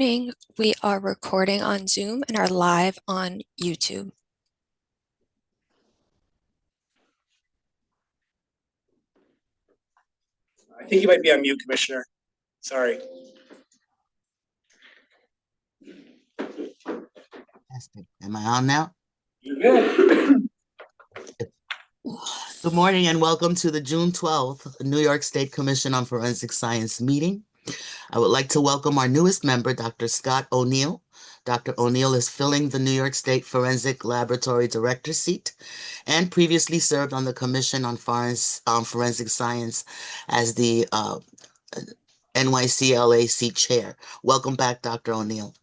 Morning. We are recording on Zoom and are live on YouTube. I think you might be on mute, Commissioner. Sorry. Fantastic. Am I on now? You're good. Good morning and welcome to the June 12th New York State Commission on Forensic Science meeting. I would like to welcome our newest member, Dr. Scott O'Neill. Dr. O'Neill is filling the New York State Forensic Laboratory Director seat and previously served on the Commission on Forensic Science as the NYCLAC chair. Welcome back, Dr. O'Neill.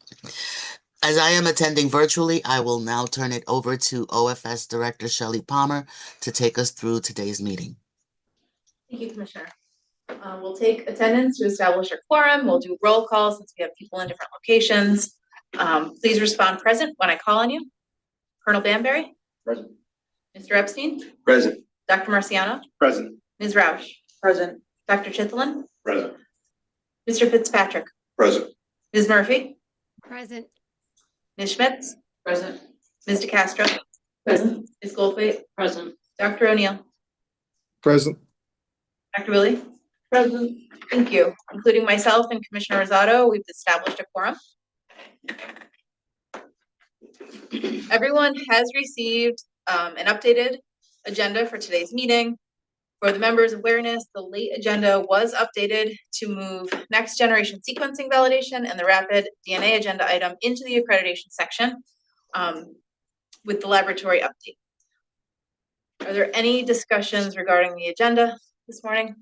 As I am attending virtually, I will now turn it over to OFS Director Shelley Palmer to take us through today's meeting. Thank you, Commissioner. We'll take attendance to establish a quorum. We'll do roll call since we have people in different locations. Please respond present when I call on you. Colonel Banbury? Present. Mr. Epstein? Present. Dr. Marciano? Present. Ms. Roush? Present. Dr. Chitlin? Present. Mr. Fitzpatrick? Present. Ms. Murphy? Present. Ms. Schmitz? Present. Ms. DeCastro? Present. Ms. Goldthwait? Present. Dr. O'Neill? Present. Dr. Willie? Present. Thank you. Including myself and Commissioner Rosado, we've established a quorum. Everyone has received an updated agenda for today's meeting. For the members' awareness, the late agenda was updated to move next generation sequencing validation and the rapid DNA agenda item into the accreditation section with the laboratory update. Are there any discussions regarding the agenda this morning?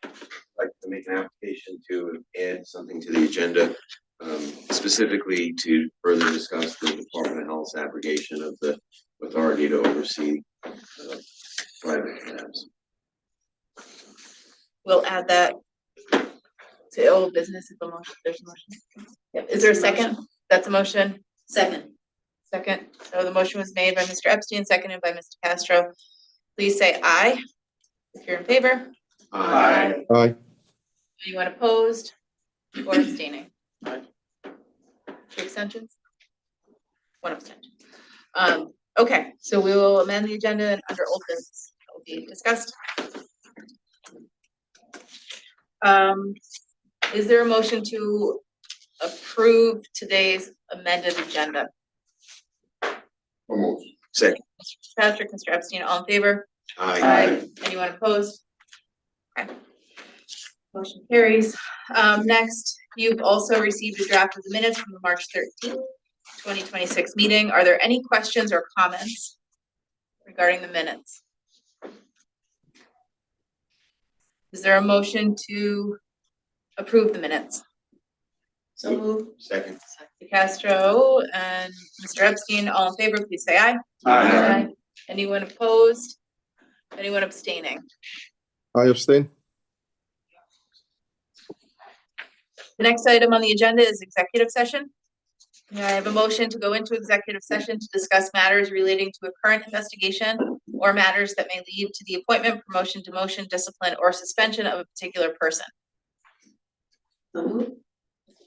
I'd like to make an application to add something to the agenda, specifically to further discuss the Department of Health's abrogation of the authority to oversee private labs. We'll add that to old business if the motion, there's a motion. Yep. Is there a second? That's a motion. Second. Second. So the motion was made by Mr. Epstein, seconded by Mr. Castro. Please say aye if you're in favor. Aye. Aye. Anyone opposed or abstaining? Aye. 2 abstentions? 1 abstention. Okay, so we will amend the agenda and under old business that will be discussed. Is there a motion to approve today's amended agenda? Second. Mr. Patrick, Mr. Epstein, all in favor? Aye. Anyone opposed? Okay. Motion carries. Next, you've also received a draft of the minutes from the March 13th, 2026 meeting. Are there any questions or comments regarding the minutes? Is there a motion to approve the minutes? So moved. Second. Mr. Castro and Mr. Epstein, all in favor, please say aye. Aye. Anyone opposed? Anyone abstaining? I abstain. The next item on the agenda is executive session. I have a motion to go into executive session to discuss matters relating to a current investigation or matters that may lead to the appointment, promotion, demotion, discipline, or suspension of a particular person. So moved.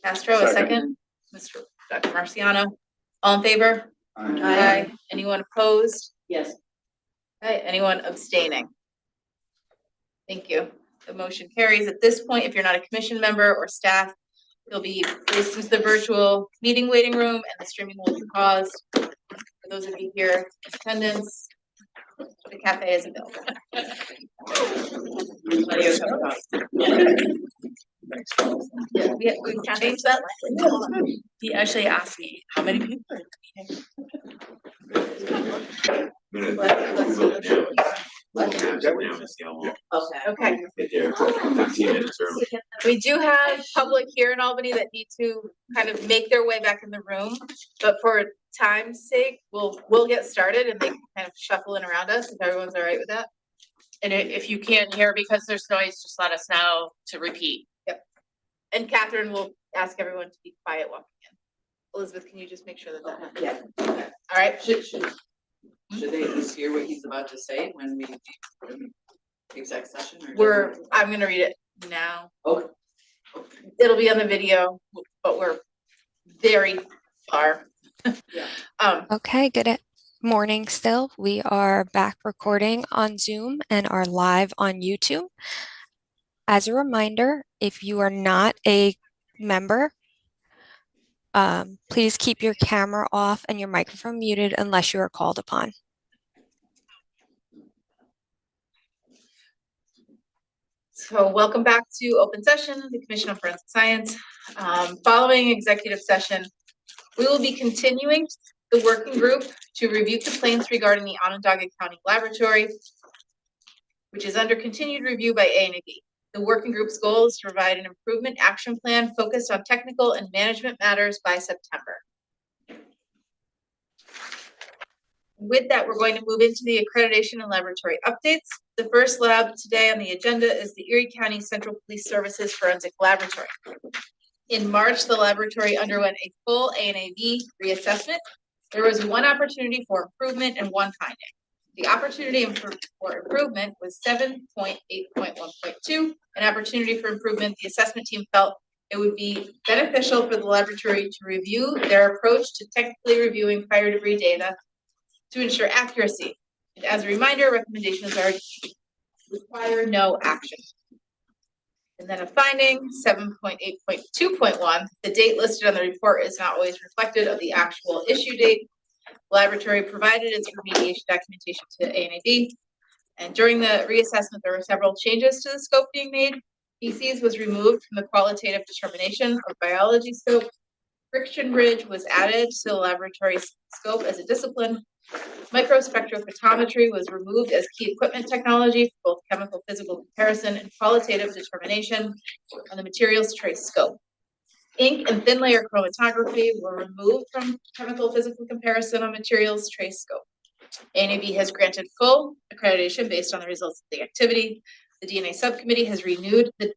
Castro, a second. Mr. Dr. Marciano, all in favor? Aye. Anyone opposed? Yes. Okay, anyone abstaining? Thank you. The motion carries. At this point, if you're not a commission member or staff, you'll be placed into the virtual meeting waiting room and the streaming will be paused. For those of you here in attendance, the cafe is available. Yeah, we changed that. He actually asked me how many people are in the meeting. Okay. We do have public here in Albany that need to kind of make their way back in the room, but for time's sake, we'll get started and they can kind of shuffle in around us if everyone's all right with that. And if you can't hear because there's noise, just let us know to repeat. Yep. And Catherine will ask everyone to be quiet walking in. Elizabeth, can you just make sure that that happens? Yeah. Okay. All right. Should they at least hear what he's about to say when we exec session? Or I'm gonna read it now. Okay. It'll be on the video, but we're very far. Yeah. Okay, morning still. We are back recording on Zoom and are live on YouTube. As a reminder, if you are not a member, please keep your camera off and your microphone muted unless you are called upon. So welcome back to open session, the Commission on Forensic Science. Following executive session, we will be continuing the working group to review complaints regarding the Onondaga County Laboratory, which is under continued review by A&AB. The working group's goal is to provide an improvement action plan focused on technical and management matters by September. With that, we're going to move into the accreditation and laboratory updates. The first lab today on the agenda is the Erie County Central Police Services Forensic Laboratory. In March, the laboratory underwent a full A&AB reassessment. There was one opportunity for improvement and one finding. The opportunity for improvement was 7.8.1.2. An opportunity for improvement, the assessment team felt it would be beneficial for the laboratory to review their approach to technically reviewing fire debris data to ensure accuracy. And as a reminder, recommendations are require no action. And then a finding, 7.8.2.1, the date listed on the report is not always reflected of the actual issue date. Laboratory provided its remediation documentation to A&AB. And during the reassessment, there were several changes to the scope being made. PCs was removed from the qualitative determination of biology scope. Friction bridge was added to the laboratory scope as a discipline. Microspectrophotometry was removed as key equipment technology for both chemical physical comparison and qualitative determination on the materials trace scope. Ink and thin layer chromatography were removed from chemical physical comparison on materials trace scope. A&AB has granted full accreditation based on the results of the activity. The DNA subcommittee has reviewed the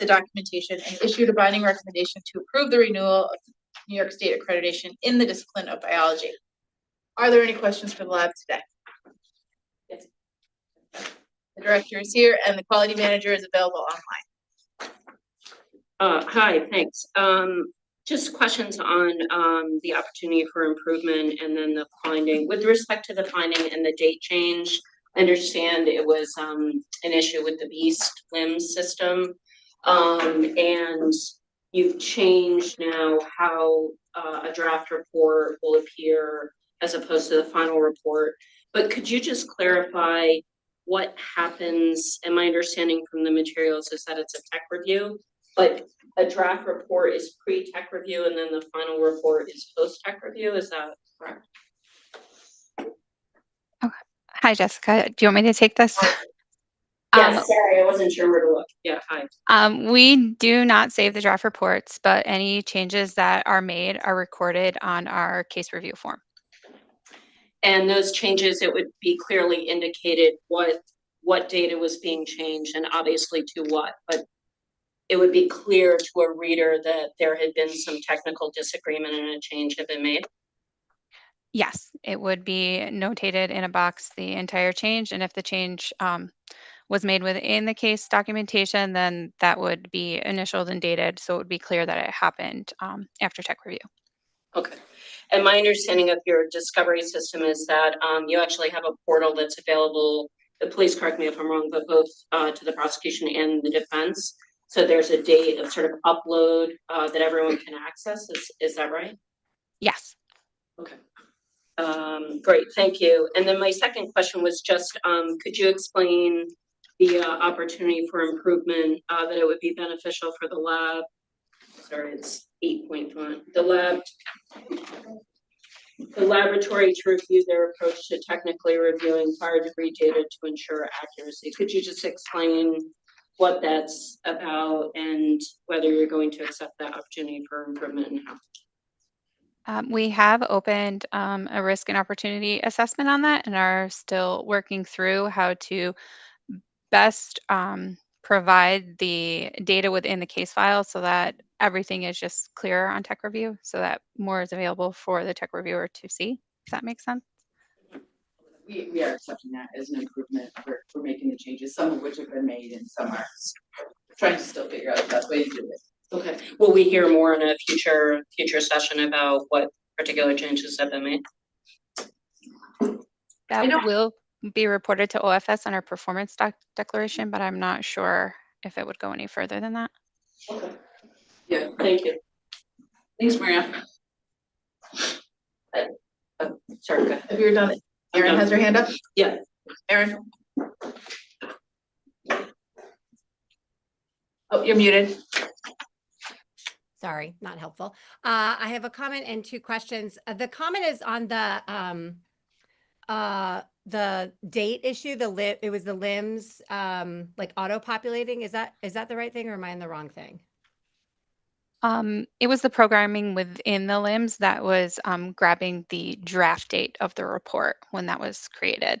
documentation and issued a binding recommendation to approve the renewal of New York State accreditation in the discipline of biology. Are there any questions for the lab today? Yes. The director is here and the quality manager is available online. Hi, thanks. Just questions on the opportunity for improvement and then the finding. With respect to the finding and the date change, I understand it was an issue with the beast limb system. And you've changed now how a draft report will appear as opposed to the final report. But could you just clarify what happens? And my understanding from the materials is that it's a tech review, but a draft report is pre-tech review and then the final report is post-tech review. Is that correct? Okay. Hi, Jessica. Do you want me to take this? Yes, sorry, I wasn't sure where to look. Yeah, hi. We do not save the draft reports, but any changes that are made are recorded on our case review form. And those changes, it would be clearly indicated what data was being changed and obviously to what, but it would be clear to a reader that there had been some technical disagreement and a change had been made. Yes, it would be notated in a box the entire change, and if the change was made within the case documentation, then that would be initialed and dated, so it would be clear that it happened after tech review. Okay. And my understanding of your discovery system is that you actually have a portal that's available, please correct me if I'm wrong, but both to the prosecution and the defense. So there's a date of sort of upload that everyone can access. Is that right? Yes. Okay. Great, thank you. And then my second question was just, could you explain the opportunity for improvement that it would be beneficial for the lab? Sorry, it's 8.1. The laboratory to review their approach to technically reviewing fire debris data to ensure accuracy. Could you just explain what that's about and whether you're going to accept that opportunity for improvement and how? We have opened a risk and opportunity assessment on that and are still working through how to best provide the data within the case file so that everything is just clearer on tech review so that more is available for the tech reviewer to see, if that makes sense. We are accepting that as an improvement for making the changes, some of which have been made and some are trying to still figure out the best way to do it. Okay, will we hear more in a future session about what particular changes have been made? That will be reported to OFS on our performance declaration, but I'm not sure if it would go any further than that. Okay. Yeah, thank you. Thanks, Maria. Sorry, go ahead. If you're done, Erin has her hand up. Yeah. Erin. Oh, you're muted. Sorry, not helpful. I have a comment and two questions. The comment is on the date issue. It was the limbs like auto-populating. Is that the right thing, or am I in the wrong thing? It was the programming within the limbs that was grabbing the draft date of the report when that was created.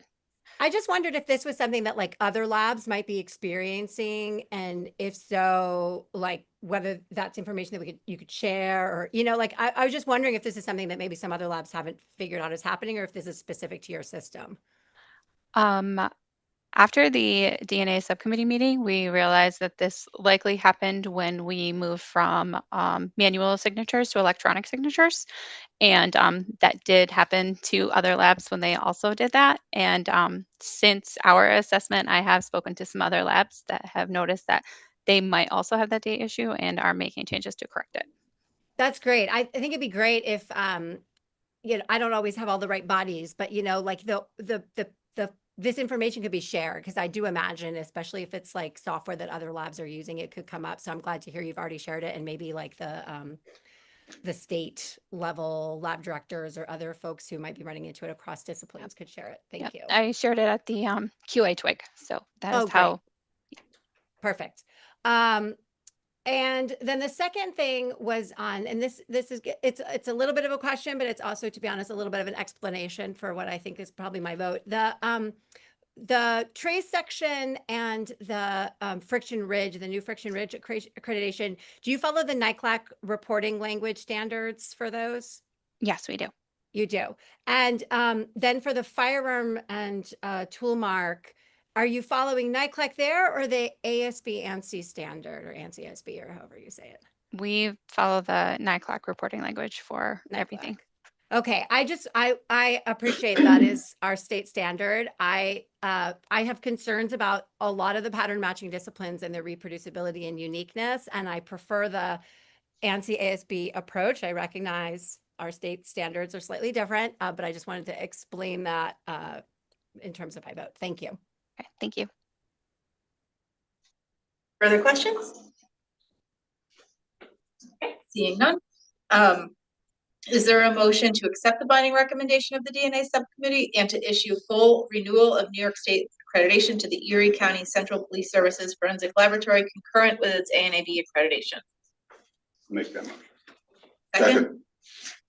I just wondered if this was something that like other labs might be experiencing, and if so, like whether that's information that you could share, or like I was just wondering if this is something that maybe some other labs haven't figured out is happening, or if this is specific to your system. After the DNA subcommittee meeting, we realized that this likely happened when we moved from manual signatures to electronic signatures. And that did happen to other labs when they also did that. And since our assessment, I have spoken to some other labs that have noticed that they might also have that date issue and are making changes to correct it. That's great. I think it'd be great if, I don't always have all the right bodies, but like this information could be shared, because I do imagine, especially if it's like software that other labs are using, it could come up. So I'm glad to hear you've already shared it, and maybe like the state level lab directors or other folks who might be running into it across disciplines could share it. Thank you. I shared it at the QA twig. So that is how. Perfect. And then the second thing was on, and this is, it's a little bit of a question, but it's also, to be honest, a little bit of an explanation for what I think is probably my vote. The trace section and the friction ridge, the new friction ridge accreditation, do you follow the NICLAC reporting language standards for those? Yes, we do. You do. And then for the firearm and tool mark, are you following NICLAC there, or the ASB ANSI standard, or ANSI ASB, or however you say it? We follow the NICLAC reporting language for everything. Okay, I appreciate that is our state standard. I have concerns about a lot of the pattern matching disciplines and their reproducibility and uniqueness, and I prefer the ANSI ASB approach. I recognize our state standards are slightly different, but I just wanted to explain that in terms of my vote. Thank you. Okay, thank you. Further questions? Okay, seeing none. Is there a motion to accept the binding recommendation of the DNA subcommittee and to issue full renewal of New York State accreditation to the Erie County Central Police Services Forensic Laboratory concurrent with its ANAB accreditation? Make that motion. Second.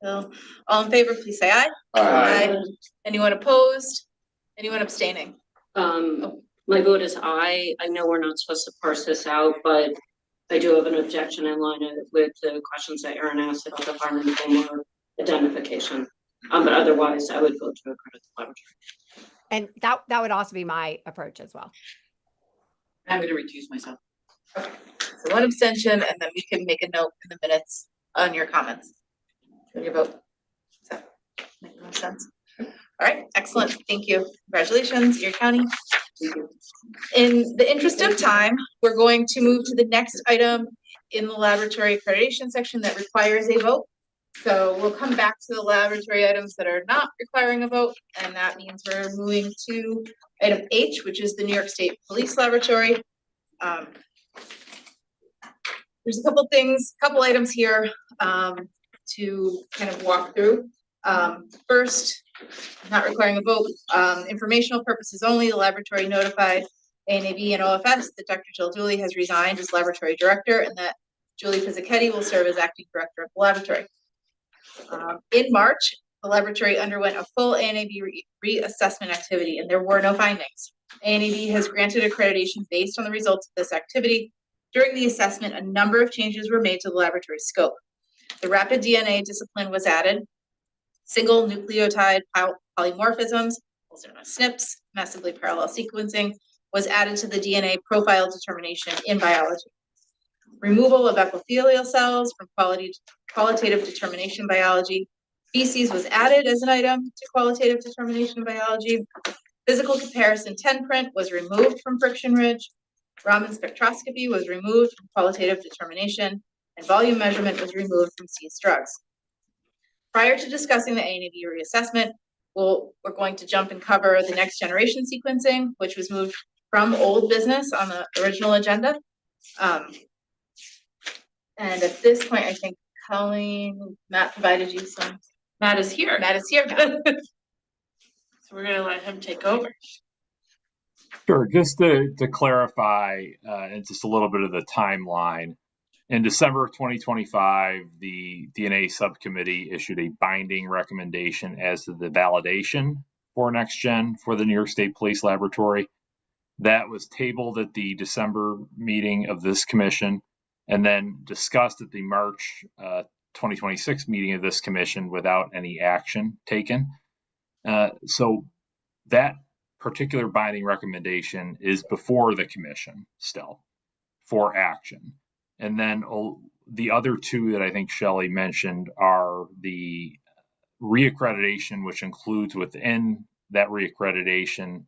So, all in favor, please say aye. Aye. Anyone opposed? Anyone abstaining? My vote is aye. I know we're not supposed to parse this out, but I do have an objection in line with the questions that Erin asked about the firearm more identification. But otherwise, I would vote to accredit the laboratory. And that would also be my approach as well. I'm going to recuse myself. Okay, so one abstention, and then we can make a note in the minutes on your comments. On your vote. Does that make more sense? All right, excellent. Thank you. Congratulations, Erie County. In the interest of time, we're going to move to the next item in the laboratory accreditation section that requires a vote. So we'll come back to the laboratory items that are not requiring a vote, and that means we're moving to item H, which is the New York State Police Laboratory. There's a couple items here to kind of walk through. First, not requiring a vote, informational purposes only, the laboratory notified ANAB and OFS that Dr. Jill Dooley has resigned as laboratory director, and that Julie Pizzichetti will serve as acting director of the laboratory. In March, the laboratory underwent a full ANAB reassessment activity, and there were no findings. ANAB has granted accreditation based on the results of this activity. During the assessment, a number of changes were made to the laboratory scope. The rapid DNA discipline was added. Single nucleotide polymorphisms, also known as SNPs, massively parallel sequencing, was added to the DNA profile determination in biology. removal of epithelial cells from qualitative determination biology. Feces was added as an item to qualitative determination biology. Physical comparison 10 print was removed from Friction Ridge. Raman spectroscopy was removed from qualitative determination, and volume measurement was removed from C's drugs. Prior to discussing the A&AB reassessment, we're going to jump and cover the next generation sequencing, which was moved from old business on the original agenda. And at this point, I think Colleen, Matt provided you some. Matt is here. Matt is here. So we're gonna let him take over. Sure. Just to clarify, and just a little bit of the timeline. In December of 2025, the DNA subcommittee issued a binding recommendation as to the validation for NextGen for the New York State Police Laboratory. That was tabled at the December meeting of this commission and then discussed at the March 2026 meeting of this commission without any action taken. So that particular binding recommendation is before the commission still for action. And then the other two that I think Shelley mentioned are the reaccreditation, which includes within that reaccreditation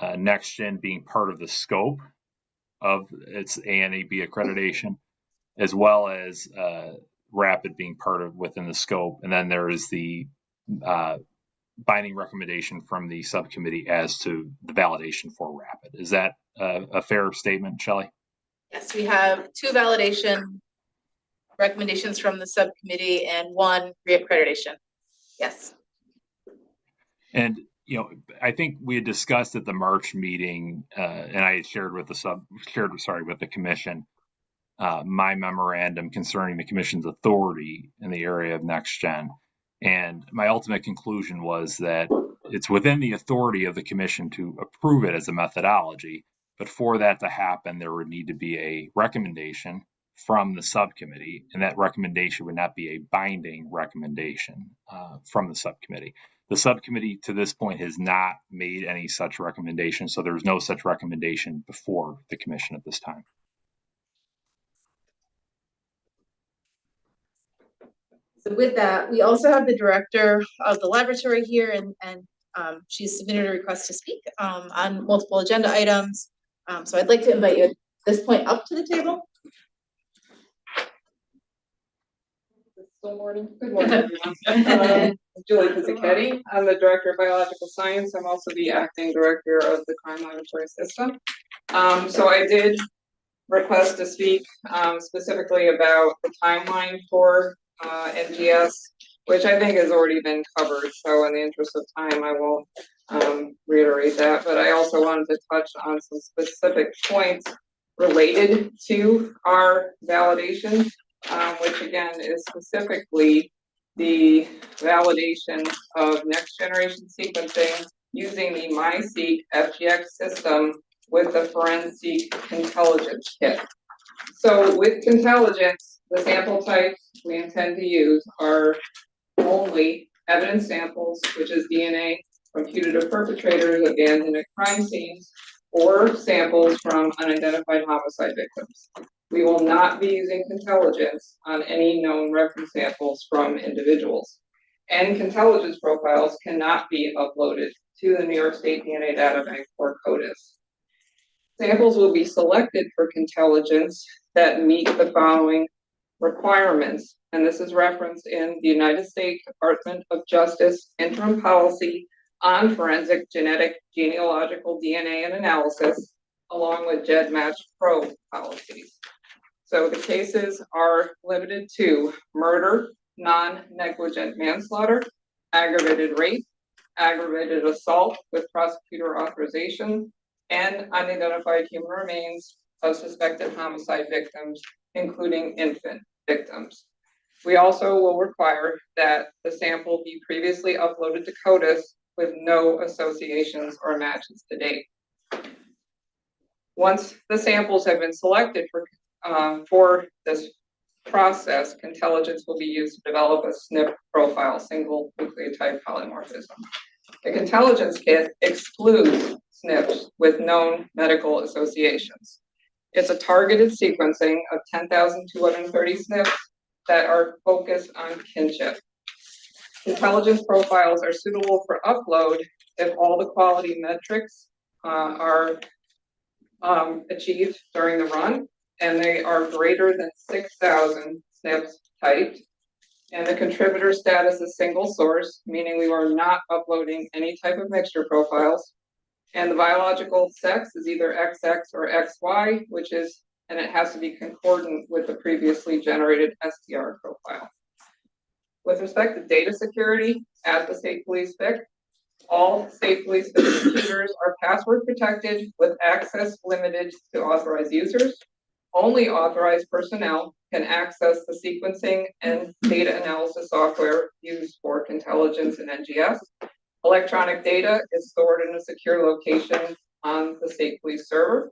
NextGen being part of the scope of its A&AB accreditation, as well as Rapid being part of within the scope. And then there is the binding recommendation from the subcommittee as to the validation for Rapid. Is that a fair statement, Shelley? Yes, we have 2 validation recommendations from the subcommittee and 1 reaccreditation. Yes. And I think we had discussed at the March meeting, and I shared with the commission my memorandum concerning the commission's authority in the area of NextGen. And my ultimate conclusion was that it's within the authority of the commission to approve it as a methodology. But for that to happen, there would need to be a recommendation from the subcommittee, and that recommendation would not be a binding recommendation from the subcommittee. The subcommittee to this point has not made any such recommendation, so there's no such recommendation before the commission at this time. So with that, we also have the director of the laboratory here, and she's submitted a request to speak on multiple agenda items. So I'd like to invite you at this point up to the table. Good morning, everyone. Julie Pizzichetti. I'm the Director of Biological Science. I'm also the Acting Director of the Crime Laboratory System. So I did request to speak specifically about the timeline for NGS, which I think has already been covered. So in the interest of time, I won't reiterate that, but I also wanted to touch on some specific points related to our validation, which again is specifically the validation of next generation sequencing using the MiSeq FGX system with the Forensic Intelligence Kit. So with Intelligence, the sample types we intend to use are only evidence samples, which is DNA from putative perpetrators, abandoned at crime scenes, or samples from unidentified homicide victims. We will not be using Intelligence on any known reference samples from individuals. And Intelligence profiles cannot be uploaded to the New York State DNA Databank or CODIS. Samples will be selected for Intelligence that meet the following requirements, and this is referenced in the United States Department of Justice Interim Policy on Forensic Genetic Genealogical DNA and Analysis, along with GEDmatch Pro policies. So the cases are limited to murder, non-negligent manslaughter, aggravated rape, aggravated assault with prosecutor authorization, and unidentified human remains of suspected homicide victims, including infant victims. We also will require that the sample be previously uploaded to CODIS with no associations or matches to date. Once the samples have been selected for this process, Intelligence will be used to develop a SNP profile, single nucleotide polymorphism. The Intelligence kit excludes SNPs with known medical associations. It's a targeted sequencing of 10,230 SNPs that are focused on kinship. Intelligence profiles are suitable for upload if all the quality metrics are achieved during the run, and they are greater than 6,000 SNPs typed. And the contributor status is single source, meaning we are not uploading any type of mixture profiles. And the biological sex is either XX or XY, and it has to be concordant with the previously generated STR profile. With respect to data security, at the State Police FIC, all State Police FIC computers are password protected with access limited to authorized users. Only authorized personnel can access the sequencing and data analysis software used for Intelligence and NGS. Electronic data is stored in a secure location on the State Police server,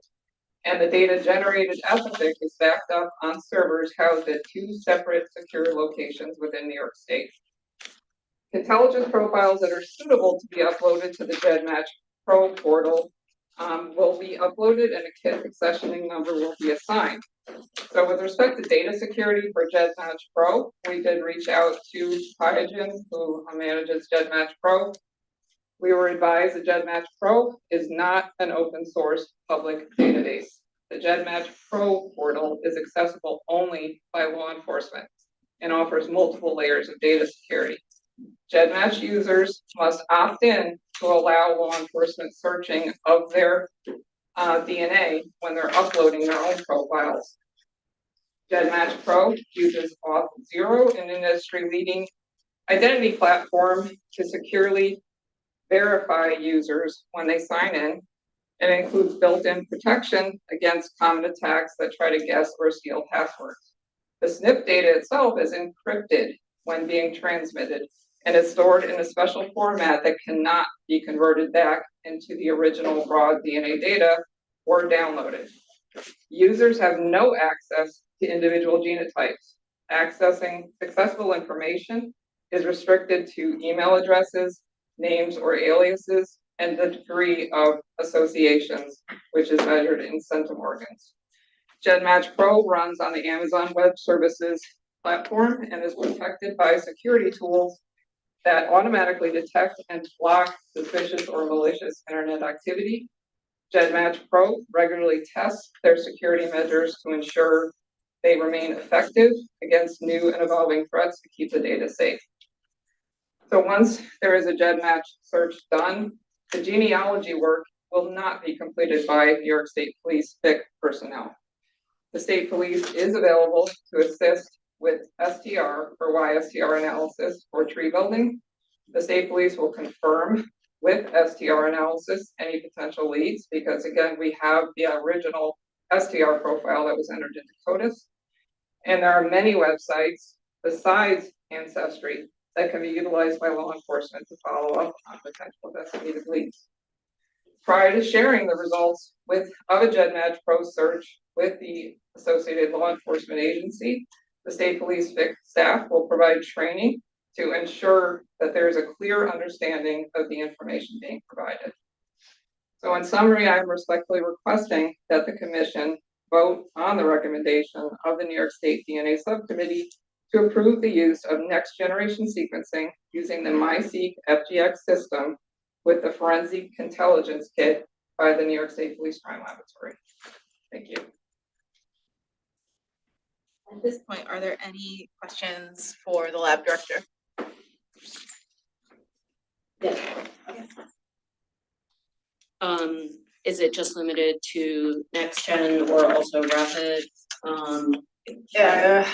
and the data generated at the FIC is backed up on servers housed at 2 separate secure locations within New York State. Intelligence profiles that are suitable to be uploaded to the GEDmatch Pro portal will be uploaded, and a KIT accessioning number will be assigned. So with respect to data security for GEDmatch Pro, we did reach out to Qiagen, who manages GEDmatch Pro. We were advised that GEDmatch Pro is not an open source public database. The GEDmatch Pro portal is accessible only by law enforcement and offers multiple layers of data security. GEDmatch users must opt in to allow law enforcement searching of their DNA when they're uploading their own profiles. GEDmatch Pro uses Auth0, an industry-leading identity platform, to securely verify users when they sign in. It includes built-in protection against common attacks that try to guess or steal passwords. The SNP data itself is encrypted when being transmitted, and it's stored in a special format that cannot be converted back into the original raw DNA data or downloaded. Users have no access to individual genotypes. Accessing successful information is restricted to email addresses, names or aliases, and the degree of associations, which is measured in centimorgans. GEDmatch Pro runs on the Amazon Web Services platform and is protected by security tools that automatically detect and block suspicious or malicious internet activity. GEDmatch Pro regularly tests their security measures to ensure they remain effective against new and evolving threats to keep the data safe. So once there is a GEDmatch search done, the genealogy work will not be completed by New York State Police FIC personnel. The State Police is available to assist with STR or YSTR analysis or tree building. The State Police will confirm with STR analysis any potential leads, because again, we have the original STR profile that was entered into CODIS. And there are many websites besides Ancestry that can be utilized by law enforcement to follow up on potential investigative leads. Prior to sharing the results of a GEDmatch Pro search with the associated law enforcement agency, the State Police FIC staff will provide training to ensure that there is a clear understanding of the information being provided. So in summary, I am respectfully requesting that the Commission vote on the recommendation of the New York State DNA Subcommittee to approve the use of next generation sequencing using the MiSeq FGX system with the Forensic Intelligence Kit by the New York State Police Crime Laboratory. Thank you. At this point, are there any questions for the lab director? Yes. Is it just limited to next gen or also rapid? Yeah.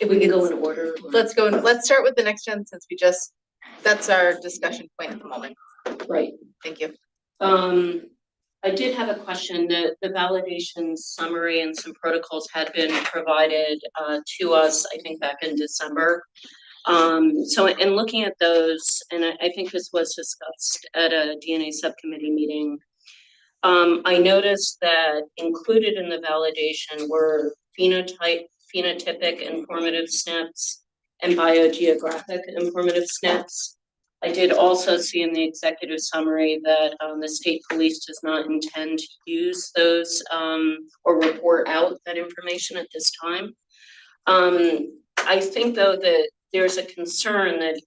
If we could go in order. Let's start with the next gen, since that's our discussion point at the moment. Right. Thank you. I did have a question. The validation summary and some protocols had been provided to us, I think back in December. So in looking at those, and I think this was discussed at a DNA subcommittee meeting, I noticed that included in the validation were phenotypic informative SNPs and biogeographic informative SNPs. I did also see in the executive summary that the state police does not intend to use those or report out that information at this time. I think though that there's a concern that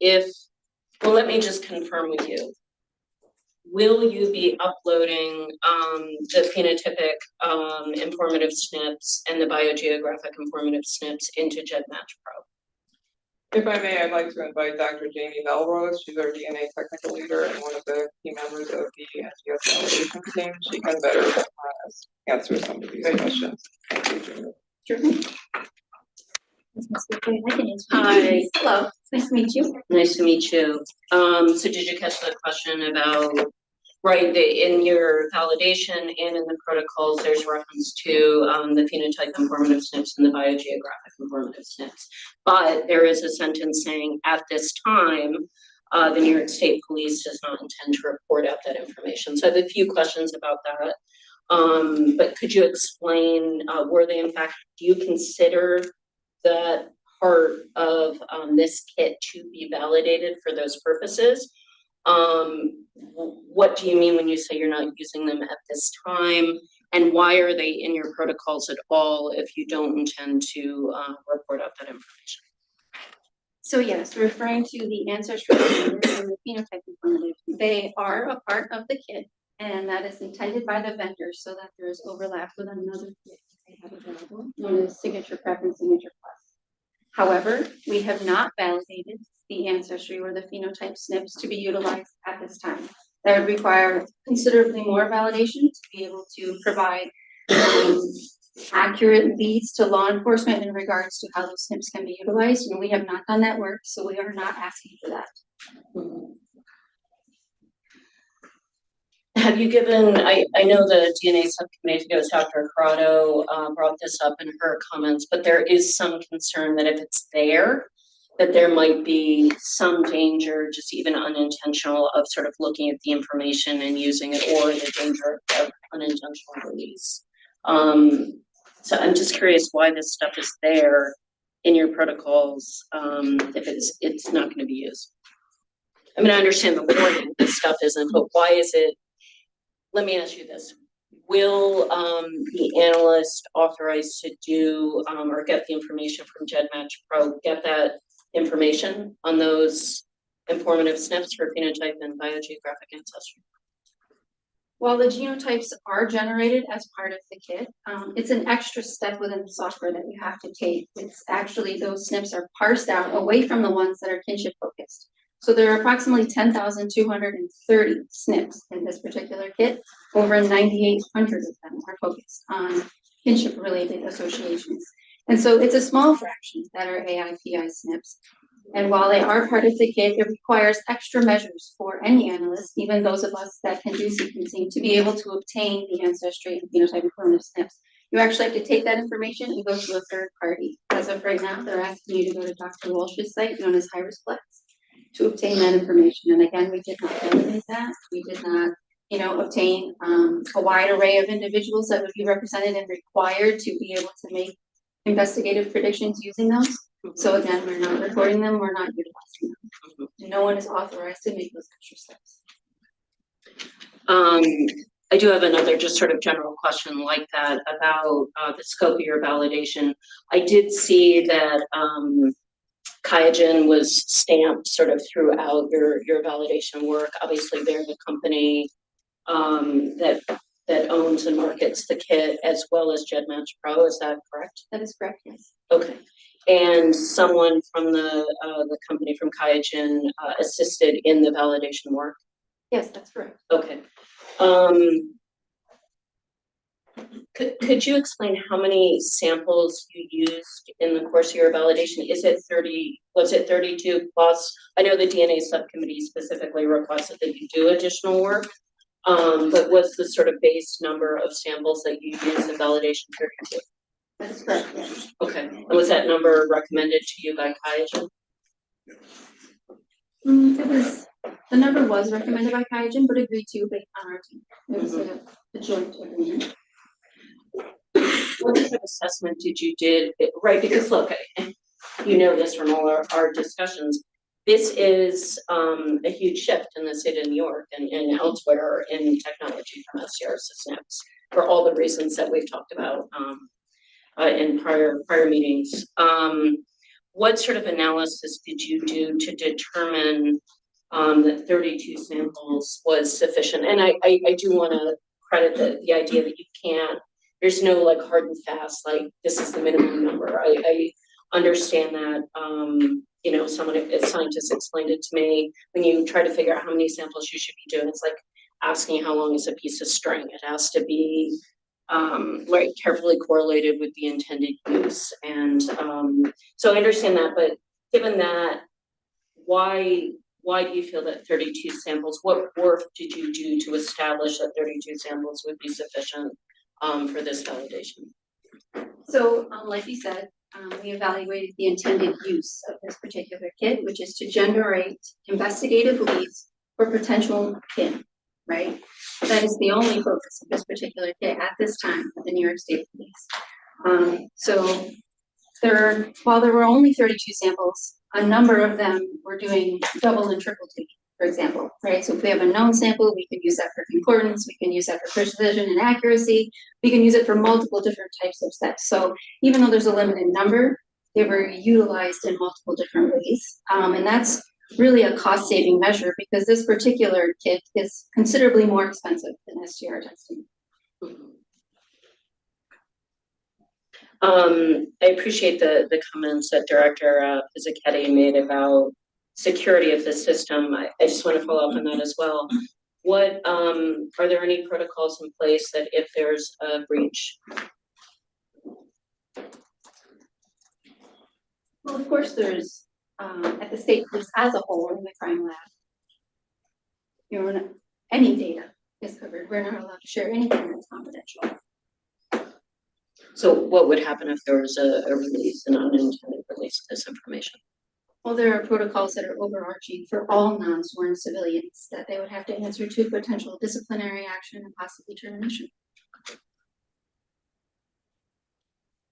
well, let me just confirm with you. Will you be uploading the phenotypic informative SNPs and the biogeographic informative SNPs into GEDmatch Pro? If I may, I'd like to invite Dr. Jamie Melrose. She's our DNA technical leader and one of the key members of the NGS validation team. She can better answer some of these questions. Thank you, Jamie. Sure thing. Hi. Hello. Nice to meet you. Nice to meet you. So did you catch the question about, right, in your validation and in the protocols, there's reference to the phenotype informative SNPs and the biogeographic informative SNPs. But there is a sentence saying, at this time, the New York State Police does not intend to report out that information. So I have a few questions about that. But could you explain, were they in fact, do you consider that part of this kit to be validated for those purposes? What do you mean when you say you're not using them at this time? And why are they in your protocols at all if you don't intend to report out that information? So yes, referring to the ancestry and the phenotype informative, they are a part of the kit, and that is intended by the vendor so that there is overlap with another kit they have available, known as Signature Prep and Signature Plus. However, we have not validated the ancestry or the phenotype SNPs to be utilized at this time. That would require considerably more validation to be able to provide accurate leads to law enforcement in regards to how those SNPs can be utilized, and we have not done that work, so we are not asking for that. Have you given, I know the DNA subcommittee goes, Dr. Corrado brought this up in her comments, but there is some concern that if it's there, that there might be some danger, just even unintentional, of sort of looking at the information and using it, or the danger of unintentional release. So I'm just curious why this stuff is there in your protocols if it's not going to be used. I mean, I understand the warning that stuff isn't, but why is it? Let me ask you this. Will the analyst authorized to do or get the information from GEDmatch Pro get that information on those informative SNPs for phenotype and biogeographic ancestry? While the genotypes are generated as part of the kit, it's an extra step within the software that you have to take. It's actually, those SNPs are parsed out away from the ones that are kinship focused. So there are approximately 10,230 SNPs in this particular kit. Over 9,800 of them are focused on kinship-related associations. And so it's a small fraction that are AIPI SNPs. And while they are part of the kit, it requires extra measures for any analyst, even those of us that can do sequencing, to be able to obtain the ancestry and phenotype informative SNPs. You actually have to take that information and go to a third party. As of right now, they're asking you to go to Dr. Walsh's site, known as HirisPlex, to obtain that information. And again, we did not validate that. We did not, obtain a wide array of individuals that would be represented and required to be able to make investigative predictions using those. So again, we're not recording them, we're not utilizing them. No one is authorized to make those extra steps. I do have another just sort of general question like that about the scope of your validation. I did see that QIAGEN was stamped sort of throughout your validation work. Obviously, they're the company that owns and markets the kit, as well as GEDmatch Pro. Is that correct? That is correct, yes. Okay. And someone from the company from QIAGEN assisted in the validation work? Yes, that's correct. Okay. Could you explain how many samples you used in the course of your validation? Is it 30, was it 32 plus? I know the DNA subcommittee specifically requested that you do additional work, but what's the sort of base number of samples that you use in validation period? That's correct, yes. Okay, and was that number recommended to you by QIAGEN? The number was recommended by QIAGEN, but agreed to based on our team. It was a joint agreement. What kind of assessment did you did, right? Because look, you know this from all our discussions, this is a huge shift in the state of New York and elsewhere in technology from SCRs to SNPs for all the reasons that we've talked about in prior meetings. What sort of analysis did you do to determine that 32 samples was sufficient? And I do want to credit the idea that you can't, there's no like hard and fast, like this is the minimum number. I understand that, you know, a scientist explained it to me, when you try to figure out how many samples you should be doing, it's like asking how long is a piece of string. It has to be like carefully correlated with the intended use. And so I understand that, but given that, why do you feel that 32 samples, what work did you do to establish that 32 samples would be sufficient for this validation? So, like you said, we evaluated the intended use of this particular kit, which is to generate investigative leads for potential kin, right? That is the only focus of this particular kit at this time with the New York State Police. So while there were only 32 samples, a number of them were doing double and triple taking, for example, right? So if we have a known sample, we can use that for concordance, we can use that for precision and accuracy, we can use it for multiple different types of steps. So even though there's a limited number, they were utilized in multiple different ways. And that's really a cost-saving measure because this particular kit is considerably more expensive than SGR testing. I appreciate the comments that Director Pizzichetti made about security of the system. I just want to follow up on that as well. What are there any protocols in place that if there's a breach? Well, of course, there's at the state police as a whole in the crime lab. You know, any data is covered. We're not allowed to share anything that's confidential. So what would happen if there was a release, an unintended release of this information? Well, there are protocols that are overarching for all non-sworn civilians that they would have to answer to potential disciplinary action and possibly termination.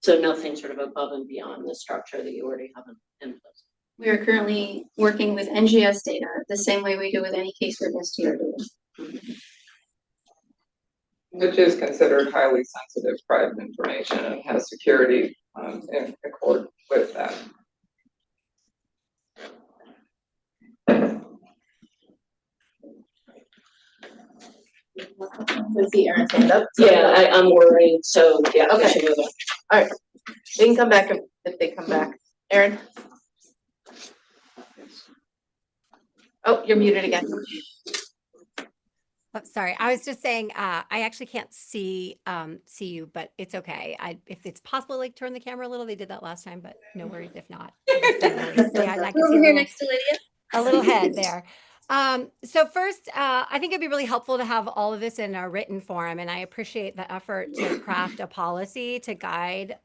So nothing sort of above and beyond the structure that you already have in place? We are currently working with NGS data the same way we do with any case with STR data. Which is considered highly sensitive private information and has security in accord with that. I see Aaron's hand up. Yeah, I'm worried, so yeah. we Okay. should move on. All right, they can come back if they come back. Aaron? Oh, you're muted again. Oh, sorry, I was just saying, I actually can't see you, but it's okay. If it's possible, like turn the camera a little. They did that last time, but no worries if not. Over here next to Lydia. A little head there. So first, I think it'd be really helpful to have all of this in a written form, and I appreciate the effort to craft a policy to guide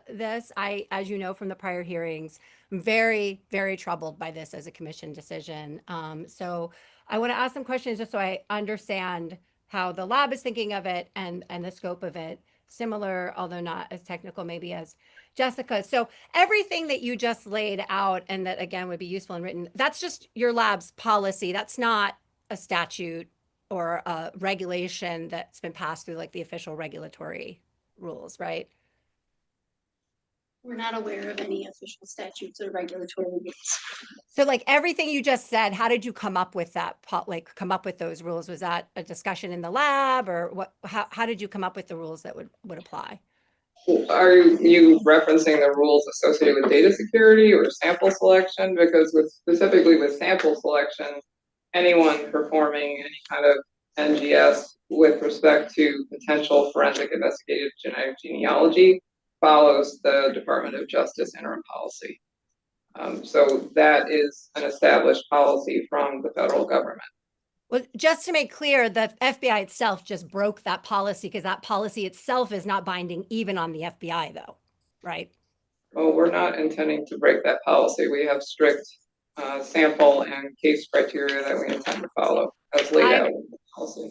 this. As you know from the prior hearings, I'm very, very troubled by this as a commission decision. So I want to ask some questions just so I understand how the lab is thinking of it and the scope of it. Similar, although not as technical maybe as Jessica. So everything that you just laid out and that again would be useful and written, that's just your lab's policy. That's not a statute or a regulation that's been passed through like the official regulatory rules, right? We're not aware of any official statutes or regulatory rules. So like everything you just said, how did you come up with that, like come up with those rules? Was that a discussion in the lab or what, how did you come up with the rules that would apply? Are you referencing the rules associated with data security or sample selection? Because specifically with sample selection, anyone performing any kind of NGS with respect to potential forensic investigative genetic genealogy follows the Department of Justice interim policy. So that is an established policy from the federal government. Well, just to make clear, the FBI itself just broke that policy because that policy itself is not binding even on the FBI though, right? Well, we're not intending to break that policy. We have strict sample and case criteria that we intend to follow as laid out in the policy.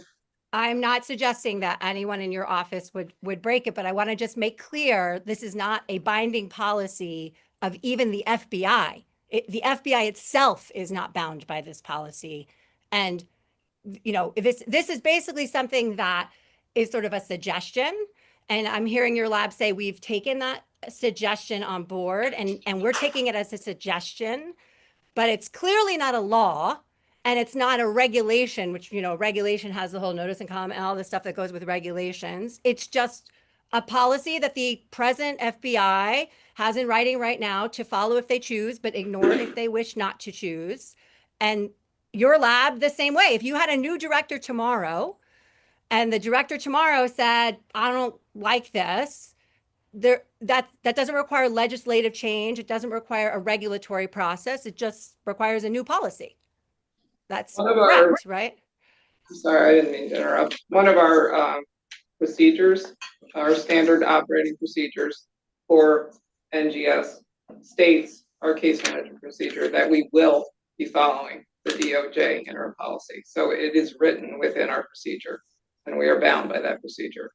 I'm not suggesting that anyone in your office would break it, but I want to just make clear this is not a binding policy of even the FBI. The FBI itself is not bound by this policy. And, you know, this is basically something that is sort of a suggestion. And I'm hearing your lab say we've taken that suggestion on board and we're taking it as a suggestion, but it's clearly not a law and it's not a regulation, which, you know, regulation has the whole notice and comment and all the stuff that goes with regulations. It's just a policy that the present FBI has in writing right now to follow if they choose, but ignore if they wish not to choose. And your lab the same way. If you had a new director tomorrow and the director tomorrow said, I don't like this, that doesn't require legislative change. It doesn't require a regulatory process. It just requires a new policy. That's correct, right? Sorry, I didn't mean to interrupt. One of our procedures, our standard operating procedures for NGS states our case management procedure that we will be following the DOJ interim policy. So it is written within our procedure and we are bound by that procedure.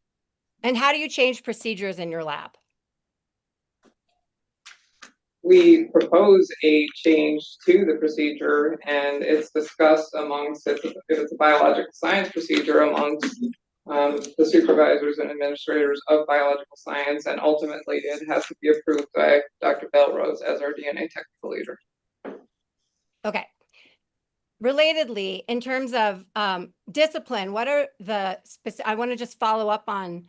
And how do you change procedures in your lab? We propose a change to the procedure and it's discussed amongst, if it's a biological science procedure, amongst the supervisors and administrators of biological science, and ultimately it has to be approved by Dr. Belrose as our DNA technical leader. Okay. Relatedly, in terms of discipline, what are the specific, I want to just follow up on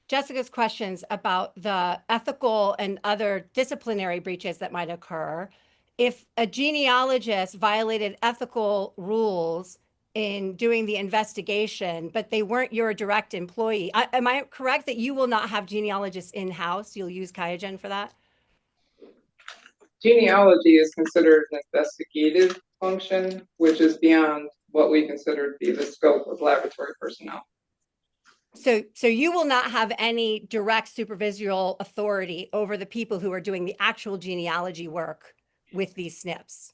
Jessica's questions about the ethical and other disciplinary breaches that might occur. If a genealogist violated ethical rules in doing the investigation, but they weren't your direct employee, am I correct that you will not have genealogists in-house? You'll use QIAGEN for that? Genealogy is considered an investigative function, which is beyond what we consider to be the scope of laboratory personnel. So you will not have any direct supervisory authority over the people who are doing the actual genealogy work with these SNPs.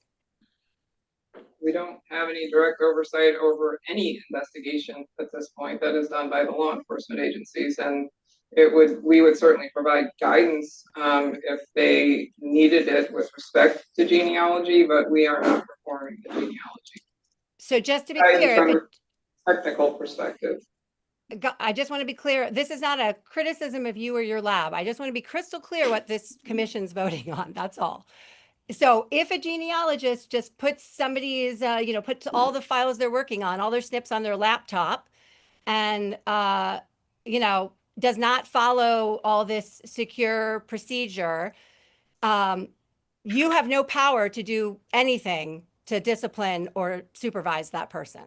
We don't have any direct oversight over any investigation at this point that is done by the law enforcement agencies, and we would certainly provide guidance if they needed it with respect to genealogy, but we are not performing the genealogy. So just to be clear, from a technical perspective. I just want to be clear, this is not a criticism of you or your lab. I just want to be crystal clear what this commission's voting on, that's all. So if a genealogist just puts somebody's, puts all the files they're working on, all their SNPs on their laptop and, does not follow all this secure procedure, you have no power to do anything to discipline or supervise that person.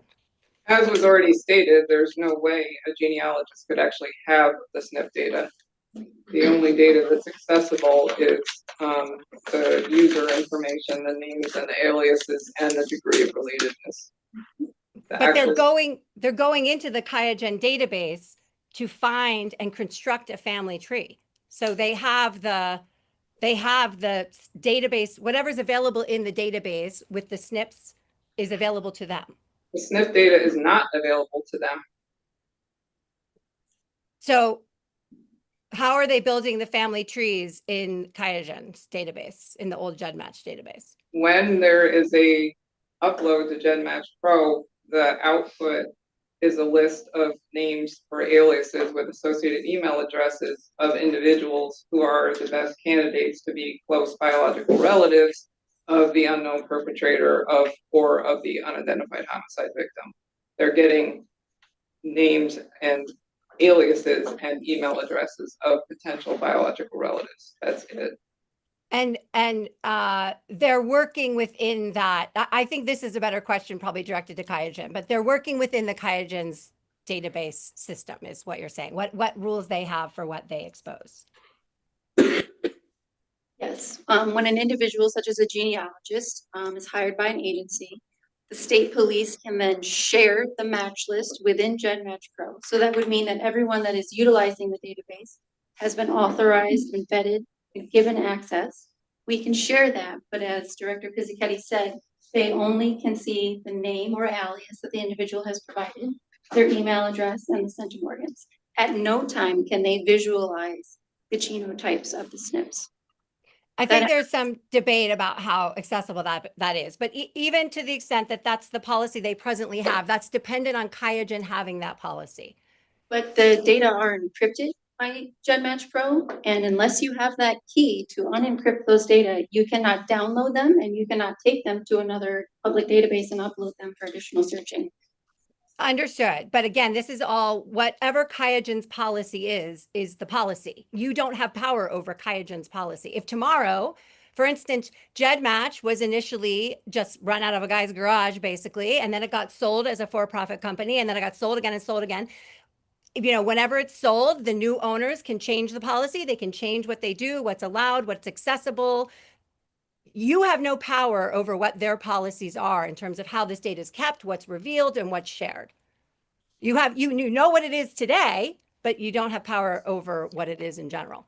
As was already stated, there's no way a genealogist could actually have the SNP data. The only data that's accessible is the user information, the names and the aliases, and the degree of relatedness. But they're going into the QIAGEN database to find and construct a family tree. So they have the database, whatever's available in the database with the SNPs is available to them. The SNP data is not available to them. So how are they building the family trees in QIAGEN's database, in the old GEDmatch database? When there is a upload to GEDmatch Pro, the output is a list of names or aliases with associated email addresses of individuals who are the best candidates to be close biological relatives of the unknown perpetrator or of the unidentified homicide victim. They're getting names and aliases and email addresses of potential biological relatives. That's it. And they're working within that. I think this is a better question probably directed to QIAGEN, but they're working within the QIAGEN's database system is what you're saying. What rules they have for what they expose. Yes, when an individual such as a genealogist is hired by an agency, the state police can then share the match list within GEDmatch Pro. So that would mean that everyone that is utilizing the database has been authorized and vetted and given access. We can share that, but as Director Pizzichetti said, they only can see the name or alias that the individual has provided, their email address, and the centum organs. At no time can they visualize the genotypes of the SNPs. I think there's some debate about how accessible that is, but even to the extent that that's the policy they presently have, that's dependent on QIAGEN having that policy. But the data are encrypted by GEDmatch Pro, and unless you have that key to unencrypt those data, you cannot download them and you cannot take them to another public database and upload them for additional searching. Understood. But again, this is all, whatever QIAGEN's policy is the policy. You don't have power over QIAGEN's policy. If tomorrow, for instance, GEDmatch was initially just run out of a guy's garage, basically, and then it got sold as a for-profit company, and then it got sold again and sold again. You know, whenever it's sold, the new owners can change the policy. They can change what they do, what's allowed, what's accessible. You have no power over what their policies are in terms of how this data is kept, what's revealed, and what's shared. You know what it is today, but you don't have power over what it is in general.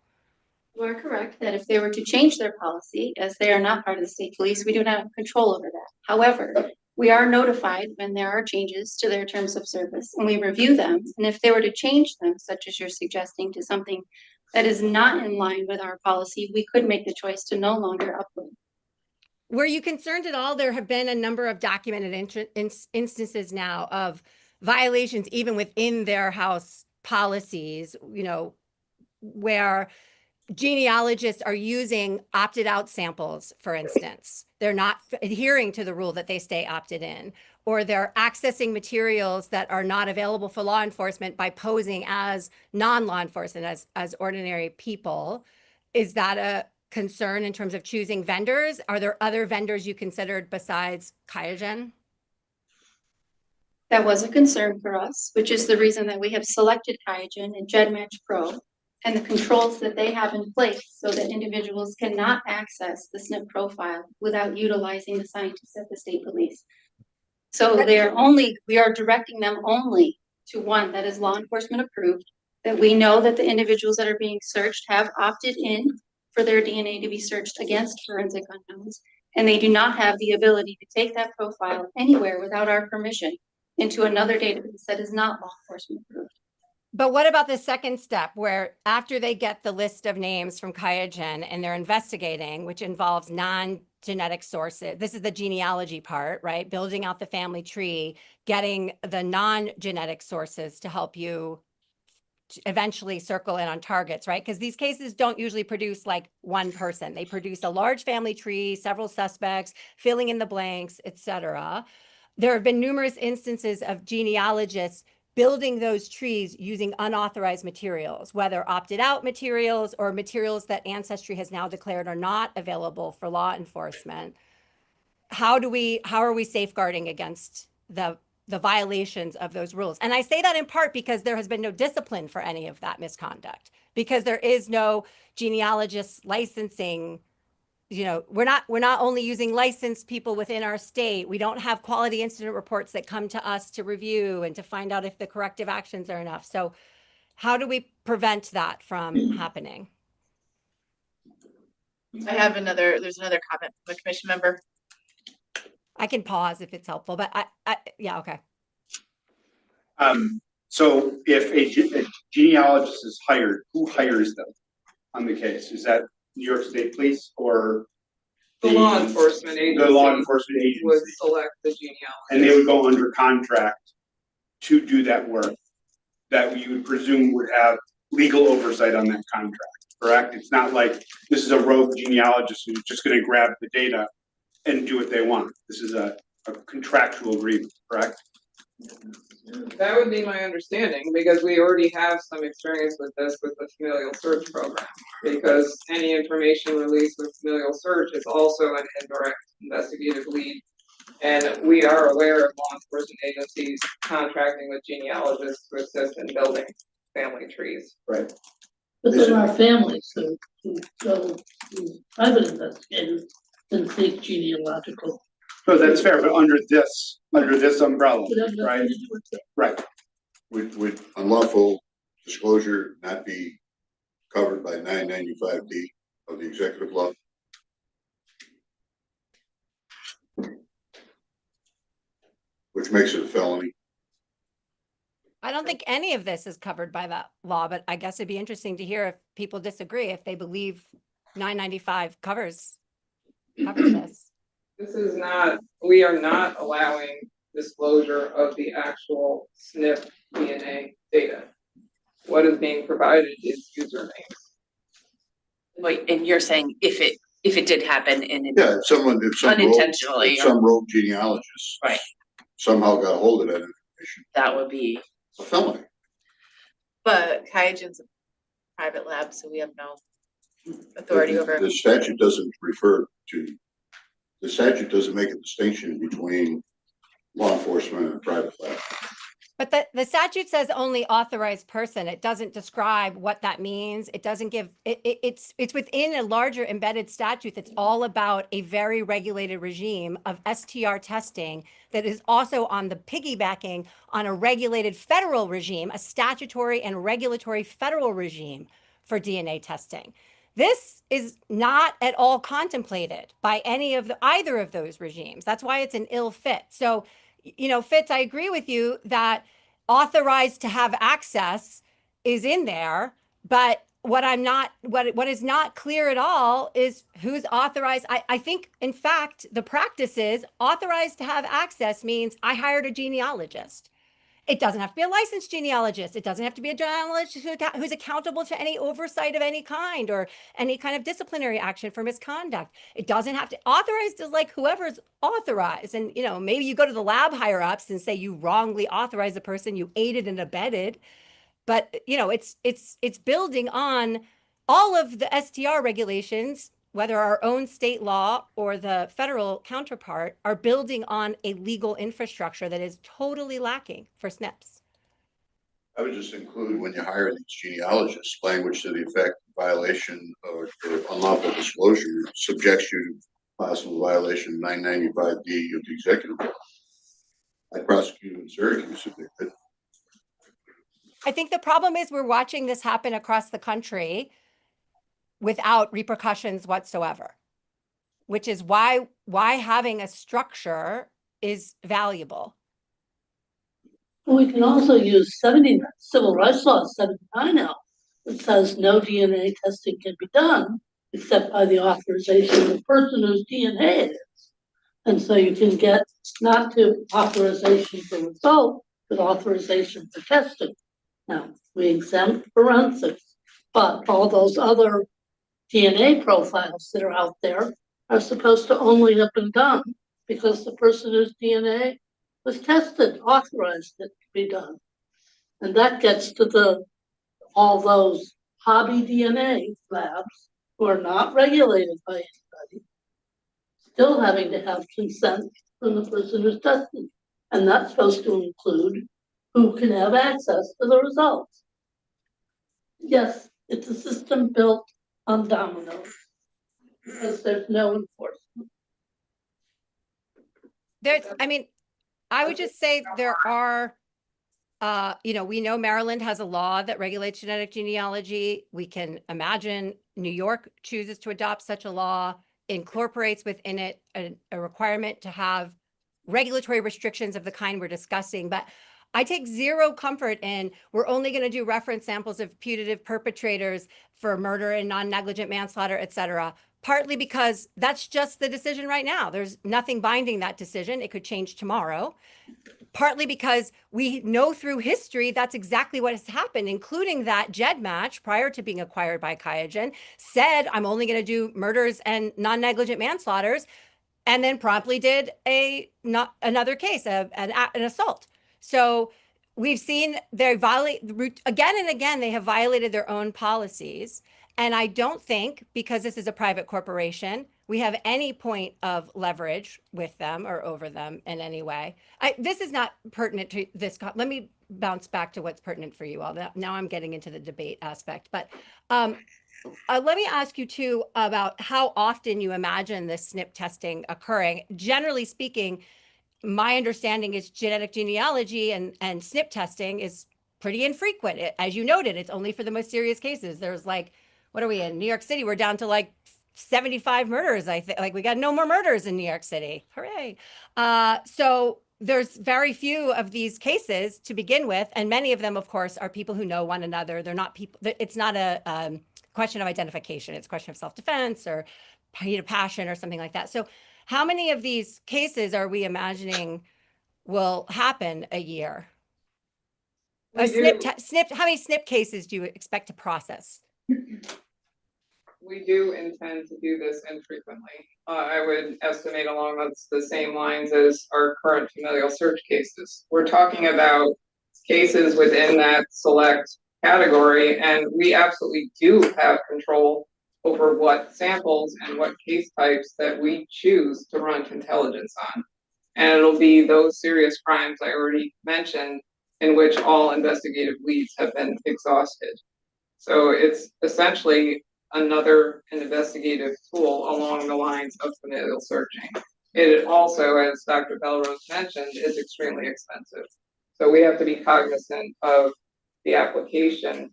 You are correct that if they were to change their policy, as they are not part of the state police, we do not have control over that. However, we are notified when there are changes to their terms of service and we review them. And if they were to change them, such as you're suggesting, to something that is not in line with our policy, we could make the choice to no longer upload. Were you concerned at all? There have been a number of documented instances now of violations, even within their house policies, you know, where genealogists are using opted out samples, for instance. They're not adhering to the rule that they stay opted in, or they're accessing materials that are not available for law enforcement by posing as non-law enforcement, as ordinary people. Is that a concern in terms of choosing vendors? Are there other vendors you considered besides QIAGEN? That was a concern for us, which is the reason that we have selected QIAGEN and GEDmatch Pro and the controls that they have in place so that individuals cannot access the SNP profile without utilizing the scientists at the state police. So we are directing them only to one that is law enforcement approved, that we know that the individuals that are being searched have opted in for their DNA to be searched against forensic unknowns, and they do not have the ability to take that profile anywhere without our permission into another database that is not law enforcement approved. But what about the second step where after they get the list of names from QIAGEN and they're investigating, which involves non-genetic sources, this is the genealogy part, right? Building out the family tree, getting the non-genetic sources to help you eventually circle in on targets, right? Because these cases don't usually produce like one person. They produce a large family tree, several suspects, filling in the blanks, etc. There have been numerous instances of genealogists building those trees using unauthorized materials, whether opted out materials or materials that Ancestry has now declared are not available for law enforcement. How are we safeguarding against the violations of those rules? And I say that in part because there has been no discipline for any of that misconduct, because there is no genealogist licensing. You know, we're not only using licensed people within our state. We don't have quality incident reports that come to us to review and to find out if the corrective actions are enough. So how do we prevent that from happening? There's another comment from a commission member. I can pause if it's helpful, but yeah, okay. So if a genealogist is hired, who hires them on the case? Is that New York State Police or the law enforcement agency? The law enforcement agency would select the genealogist. And they would go under contract to do that work that you would presume would have legal oversight on that contract, correct? It's not like this is a rogue genealogist who's just going to grab the data and do what they want. This is a contractual agreement, correct? That would be my understanding, because we already have some experience with this with the familial search program, because any information released with familial search is also an indirect investigative lead. And we are aware of law enforcement agencies contracting with genealogists to assist in building family trees. Right. But there are families who go to private investigators and seek genealogical. No, that's fair, but under this umbrella, right? Right. Would unlawful disclosure not be covered by 995D of the executive law? Which makes it a felony. I don't think any of this is covered by that law, but I guess it'd be interesting to hear if people disagree, if they believe 995 covers this. This is not, we are not allowing disclosure of the actual SNP DNA data. What is being provided is usernames. Wait, and you're saying if it did happen and Yeah, if some unintentionally, if some rogue genealogist right, somehow got hold of that information, that would be. a felony. But QIAGEN's a private lab, so we have no authority over. The statute doesn't refer to, the statute doesn't make a distinction between law enforcement and a private lab. But the statute says only authorized person. It doesn't describe what that means. It doesn't give, it's within a larger embedded statute that's all about a very regulated regime of STR testing that is also on the piggybacking on a regulated federal regime, a statutory and regulatory federal regime for DNA testing. This is not at all contemplated by either of those regimes. That's why it's an ill fit. So, you know, Fitz, I agree with you that authorized to have access is in there, but what is not clear at all is who's authorized. I think, in fact, the practice is authorized to have access means I hired a genealogist. It doesn't have to be a licensed genealogist. It doesn't have to be a genealogist who's accountable to any oversight of any kind or any kind of disciplinary action for misconduct. It doesn't have to, authorized is like whoever's authorized. And, you know, maybe you go to the lab higher ups and say you wrongly authorized the person, you aided and abetted. But, you know, it's building on all of the STR regulations, whether our own state law or the federal counterpart, are building on a legal infrastructure that is totally lacking for SNPs. I would just include, when you hire these genealogists, language to the effect violation or unlawful disclosure subjects you to possible violation 995D of the executive order. I prosecuted in Syracuse if they could. I think the problem is we're watching this happen across the country without repercussions whatsoever, which is why having a structure is valuable. We can also use Civil Rights Law 79 now that says no DNA testing can be done except by the authorization of the person whose DNA it is. And so you can get not to authorization for result, but authorization for testing. Now, we exempt forensics, but all those other DNA profiles that are out there are supposed to only have been done because the person whose DNA was tested, authorized it to be done. And that gets to all those hobby DNA labs who are not regulated by anybody, still having to have consent from the person who's tested. And that's supposed to include who can have access to the results. Yes, it's a system built on dominoes because there's no enforcement. I would just say there are, you know, we know Maryland has a law that regulates genetic genealogy. We can imagine New York chooses to adopt such a law, incorporates within it a requirement to have regulatory restrictions of the kind we're discussing. But I take zero comfort in we're only going to do reference samples of putative perpetrators for murder and non-negligent manslaughter, et cetera, partly because that's just the decision right now. There's nothing binding that decision. It could change tomorrow. Partly because we know through history that's exactly what has happened, including that GEDmatch, prior to being acquired by QIAGEN, said, I'm only going to do murders and non-negligent manslaughters, and then promptly did another case, an assault. So we've seen they violate again and again, they have violated their own policies. And I don't think, because this is a private corporation, we have any point of leverage with them or over them in any way. This is not pertinent to this. Let me bounce back to what's pertinent for you all. Now I'm getting into the debate aspect. But let me ask you too about how often you imagine this SNP testing occurring. Generally speaking, my understanding is genetic genealogy and SNP testing is pretty infrequent. As you noted, it's only for the most serious cases. There's like, what are we in New York City? We're down to like 75 murders. I think like we got no more murders in New York City. Hooray. So there's very few of these cases to begin with. And many of them, of course, are people who know one another. They're not people, it's not a question of identification. It's a question of self-defense or heat of passion or something like that. So how many of these cases are we imagining will happen a year? We SNP, how many SNP cases do you expect to process? We do intend to do this infrequently. I would estimate along the same lines as our current familial search cases. We're talking about cases within that select category, and we absolutely do have control over what samples and what case types that we choose to run intelligence on. And it'll be those serious crimes I already mentioned in which all investigative leads have been exhausted. So it's essentially another investigative tool along the lines of familial searching. It also, as Dr. Belrose mentioned, is extremely expensive. So we have to be cognizant of the application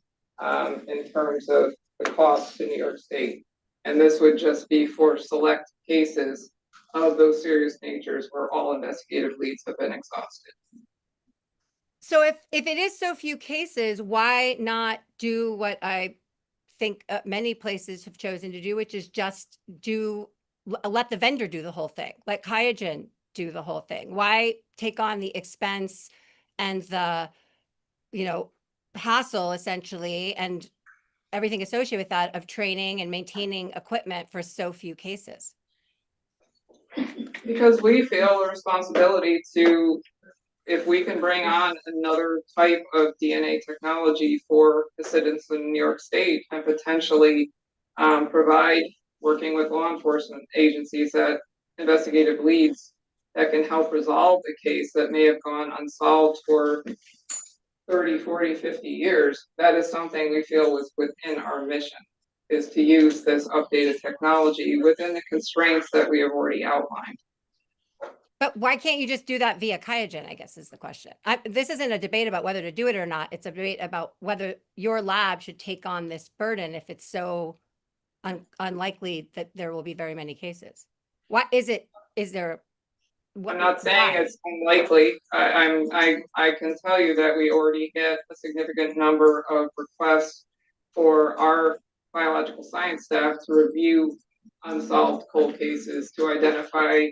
in terms of the cost to New York State. And this would just be for select cases of those serious natures where all investigative leads have been exhausted. So if it is so few cases, why not do what I think many places have chosen to do, which is just let the vendor do the whole thing, let QIAGEN do the whole thing? Why take on the expense and the, hassle essentially, and everything associated with that of training and maintaining equipment for so few cases? Because we feel a responsibility to, if we can bring on another type of DNA technology for the citizens of New York State and potentially provide, working with law enforcement agencies, that investigative leads that can help resolve a case that may have gone unsolved for 30, 40, 50 years, that is something we feel was within our mission, is to use this updated technology within the constraints that we have already outlined. But why can't you just do that via QIAGEN, I guess is the question. This isn't a debate about whether to do it or not. It's a debate about whether your lab should take on this burden if it's so unlikely that there will be very many cases. What is it? Is there? I'm not saying it's unlikely. I can tell you that we already get a significant number of requests for our biological science staff to review unsolved cold cases to identify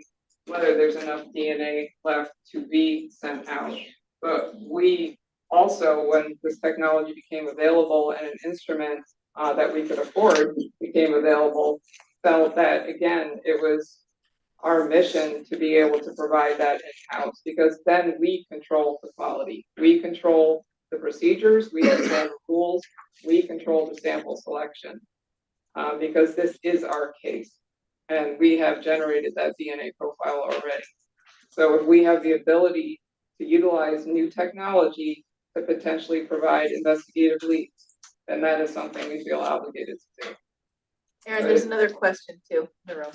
whether there's enough DNA left to be sent out. But we also, when this technology became available and an instrument that we could afford became available, felt that, again, it was our mission to be able to provide that in-house, because then we control the quality. We control the procedures, we control the rules, we control the sample selection, because this is our case. And we have generated that DNA profile already. So if we have the ability to utilize new technology to potentially provide investigative leads, then that is something we feel obligated to do. Erin, there's another question too in the room.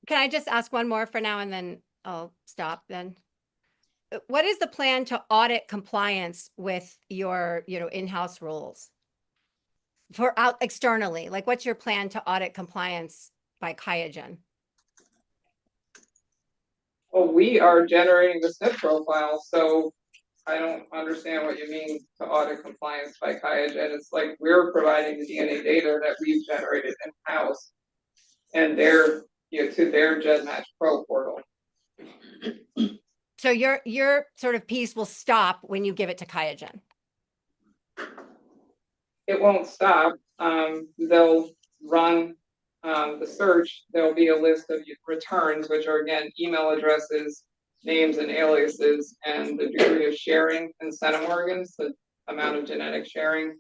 Can I just ask one more for now and then I'll stop then? What is the plan to audit compliance with your, in-house rules for out externally? Like, what's your plan to audit compliance by QIAGEN? Well, we are generating the SNP profile, so I don't understand what you mean to audit compliance by QIAGEN. It's like we're providing the DNA data that we've generated in-house and to their GEDmatch Pro portal. So your sort of piece will stop when you give it to QIAGEN? It won't stop. They'll run the search. There'll be a list of returns, which are, again, email addresses, names and aliases, and the degree of sharing in centimorgans, the amount of genetic sharing.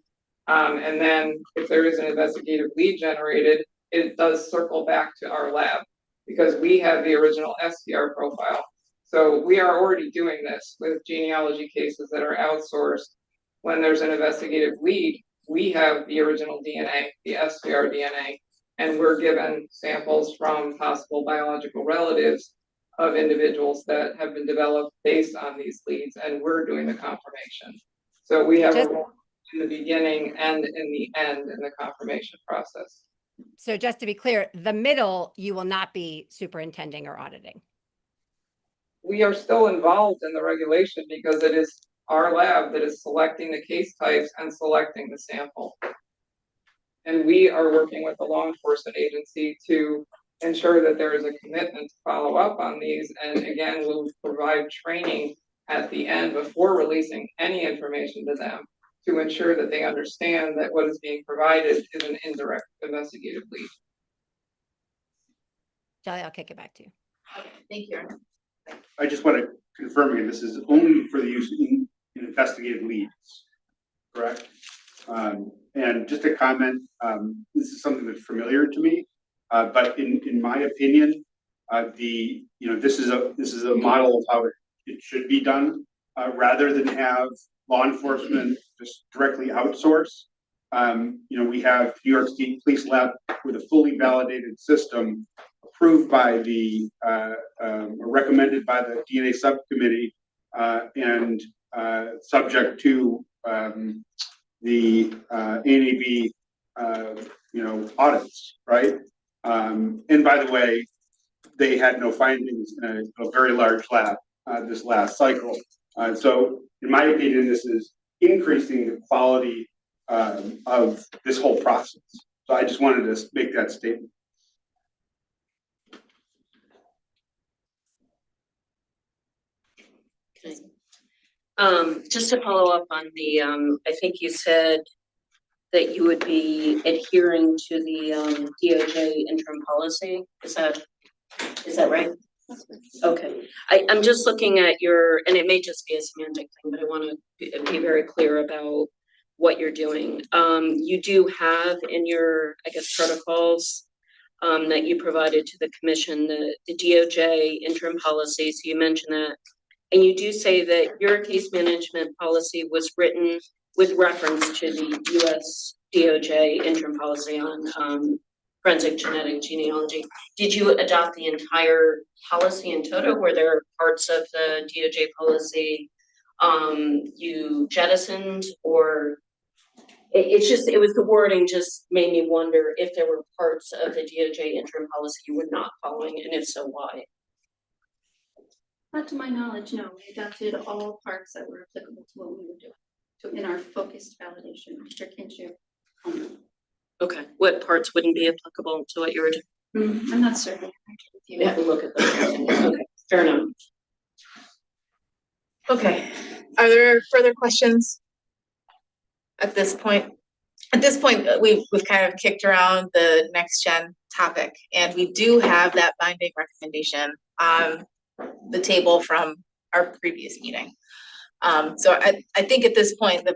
And then if there is an investigative lead generated, it does circle back to our lab because we have the original STR profile. So we are already doing this with genealogy cases that are outsourced. When there's an investigative lead, we have the original DNA, the STR DNA, and we're given samples from possible biological relatives of individuals that have been developed based on these leads, and we're doing the confirmation. So we have a role in the beginning and in the end in the confirmation process. So just to be clear, the middle, you will not be superintending or auditing. We are still involved in the regulation because it is our lab that is selecting the case types and selecting the sample. And we are working with the law enforcement agency to ensure that there is a commitment to follow up on these. And again, we'll provide training at the end before releasing any information to them to ensure that they understand that what is being provided is an indirect investigative lead. Shelley, I'll kick it back to you. Okay, thank you. I just want to confirm again, this is only for the use in investigative leads, correct? And just a comment, this is something that's familiar to me, but in my opinion, this is a model of how it should be done, rather than have law enforcement just directly outsource. We have New York State Police Lab with a fully validated system approved by the, recommended by the DNA subcommittee, and subject to the ANAB, audits, right? And by the way, they had no findings in a very large lab this last cycle. So in my opinion, this is increasing the quality of this whole process. So I just wanted to make that statement. Just to follow up on the, I think you said that you would be adhering to the DOJ interim policy. Is that right? Okay. I'm just looking at your, and it may just be a semantic thing, but I want to be very clear about what you're doing. You do have in your, I guess, protocols that you provided to the commission, the DOJ interim policy. So you mentioned that. And you do say that your case management policy was written with reference to the US DOJ interim policy on forensic genetic genealogy. Did you adopt the entire policy in toto? Were there parts of the DOJ policy you jettisoned, or it was the wording just made me wonder if there were parts of the DOJ interim policy you were not following, and if so, why? Not to my knowledge, no. We adopted all parts that were applicable to what we were doing. So in our focused validation, Mr. Kinship. Okay, what parts wouldn't be applicable to what you were doing? I'm not certain. You have to look at those. Okay, fair enough. Okay, are there further questions at this point? At this point, we've kind of kicked around the next gen topic, and we do have that binding recommendation on the table from our previous meeting. So I think at this point,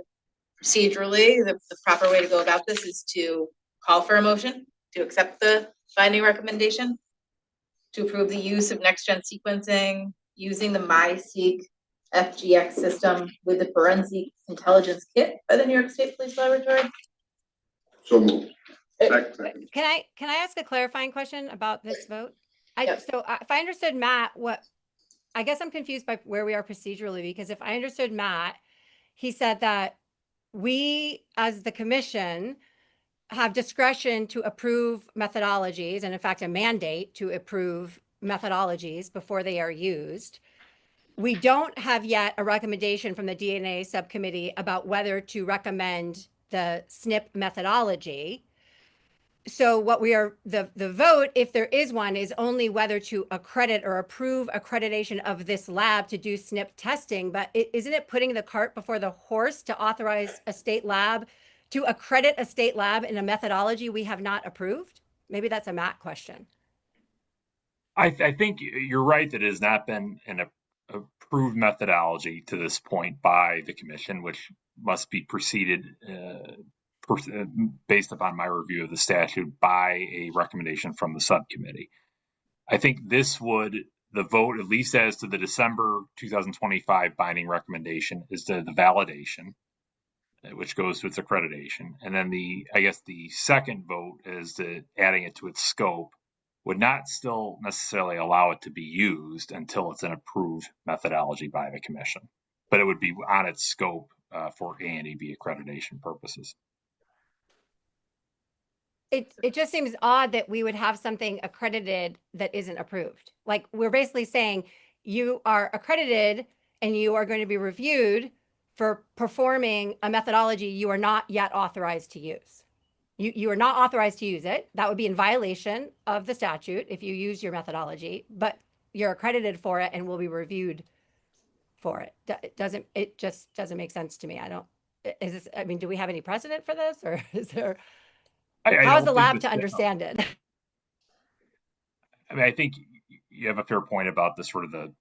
procedurally, the proper way to go about this is to call for a motion to accept the binding recommendation to approve the use of next gen sequencing using the MySeq FGX system with the forensic intelligence kit by the New York State Police Laboratory. So moved. Second. Can I ask a clarifying question about this vote? Yep. So if I understood Matt, I guess I'm confused by where we are procedurally, because if I understood Matt, he said that we, as the commission, have discretion to approve methodologies, and in fact, a mandate to approve methodologies before they are used. We don't have yet a recommendation from the DNA subcommittee about whether to recommend the SNP methodology. So what the vote, if there is one, is only whether to accredit or approve accreditation of this lab to do SNP testing. But isn't it putting the cart before the horse to authorize a state lab to accredit a state lab in a methodology we have not approved? Maybe that's a Matt question. I think you're right that it has not been an approved methodology to this point by the commission, which must be preceded based upon my review of the statute by a recommendation from the subcommittee. I think the vote, at least as to the December 2025 binding recommendation, is the validation, which goes to its accreditation. And then the second vote is adding it to its scope would not still necessarily allow it to be used until it's an approved methodology by the commission, but it would be on its scope for ANAB accreditation purposes. It just seems odd that we would have something accredited that isn't approved. Like, we're basically saying you are accredited and you are going to be reviewed for performing a methodology you are not yet authorized to use. You are not authorized to use it. That would be in violation of the statute if you use your methodology, but you're accredited for it and will be reviewed for it. It just doesn't make sense to me. I don't, is this, I mean, do we have any precedent for this, or is there, I how is don't the think lab that- to understand it? I mean, I think you have a fair point about the sort of the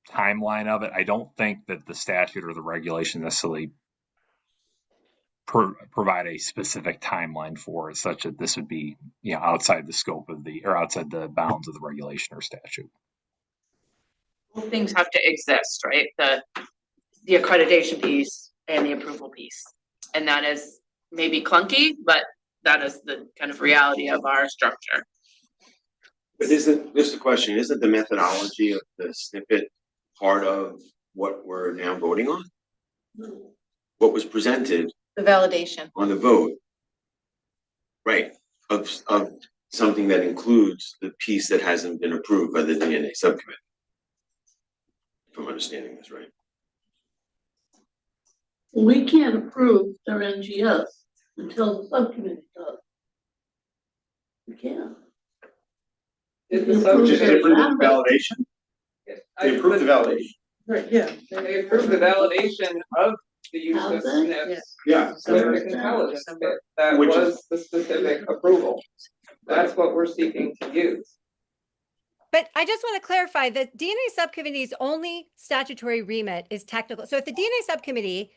timeline of it. I don't think that the statute or the regulation necessarily provide a specific timeline for it, such that this would be, you know, outside the scope of or outside the bounds of the regulation or statute. Both things have to exist, right? The accreditation piece and the approval piece. And that is maybe clunky, but that is the kind of reality of our structure. But isn't, just a question, isn't the methodology of the snippet part of what we're now voting on? What was presented The validation. on the vote? Right, of something that includes the piece that hasn't been approved by the DNA subcommittee. If I'm understanding this right. We can't approve their NGS until the subcommittee does. We can't. Did the We approve Just subcommittee- different than validation? I- They approved the validation. Right, yeah, they approved the validation of the use of Have they? SNPs Yeah. with the intelligence bit. That Which is- was the specific approval. That's what we're seeking to use. But I just want to clarify that DNA subcommittee's only statutory remit is technical. So if the DNA subcommittee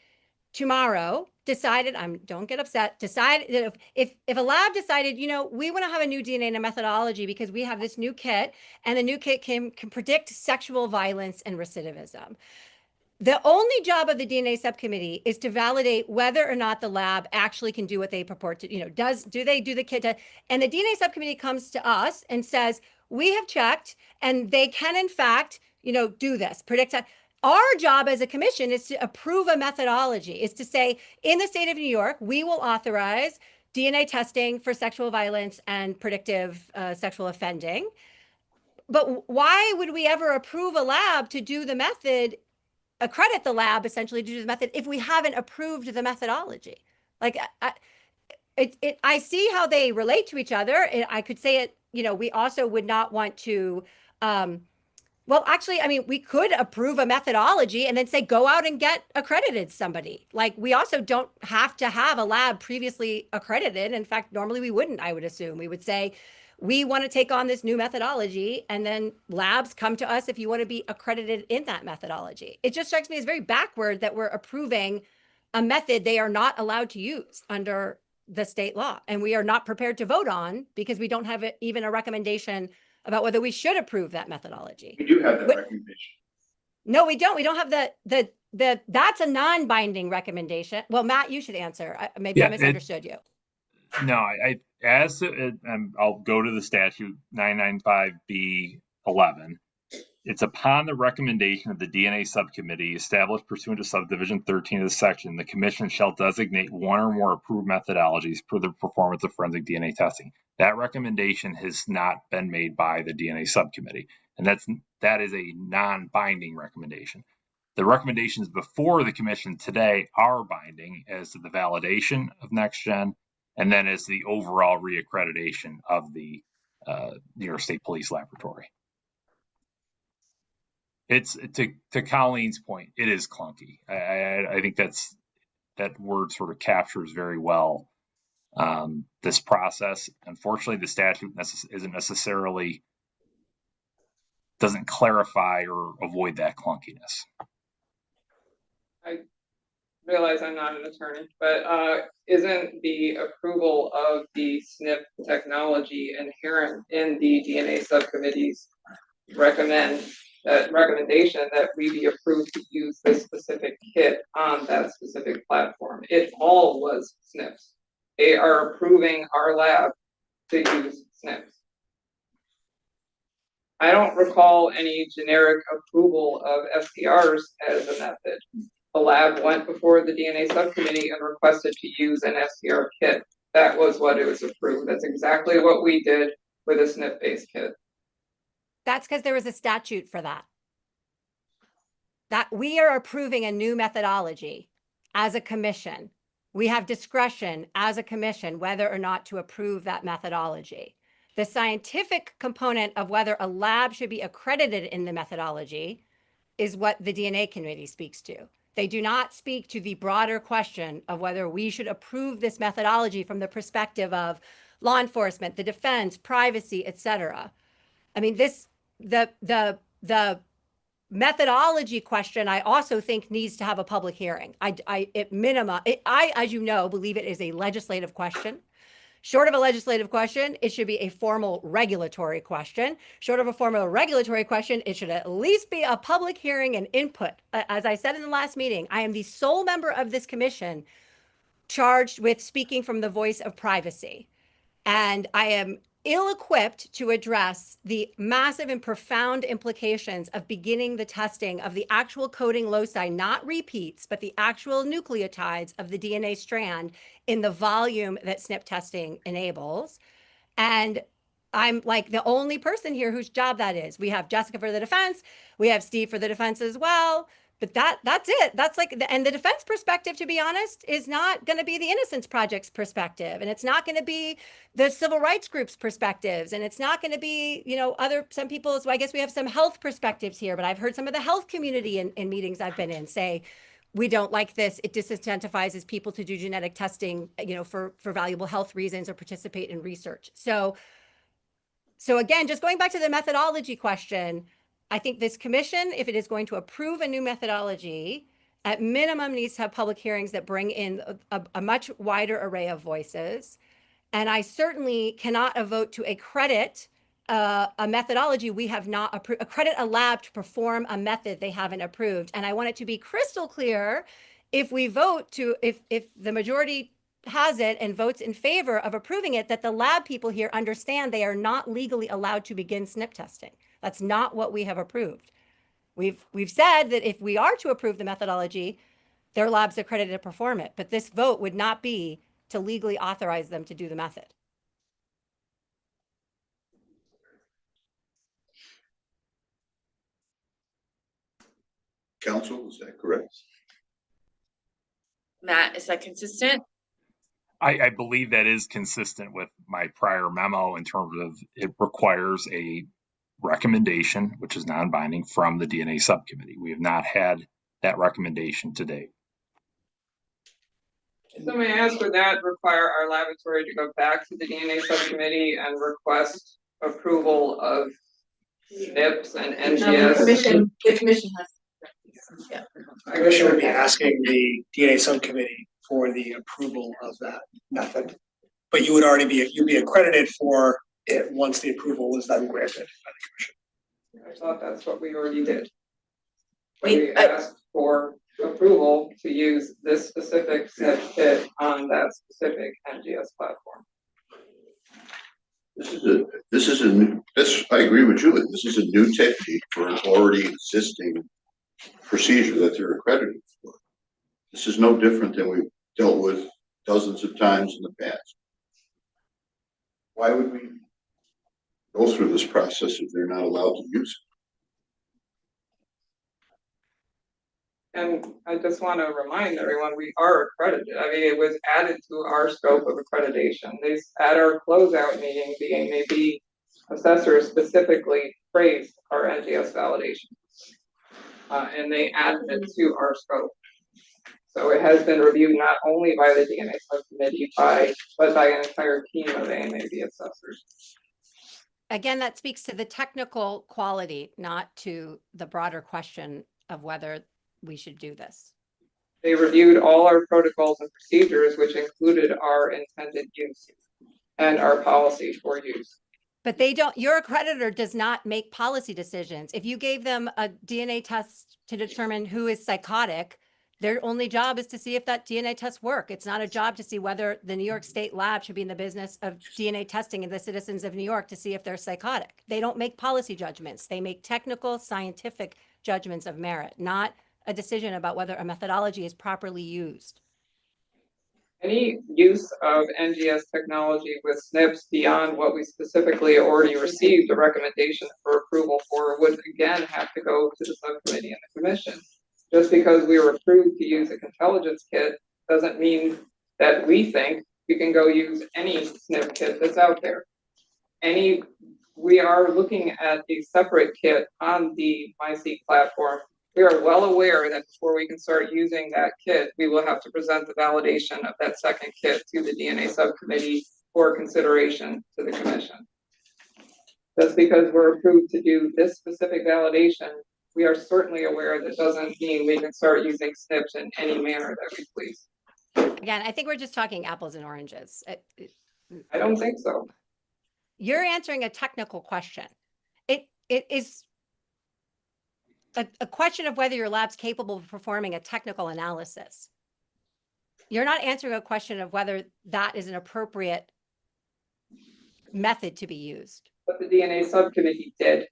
tomorrow decided, don't get upset, decide that if a lab decided, you know, we want to have a new DNA and a methodology because we have this new kit, and the new kit can predict sexual violence and recidivism. The only job of the DNA subcommittee is to validate whether or not the lab actually can do what they purport to, you know, do they do the kit? And the DNA subcommittee comes to us and says, we have checked and they can in fact, you know, do this, predict that. Our job as a commission is to approve a methodology, is to say, in the state of New York, we will authorize DNA testing for sexual violence and predictive sexual offending. But why would we ever approve a lab to do the method, accredit the lab essentially to do the method, if we haven't approved the methodology? Like, I see how they relate to each other. I could say it, you know, we also would not want to, well, actually, I mean, we could approve a methodology and then say, go out and get accredited somebody. Like, we also don't have to have a lab previously accredited. In fact, normally we wouldn't, I would assume. We would say, we want to take on this new methodology, and then labs come to us if you want to be accredited in that methodology. It just strikes me as very backward that we're approving a method they are not allowed to use under the state law, and we are not prepared to vote on because we don't have even a recommendation about whether we should approve that methodology. We do have that recommendation. No, we don't. We don't have that's a non-binding recommendation. Well, Matt, you should answer. Maybe I misunderstood you. No, I'll go to the statute 995B11. It's upon the recommendation of the DNA subcommittee established pursuant to subdivision 13 of the section, the commission shall designate one or more approved methodologies for the performance of forensic DNA testing. That recommendation has not been made by the DNA subcommittee, and that is a non-binding recommendation. The recommendations before the commission today are binding as to the validation of NextGen, and then as the overall reaccreditation of the New York State Police Laboratory. It's to Colleen's point, it is clunky. I think that word sort of captures very well this process. Unfortunately, the statute doesn't clarify or avoid that clunkiness. I realize I'm not an attorney, but isn't the approval of the SNP technology inherent in the DNA subcommittee's recommendation that we be approved to use this specific kit on that specific platform? It all was SNPs. They are approving our lab to use SNPs. I don't recall any generic approval of SPRs as a method. The lab went before the DNA subcommittee and requested to use an SPR kit. That was what it was approved. That's exactly what we did with a SNP-based kit. That's because there was a statute for that. That we are approving a new methodology as a commission we have discretion as a commission whether or not to approve that methodology. The scientific component of whether a lab should be accredited in the methodology is what the DNA committee speaks to. They do not speak to the broader question of whether we should approve this methodology from the perspective of law enforcement, the defense, privacy, et cetera. I mean, the methodology question, I also think needs to have a public hearing. At minimum, as you know, believe it is a legislative question. Short of a legislative question, it should be a formal regulatory question. Short of a formal regulatory question, it should at least be a public hearing and input. As I said in the last meeting, I am the sole member of this commission charged with speaking from the voice of privacy. And I am ill-equipped to address the massive and profound implications of beginning the testing of the actual coding loci, not repeats, but the actual nucleotides of the DNA strand in the volume that SNP testing enables. And I'm like the only person here whose job that is. We have Jessica for the defense. We have Steve for the defense as well. But that's it. That's like, and the defense perspective, to be honest, is not going to be the Innocence Project's perspective. And it's not going to be the civil rights groups' perspectives. And it's not going to be, some people's, well, I guess we have some health perspectives here, but I've heard some of the health community in meetings I've been in say, we don't like this. It disincentivizes people to do genetic testing, for valuable health reasons or participate in research. So again, just going back to the methodology question, I think this commission, if it is going to approve a new methodology, at minimum needs to have public hearings that bring in a much wider array of voices. And I certainly cannot vote to accredit a methodology we have not approved, accredit a lab to perform a method they haven't approved. And I want it to be crystal clear, if we vote to, if the majority has it and votes in favor of approving it, that the lab people here understand they are not legally allowed to begin SNP testing. That's not what we have approved. We've said that if we are to approve the methodology, their lab's accredited to perform it. But this vote would not be to legally authorize them to do the method. Council, is that correct? Matt, is that consistent? I believe that is consistent with my prior memo in terms of it requires a recommendation, which is non-binding, from the DNA subcommittee. We have not had that recommendation today. So may I ask, would that require our laboratory to go back to the DNA subcommittee and request approval of SNPs and NGS? The commission has. The commission would be asking the DNA subcommittee for the approval of that method. But you would already you'd be accredited for it once the approval is then granted by the commission. I thought that's what we already did. We asked for approval to use this specific SNP kit on that specific NGS platform. I agree with Julie. This is a new technique for an already existing procedure that they're accredited for. This is no different than we've dealt with dozens of times in the past. Why would we go through this process if they're not allowed to use it? And I just want to remind everyone, we are accredited. I mean, it was added to our scope of accreditation. At our closeout meeting, the AMAB assessor specifically praised our NGS validation. And they added it to our scope. So it has been reviewed not only by the DNA subcommittee, but by an entire team of AMAB assessors. Again, that speaks to the technical quality, not to the broader question of whether we should do this. They reviewed all our protocols and procedures, which included our intended use and our policy for use. But your accreditor does not make policy decisions. If you gave them a DNA test to determine who is psychotic, their only job is to see if that DNA tests work. It's not a job to see whether the New York State lab should be in the business of DNA testing in the citizens of New York to see if they're psychotic. They don't make policy judgments. They make technical, scientific judgments of merit, not a decision about whether a methodology is properly used. Any use of NGS technology with SNPs beyond what we specifically already received a recommendation for approval for would again have to go to the subcommittee and the commission. Just because we were approved to use a Contelligence kit doesn't mean that we think you can go use any SNP kit that's out there. We are looking at a separate kit on the MySeq platform. We are well aware that before we can start using that kit, we will have to present the validation of that second kit to the DNA subcommittee for consideration to the commission. Just because we're approved to do this specific validation, we are certainly aware that doesn't mean we can start using SNPs in any manner that we please. Again, I think we're just talking apples and oranges. I don't think so. You're answering a technical question. It is a question of whether your lab's capable of performing a technical analysis. You're not answering a question of whether that is an appropriate method to be used. But the DNA subcommittee did.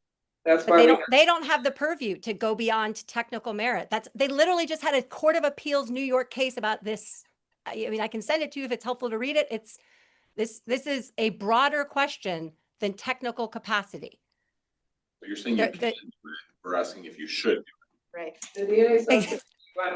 That's But why they don't have the purview to go beyond technical merit. They literally just had a Court of Appeals New York case about this. I mean, I can send it to you if it's helpful to read it. This is a broader question than technical capacity. But you're saying we're asking if you should. Right. The DNA subcommittee,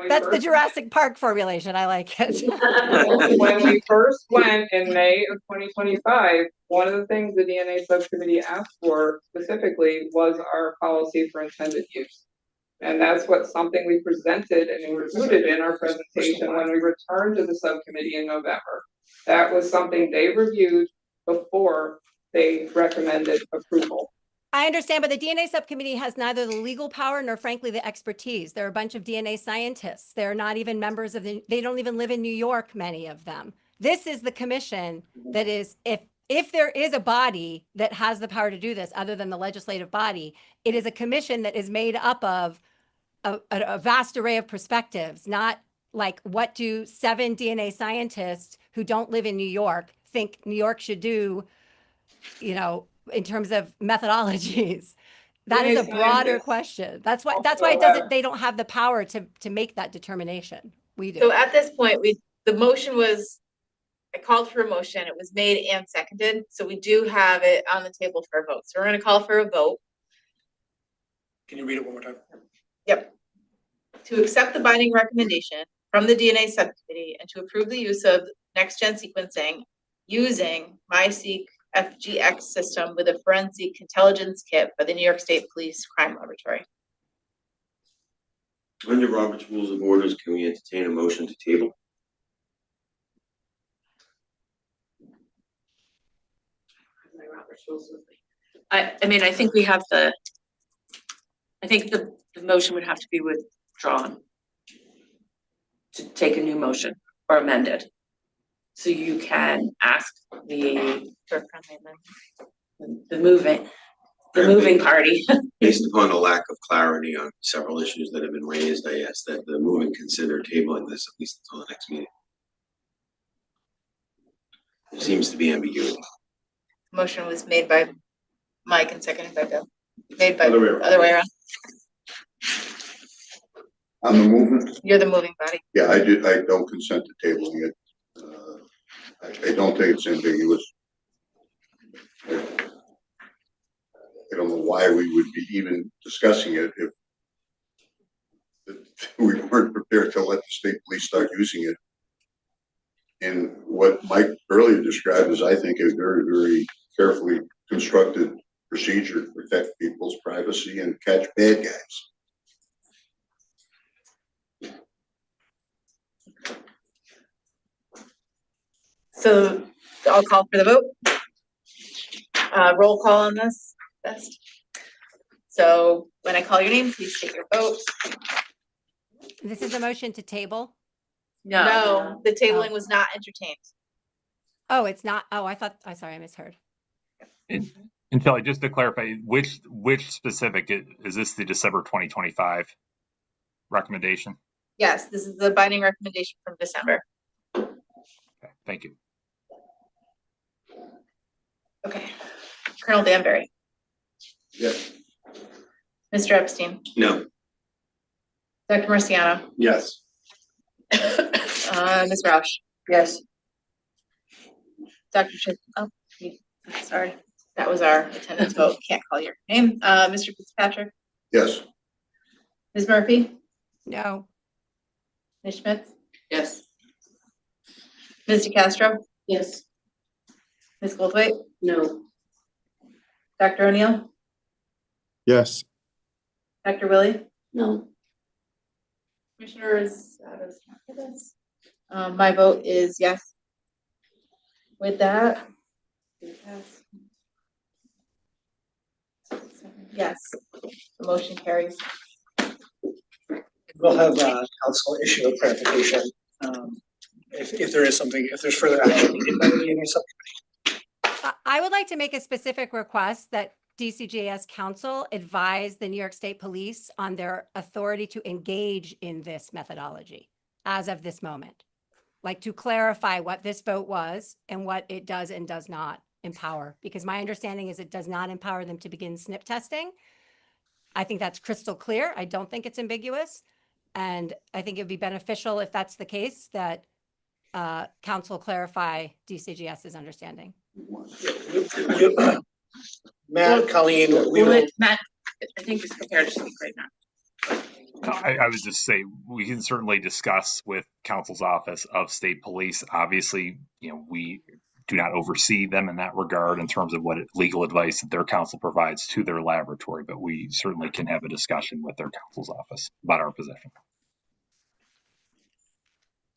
That's the Jurassic Park formulation. I like it. when we first went in May of 2025, one of the things the DNA subcommittee asked for specifically was our policy for intended use. And that's something we presented and included in our presentation when we returned to the subcommittee in November. That was something they reviewed before they recommended approval. I understand, but the DNA subcommittee has neither the legal power nor, frankly, the expertise. They're a bunch of DNA scientists. They're not even members of they don't even live in New York, many of them. This is the commission that is, if there is a body that has the power to do this other than the legislative body, it is a commission that is made up of a vast array of perspectives, not like what do 7 DNA scientists who don't live in New York think New York should do, you know, in terms of methodologies. That is a broader question. That's why they don't have the power to make that determination. We do. So at this point, the motion was, I called for a motion, it was made and seconded, so we do have it on the table for a vote. So we're gonna call for a vote. Can you read it one more time? Yep. To accept the binding recommendation from the DNA subcommittee and to approve the use of next-gen sequencing using MySeq FGX system with a forensic intelligence kit by the New York State Police Crime Laboratory. Under Robert's Rules of Orders, can we entertain a motion to table? I mean, I think we have I think the motion would have to be withdrawn to take a new motion or amended. So you can ask the moving party. Based upon a lack of clarity on several issues that have been raised, I ask that the moving consider tabling this at least until the next meeting. There seems to be ambiguity. Motion was made by Mike and seconded by Bill. Made by Other way around. other way around. On the movement, You're the moving body. yeah, I don't consent to tabling it. I don't think it's ambiguous. I don't know why we would be even discussing it if we weren't prepared to let the state police start using it. And what Mike earlier described is, I think, a very, very carefully constructed procedure to protect people's privacy and catch bad guys. So I'll call for the vote. Roll call on this, best. So when I call your name, please take your vote. This is a motion to table. No, the tabling was not entertained. Oh, it's not. Oh, sorry, I misheard. And Kelly, just to clarify, which specific is this? The December 2025 recommendation? Yes, this is the binding recommendation from December. Okay, thank you. Okay, Colonel Danbury, Yes. Mr. Epstein, No. Dr. Marciano, Yes. Ms. Roush. Yes. Dr. Sorry, that was our attendance vote. Can't call your name. Mr. Fitzpatrick, Yes. Ms. Murphy, No. Ms. Schmitz, Yes. Ms. DeCastro, Yes. Ms. Goldthwait, No. Dr. O'Neill, Yes. Dr. Willie, No. Commissioners. My vote is yes. With that. Yes, the motion carries. We'll have council issue a clarification, if there is something, if there's further action needed by the DNA subcommittee. I would like to make a specific request that DCJS council advise the New York State Police on their authority to engage in this methodology as of this moment. Like to clarify what this vote was and what it does and does not empower, because my understanding is it does not empower them to begin SNP testing. I think that's crystal clear. I don't think it's ambiguous. And I think it'd be beneficial if that's the case that council clarify DCGS's understanding. Matt, Colleen, we will. Matt, I think is prepared to speak right now. I would just say we can certainly discuss with Council's Office of State Police. Obviously, we do not oversee them in that regard in terms of what legal advice that their counsel provides to their laboratory, but we certainly can have a discussion with their counsel's office about our position.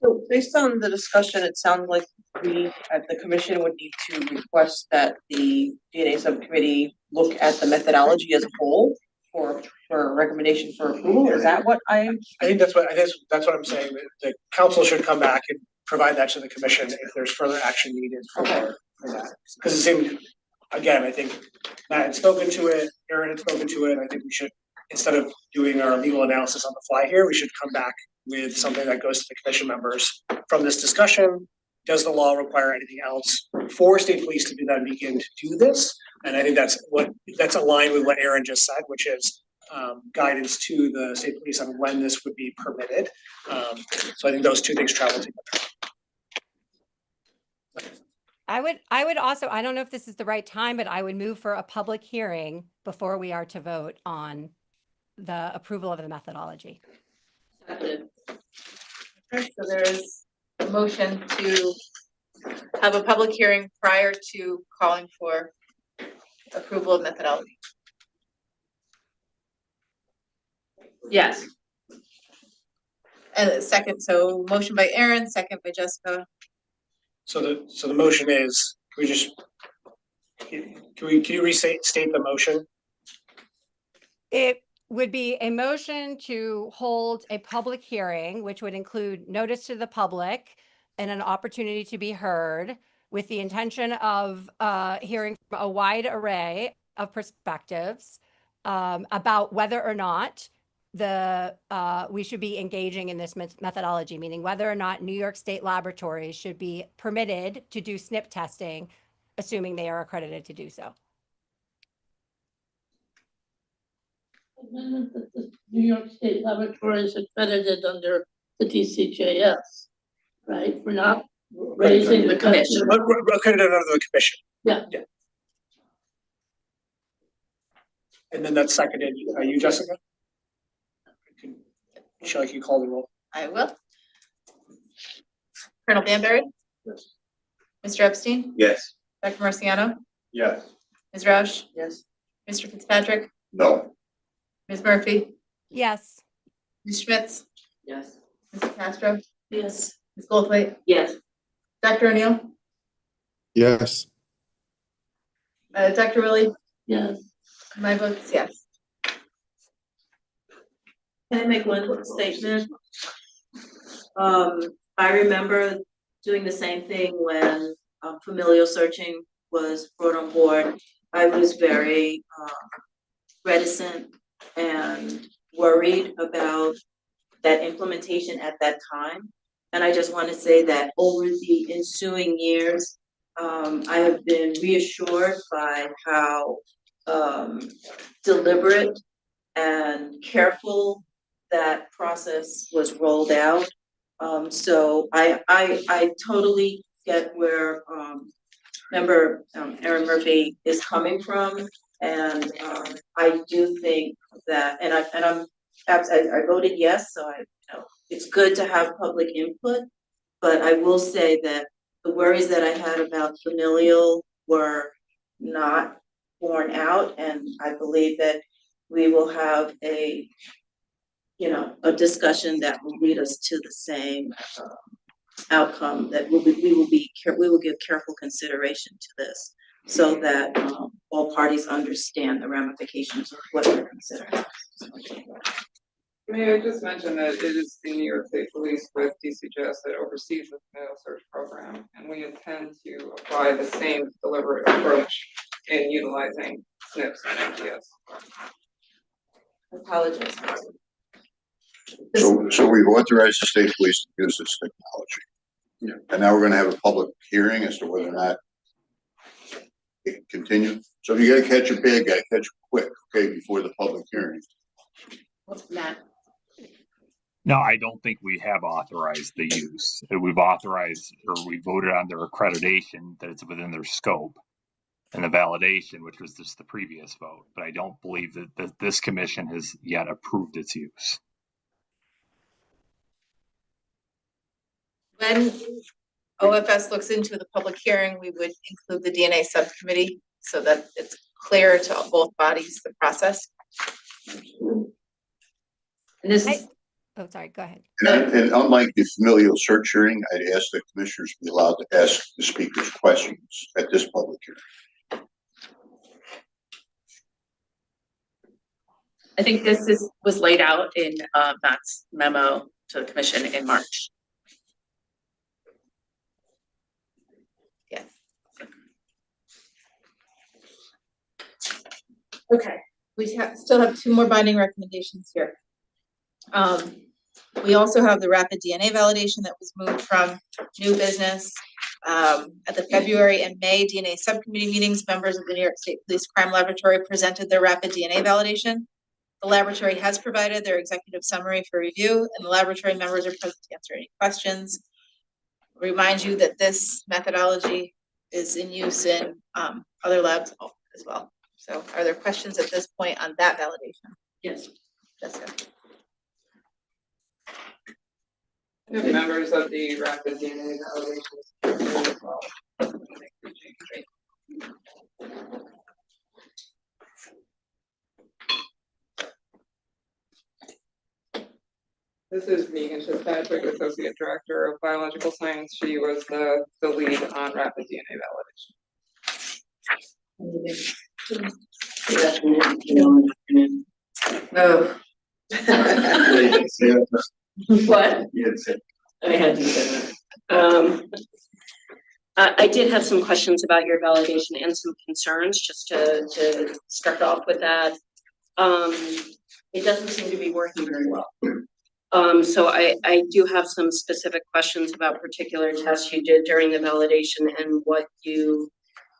So based on the discussion, it sounds like we at the commission would need to request that the DNA subcommittee look at the methodology as a whole for a recommendation for approval. Is that what I think that's what I'm saying. The council should come back and provide that to the commission if there's further action needed for that. Because it seemed, again, I think Matt had spoken to it, Aaron had spoken to it. I think we should, instead of doing our legal analysis on the fly here, we should come back with something that goes to the commission members from this discussion. Does the law require anything else for state police to then begin to do this? And I think that's aligned with what Aaron just said, which is guidance to the state police on when this would be permitted. So I think those two things travel together. I would also, I don't know if this is the right time, but I would move for a public hearing before we are to vote on the approval of the methodology. Okay, so there's a motion to have a public hearing prior to calling for approval of methodology. Yes. And a second, so motion by Aaron, second by Jessica. So the motion is, can you restate the motion? It would be a motion to hold a public hearing, which would include notice to the public and an opportunity to be heard, with the intention of hearing from a wide array of perspectives about whether or not we should be engaging in this methodology, meaning whether or not New York State laboratories should be permitted to do SNP testing, assuming they are accredited to do so. Amendment that the New York State Laboratory is accredited under the DCJS, right? We're not raising the commission. We're accredited under the commission. Yeah. And then that's seconded. Are you, Jessica? Shall I call the roll? I will. Colonel Danbury? Yes. Mr. Epstein? Yes. Dr. Marciano? Yes. Ms. Roush? Yes. Mr. Fitzpatrick? No. Ms. Murphy? Yes. Ms. Schmitz? Yes. Mr. Castro? Yes. Ms. Goldthwait? Yes. Dr. O'Neill? Yes. Dr. Willie? Yes. My vote is yes. Can I make one quick statement? I remember doing the same thing when familial searching was brought on board. I was very reticent and worried about that implementation at that time. And I just want to say that over the ensuing years, I have been reassured by how deliberate and careful that process was rolled out. So I totally get where member Aaron Murphy is coming from, and I do think that, and I voted yes, so it's good to have public input, but I will say that the worries that I had about familial were not borne out, and I believe that we will have a discussion that will lead us to the same outcome, that we will give careful consideration to this, so that all parties understand the ramifications of what we're considering. May I just mention that it is the New York State Police with DCGS that oversees the familial search program, and we intend to apply the same deliberate approach in utilizing SNPs and NGS. I apologize. So we've authorized the state police to use this technology. Yeah. And now we're gonna have a public hearing as to whether or not it can continue. So if you gotta catch a bad guy, catch him quick, okay, before the public hearing. Matt? No, I don't think we have authorized the use. We've authorized, or we voted on their accreditation that it's within their scope, and the validation, which was just the previous vote. But I don't believe that this commission has yet approved its use. When OFS looks into the public hearing, we would include the DNA subcommittee so that it's clear to both bodies the process. And this is, Oh, sorry, go ahead. And unlike the familial search hearing, I'd ask the commissioners to be allowed to ask the speakers questions at this public hearing. I think this was laid out in Matt's memo to the commission in March. Yes. Okay, we still have two more binding recommendations here. We also have the rapid DNA validation that was moved from new business. At the February and May DNA subcommittee meetings, members of the New York State Police Crime Laboratory presented their rapid DNA validation. The laboratory has provided their executive summary for review, and the laboratory members are present to answer any questions. Remind you that this methodology is in use in other labs as well. So are there questions at this point on that validation? Yes. Jessica? If members of the rapid DNA validation as well. This is Megan Fitzpatrick, Associate Director of Biological Science. She was the lead on rapid DNA validation. Oh. What? I had to say that. I did have some questions about your validation and some concerns, just to start off with that. It doesn't seem to be working very well. So I do have some specific questions about particular tests you did during the validation and what you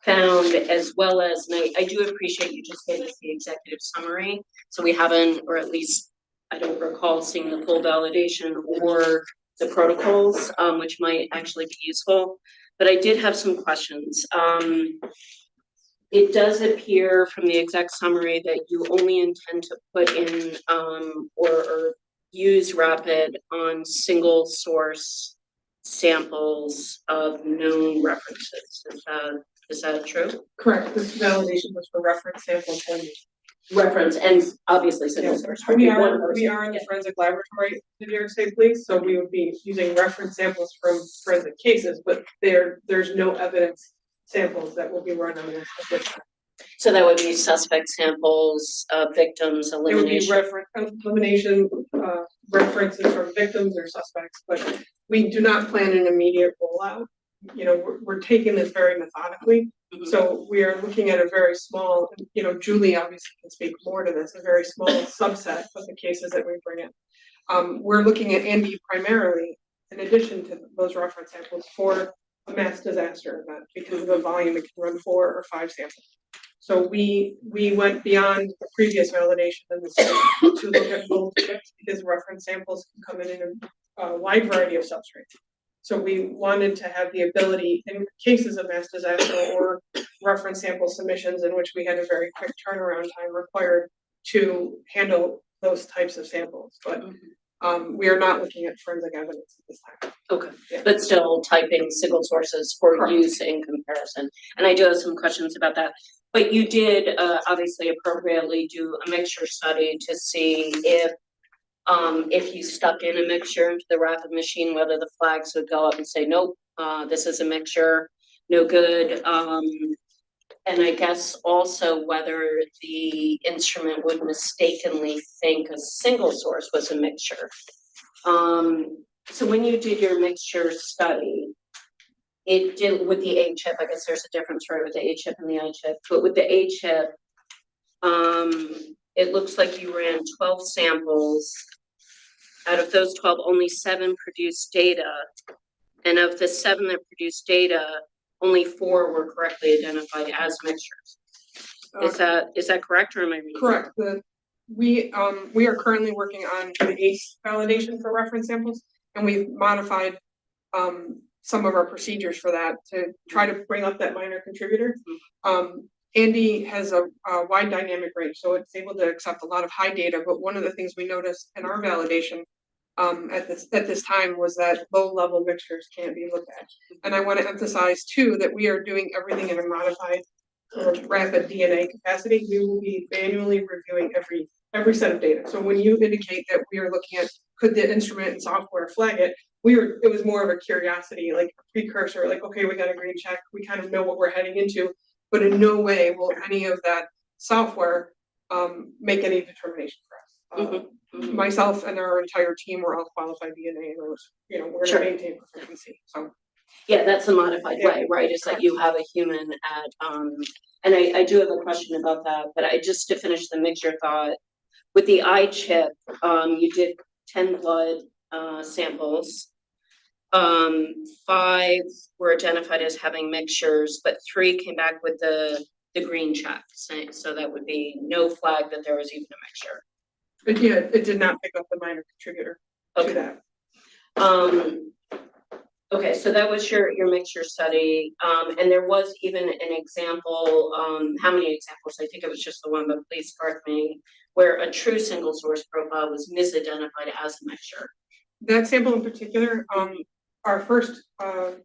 found, as well as, and I do appreciate you just gave us the executive summary. So we haven't, or at least I don't recall seeing the full validation or the protocols, which might actually be useful. But I did have some questions. It does appear from the exec summary that you only intend to put in or use rapid on single source samples of known references. Is that true? Correct. This validation was for reference samples only. Reference and obviously single source. We are in the forensic laboratory of the New York State Police, so we would be using reference samples from forensic cases, but there's no evidence samples that will be run on this at this time. So that would be suspect samples, victims, elimination. It would be elimination, references from victims or suspects, but we do not plan an immediate rollout. You know, we're taking this very methodically. Mm-hmm. So we are looking at a very small, you know, Julie obviously can speak more to this, a very small subset of the cases that we bring in. We're looking at Andy primarily, in addition to those reference samples, for a mass disaster event because of the volume. It can run 4 or 5 samples. So we went beyond the previous validation in the state to look at both chips because reference samples can come in a wide variety of substrates. So we wanted to have the ability in cases of mass disaster or reference sample submissions in which we had a very quick turnaround time required to handle those types of samples. But We are not looking at forensic evidence at this time. Okay, Yeah. but still typing single sources for Correct. use in comparison. And I do have some questions about that. But you did obviously appropriately do a mixture study to see if you stuck in a mixture into the rapid machine, whether the flags would go up and say, nope, this is a mixture, no good. And I guess also whether the instrument would mistakenly think a single source was a mixture. So when you did your mixture study, it did with the A-chip, I guess there's a difference, right, with the A-chip and the I-chip, but with the A-chip, it looks like you ran 12 samples. Out of those 12, only 7 produced data. And of the 7 that produced data, only 4 were correctly identified as mixtures. Is that correct, or am I reading? Correct. We are currently working on the ACE validation for reference samples, and we've modified some of our procedures for that to try to bring up that minor contributor. Andy has a wide dynamic range, so it's able to accept a lot of high data, but one of the things we noticed in our validation at this time was that low-level mixtures can't be looked at. And I want to emphasize too that we are doing everything in a modified rapid DNA capacity. We will be manually reviewing every set of data. So when you indicate that we are looking at could the instrument and software flag it, it was more of a curiosity, like a precursor, like, okay, we got a green check, we kind of know what we're heading into, but in no way will any of that software make any determination for us. Myself and our entire team were all qualified DNA, and it was, we're Sure. gonna maintain proficiency. So Yeah, that's the modified way, right? Is that you have a human at, and I do have a question about that, but just to finish the mixture thought, with the I-chip, you did 10 blood samples. 5 were identified as having mixtures, but 3 came back with the green check, so that would be no flag that there was even a mixture. it did not pick up the minor contributor to that. Okay, so that was your mixture study, and there was even an example, how many examples? I think it was just the one, but please correct me, where a true single source profile was misidentified as a mixture. That sample in particular, our first, let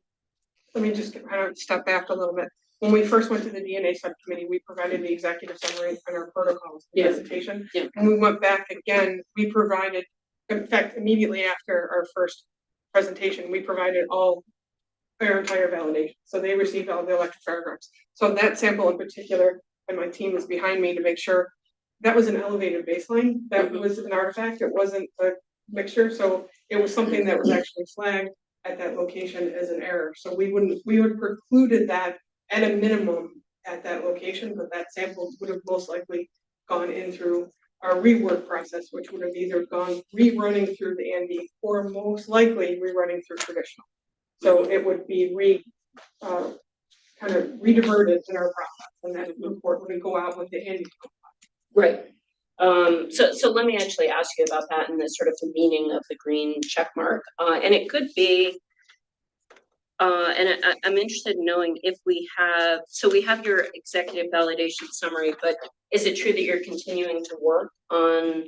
me just kind of step back a little bit. When we first went to the DNA subcommittee, we provided the executive summary and our protocols presentation. Yeah. And we went back again, we provided, in fact, immediately after our first presentation, we provided all their entire validation. So they received all the electrophotographs. So that sample in particular, and my team is behind me to make sure that was an elevated baseline. That was an artifact. It wasn't a mixture. So it was something that was actually flagged at that location as an error. So we would precluded that at a minimum at that location, but that sample would have most likely gone in through our rework process, which would have either gone rerunning through the Andy or most likely rerunning through traditional. So it would be kind of rediverted in our process, and that report would go out with the Andy. Right. So let me actually ask you about that and the sort of the meaning of the green check mark. And it could be, and I'm interested in knowing if we have your executive validation summary, but is it true that you're continuing to work on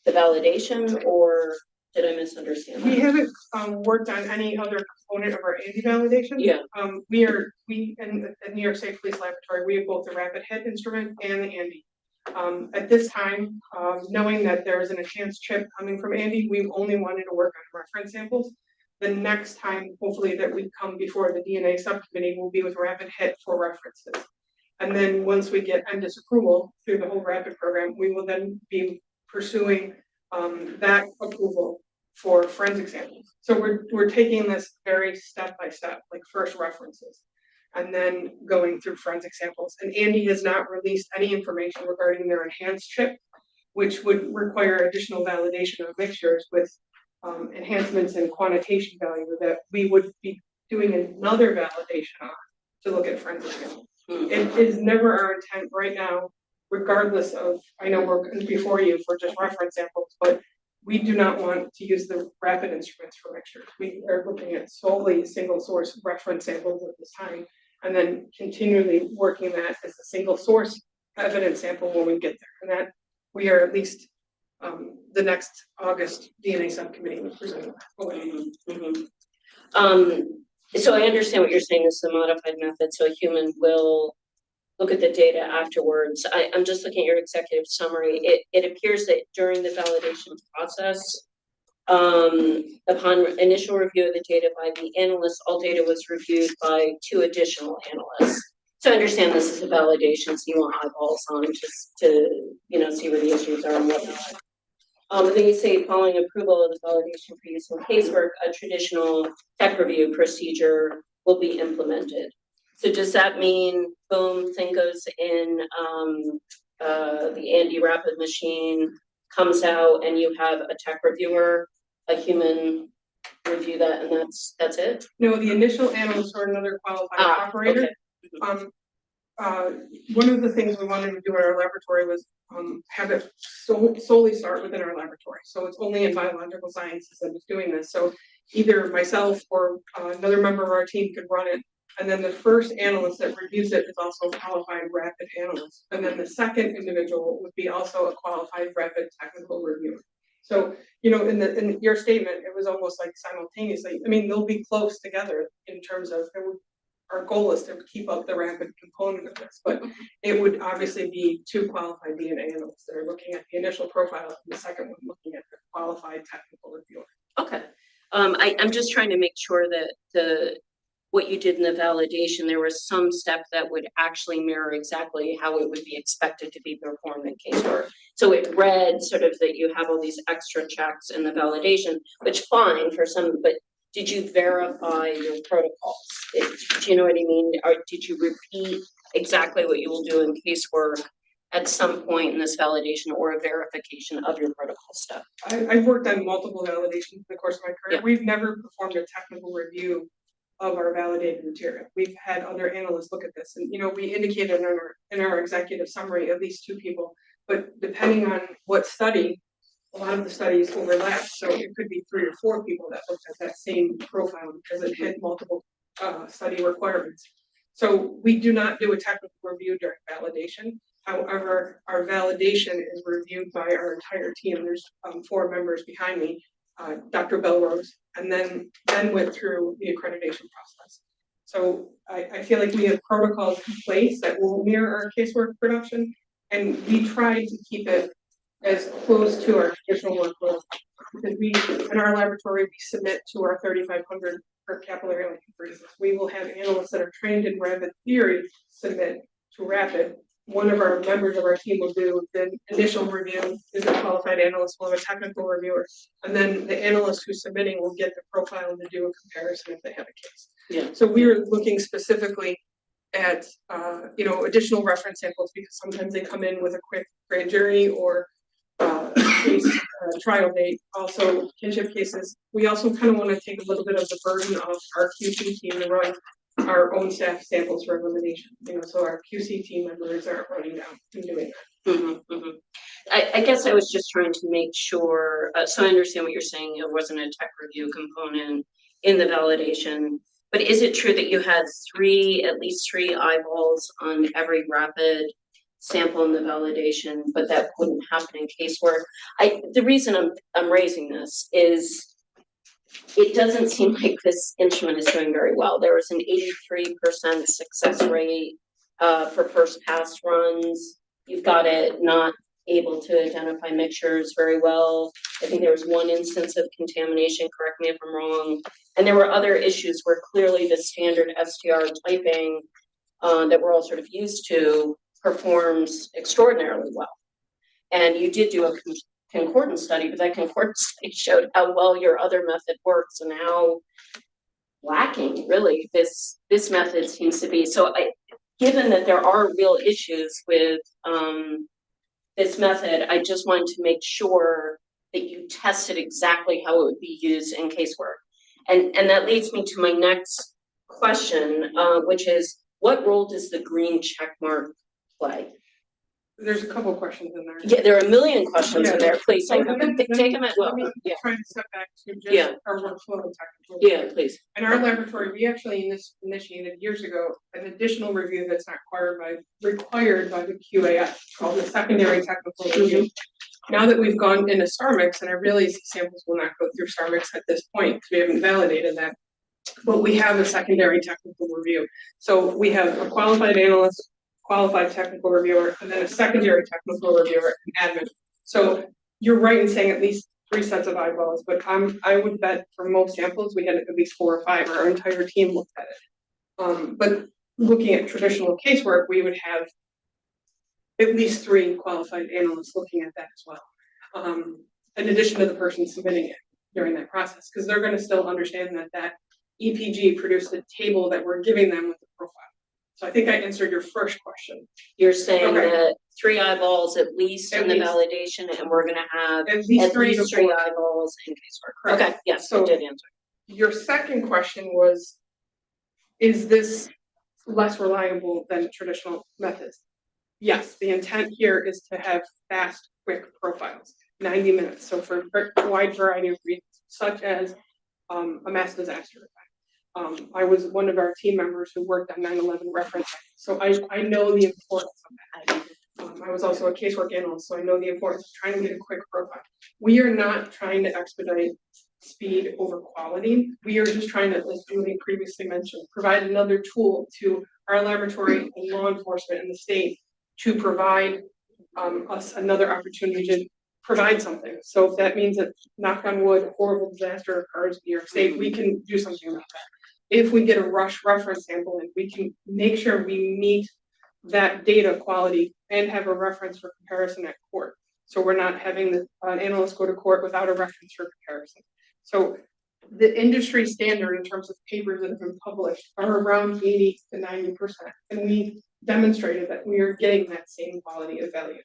the validation, or did I misunderstand that? We haven't worked on any other component of our Andy validation. Yeah. We in the New York State Police Laboratory, we have both the rapid hit instrument and the Andy. At this time, knowing that there is an enhanced chip coming from Andy, we've only wanted to work on reference samples. The next time, hopefully, that we come before the DNA subcommittee will be with rapid hit for references. And then once we get MDIS approval through the whole rapid program, we will then be pursuing that approval for forensic samples. So we're taking this very step by step, like first references, and then going through forensic samples. And Andy has not released any information regarding their enhanced chip, which would require additional validation of mixtures with enhancements in quantitation value that we would be doing another validation on to look at forensic samples. It is never our intent right now, regardless of, I know we're before you for just reference samples, but we do not want to use the rapid instruments for mixtures. We are looking at solely single source reference samples at this time, and then continually working that as a single source evidence sample when we get there. And that we are at least the next August DNA subcommittee was presented. So I understand what you're saying is the modified method, so a human will look at the data afterwards. I'm just looking at your executive summary. It appears that during the validation process, upon initial review of the data by the analyst, all data was reviewed by 2 additional analysts. So I understand this is a validation, so you want eyeballs on just to, see where the issues are and whatnot. And then you say following approval of the validation for use in casework, a traditional tech review procedure will be implemented. So does that mean, boom, thing goes in the Andy Rapid machine, comes out, and you have a tech reviewer, a human review that, and that's it? No, the initial analyst or another qualified operator. Okay. One of the things we wanted to do at our laboratory was have it solely start within our laboratory. So it's only in biological sciences that is doing this. So either myself or another member of our team could run it. And then the first analyst that reviews it is also a qualified rapid analyst. And then the second individual would be also a qualified rapid technical reviewer. So, in your statement, it was almost like simultaneously. I mean, they'll be close together in terms of our goal is to keep up the rapid component of this, but it would obviously be 2 qualified DNA analysts that are looking at the initial profile and the second one looking at the qualified technical reviewer. Okay. I'm just trying to make sure that what you did in the validation, there was some step that would actually mirror exactly how it would be expected to be performed in casework. So it read sort of that you have all these extra checks in the validation, which fine for some, but did you verify your protocols? Do you know what I mean? Or did you repeat exactly what you will do in casework at some point in this validation or a verification of your protocol stuff? I've worked on multiple validations in the course of my career. Yeah. We've never performed a technical review of our validated material. We've had other analysts look at this, and we indicated in our executive summary at least 2 people, but depending on what study, a lot of the studies overlap, so it could be 3 or 4 people that looked at that same profile because it hit multiple study requirements. So we do not do a technical review during validation. However, our validation is reviewed by our entire team. There's 4 members behind me, Dr. Belrose, and then went through the accreditation process. So I feel like we have protocols in place that will mirror our casework production, and we try to keep it as close to our traditional workflow. Because in our laboratory, we submit to our 3,500 per capillary electrophoresis. We will have analysts that are trained in rapid theory submit to rapid. One of our members of our team will do the initial review, is a qualified analyst, will have a technical reviewer, and then the analyst who's submitting will get the profile to do a comparison if they have a case. Yeah. So we're looking specifically at additional reference samples because sometimes they come in with a quick grand jury or case trial date. Also kinship cases. We also kind of want to take a little bit of the burden off our QC team to run our own staff samples for elimination. So our QC team members aren't running down and doing that. Mm-hmm, mm-hmm. I guess I was just trying to make sure. So I understand what you're saying. It wasn't a tech review component in the validation. But is it true that you had at least three eyeballs on every rapid sample in the validation, but that wouldn't happen in casework? The reason I'm raising this is it doesn't seem like this instrument is doing very well. There was an 83% success rate for first pass runs. You've got it not able to identify mixtures very well. I think there was one instance of contamination, correct me if I'm wrong. And there were other issues where clearly the standard STR typing that we're all sort of used to performs extraordinarily well. And you did do a concordance study, but that concordance study showed how well your other method works and how lacking really this method seems to be. So given that there are real issues with this method, I just wanted to make sure that you tested exactly how it would be used in casework. And that leads me to my next question, which is, what role does the green check mark play? There's a couple questions in there. Yeah, there are a million questions in there. Please take them at will. Yeah. Trying to step back to just our workflow and technical. Yeah, please. In our laboratory, we actually initiated years ago an additional review that's not required by the QAS called the secondary technical review. now that we've gone into StarMix, and I realize samples will not go through StarMix at this point, because we haven't validated that, but we have a secondary technical review. So we have a qualified analyst, qualified technical reviewer, and then a secondary technical reviewer and admin. So you're right in saying at least 3 sets of eyeballs, but I would bet for most samples, we had at least 4 or 5, our entire team looked at it. But looking at traditional casework, we would have at least 3 qualified analysts looking at that as well. In addition to the person submitting it during that process, because they're going to still understand that EPG produced a table that we're giving them with the profile. So I think I answered your first question. You're saying Okay. that 3 eyeballs at least At in the least. validation, and we're gonna have At least 3 to 4 eyeballs in casework. Correct. Okay, yes, So- you did answer. Your second question was, is this less reliable than traditional methods? Yes, the intent here is to have fast, quick profiles, 90 minutes. So for a wide variety of reasons, such as a mass disaster event. I was one of our team members who worked on 9/11 reference. So I know the importance of that. I was also a casework analyst, so I know the importance of trying to get a quick profile. We are not trying to expedite speed over quality. We are just trying to, as Julie previously mentioned, provide another tool to our laboratory and law enforcement in the state to provide us another opportunity to provide something. So if that means that, knock on wood, a horrible disaster occurs in New York State, we can do something about that. If we get a rush reference sample and we can make sure we meet that data quality and have a reference for comparison at court. So we're not having the analyst go to court without a reference for comparison. So the industry standard in terms of papers that have been published are around 80 to 90%. And we demonstrated that we are getting that same quality of value.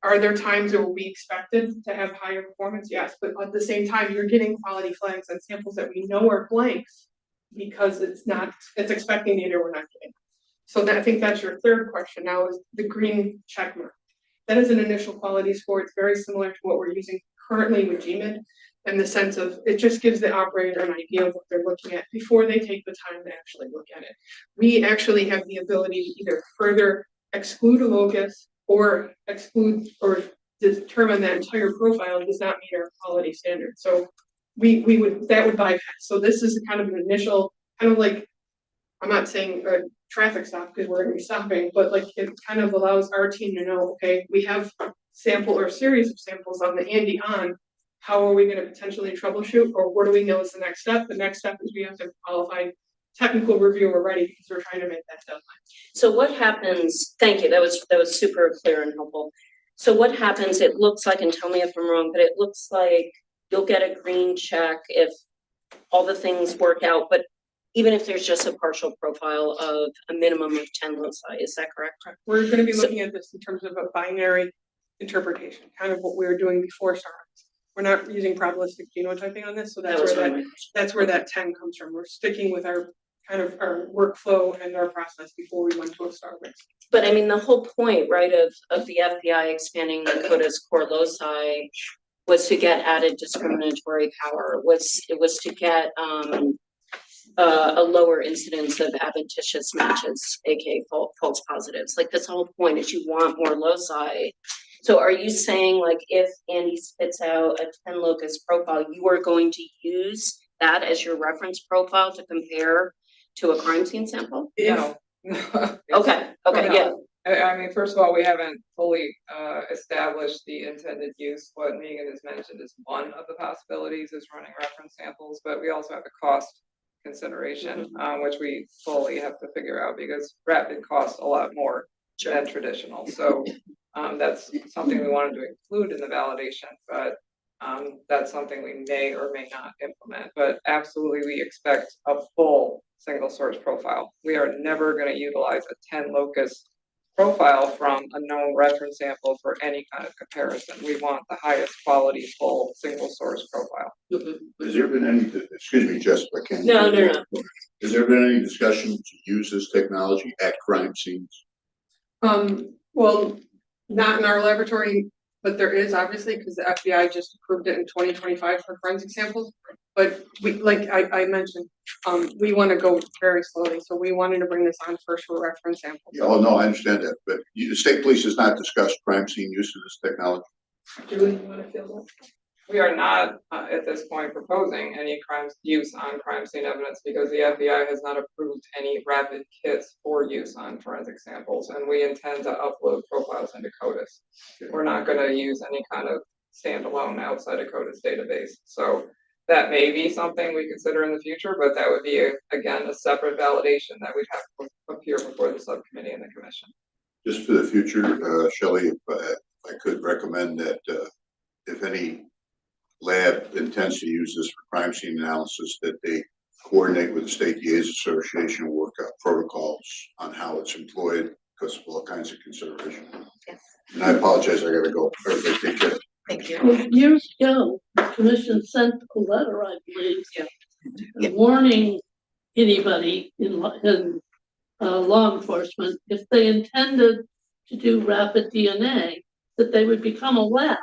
Are there times it will be expected to have higher performance? Yes, but at the same time, you're getting quality flags and samples that we know are blanks because it's expecting data we're not getting. So I think that's your third question now is the green check mark. That is an initial quality score. It's very similar to what we're using currently with GMID in the sense of it just gives the operator an idea of what they're looking at before they take the time to actually look at it. We actually have the ability to either further exclude a locus or exclude or determine that entire profile does not meet our quality standards. So that would bypass. So this is kind of an initial, kind of like, I'm not saying a traffic stop because we're going to be stopping, but like it kind of allows our team to know, okay, we have a sample or a series of samples on the Andy on. How are we going to potentially troubleshoot, or what do we know is the next step? The next step is we have to qualify technical reviewer ready because we're trying to make that deadline. So what happens, thank you, that was super clear and helpful. So what happens, it looks like, and tell me if I'm wrong, but it looks like you'll get a green check if all the things work out, but even if there's just a partial profile of a minimum of 10 loci, is that correct? We're going to be looking at this in terms of a binary interpretation, kind of what we were doing before StarMix. We're not using probabilistic genotyping on this, so that's where that 10 comes from. We're sticking with our kind of our workflow and our process before we went to a StarMix. But I mean, the whole point, right, of the FBI expanding NCODA's core loci was to get added discriminatory power. It was to get a lower incidence of adventitious matches, aka false positives. Like that's the whole point is you want more loci. So are you saying like if Andy spits out a 10 locus profile, you are going to use that as your reference profile to compare to a crime scene sample? No. Okay, yeah. I mean, first of all, we haven't fully established the intended use. What Megan has mentioned is one of the possibilities is running reference samples, but we also have a cost consideration, which we fully have to figure out because rapid costs a lot more than traditional. So that's something we wanted to include in the validation, but that's something we may or may not implement. But absolutely, we expect a full single source profile. We are never going to utilize a 10 locus profile from a known reference sample for any kind of comparison. We want the highest quality full single source profile. Has there been any, excuse me, Jessica, can No. Has there been any discussion to use this technology at crime scenes? Well, not in our laboratory but there is obviously, because the FBI just approved it in 2025 for forensic samples. But we, like I mentioned, we want to go very slowly, so we wanted to bring this on first for reference samples. Yeah, oh, no, I understand that, but the state police has not discussed crime scene use of this technology. Julie, you want to feel that? We are not at this point proposing any use on crime scene evidence because the FBI has not approved any rapid kits for use on forensic samples, and we intend to upload profiles into CODIS. We're not going to use any kind of standalone outside of CODIS database. So that may be something we consider in the future, but that would be again a separate validation that we'd have to appear before the subcommittee and the commission. Just for the future, Shelley, if I could recommend that if any lab intends to use this for crime scene analysis, that they coordinate with the State DA's Association, work out protocols on how it's employed because of all kinds of consideration. Yes. And I apologize, I gotta go. Everybody take care. Thank you. Well, years ago, the commission sent a letter, I believe, warning anybody in law enforcement, if they intended to do rapid DNA, that they would become a lab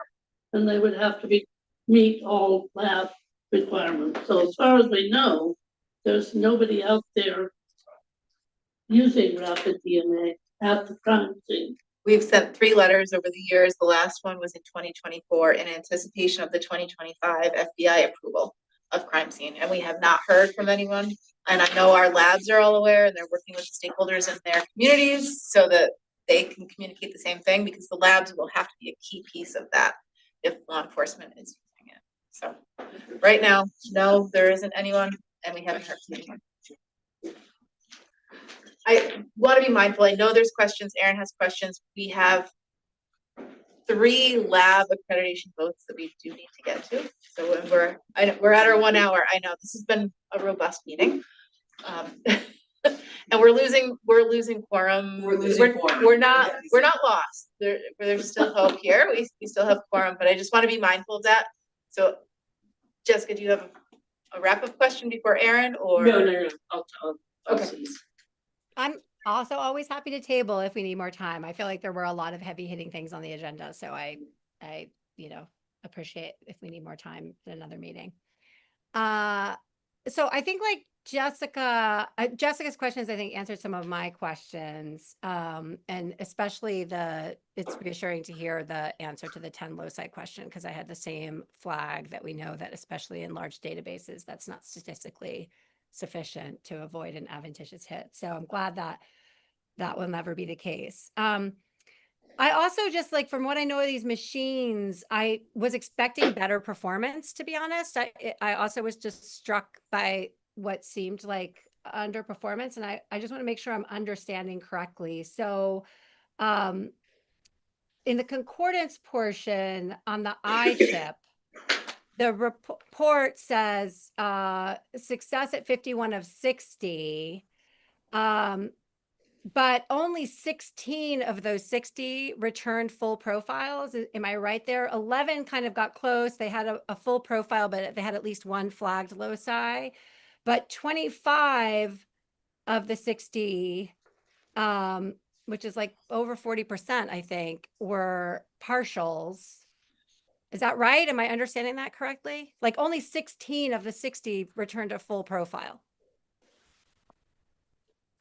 and they would have to meet all lab requirements. So as far as we know, there's nobody out there using rapid DNA at the crime scene. We've sent 3 letters over the years. The last one was in 2024 in anticipation of the 2025 FBI approval of crime scene. And we have not heard from anyone. And I know our labs are all aware and they're working with the stakeholders in their communities so that they can communicate the same thing, because the labs will have to be a key piece of that if law enforcement is using it. So right now, no, there isn't anyone, and we haven't heard from anyone. I want to be mindful. I know there's questions. Aaron has questions. We have 3 lab accreditation votes that we do need to get to. So when we're at our 1 hour. I know this has been a robust meeting, and we're losing quorum. We're not lost. There's still hope here. We still have quorum, but I just want to be mindful of that. So, Jessica, do you have a wrap-up question before Aaron, or No. I'll okay. cease. I'm also always happy to table if we need more time. I feel like there were a lot of heavy hitting things on the agenda. So I appreciate if we need more time in another meeting. So I think like Jessica's questions, I think answered some of my questions. And especially it's reassuring to hear the answer to the 10 loci question, because I had the same flag that we know that especially in large databases, that's not statistically sufficient to avoid an adventitious hit. So I'm glad that that will never be the case. I also just like, from what I know of these machines, I was expecting better performance, to be honest. I also was just struck by what seemed like underperformance. And I just want to make sure I'm understanding correctly. So in the concordance portion on the iChip, the report says success at 51 of 60, but only 16 of those 60 returned full profiles. Am I right there? 11 kind of got close. They had a full profile, but they had at least one flagged loci. But 25 of the 60, which is like over 40%, I think, were partials. Is that right? Am I understanding that correctly? Like only 16 of the 60 returned a full profile.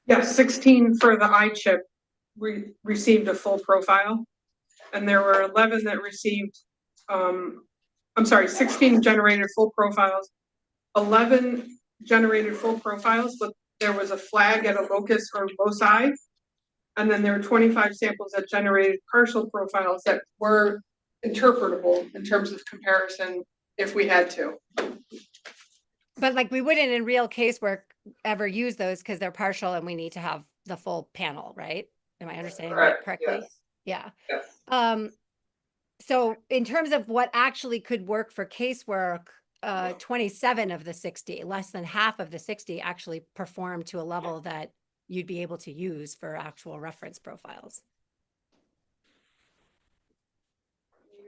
Yeah, 16 for the iChip received a full profile, and there were 11 that received, 16 generated full profiles, 11 generated full profiles, but there was a flag at a locus or loci, and then there were 25 samples that generated partial profiles that were interpretable in terms of comparison if we had to. But like we wouldn't in real casework ever use those because they're partial and we need to have the full panel, right? Am I understanding that correctly? Yes. Yeah. Yes. So in terms of what actually could work for casework, 27 of the 60, less than half of the 60 actually performed to a level that you'd be able to use for actual reference profiles.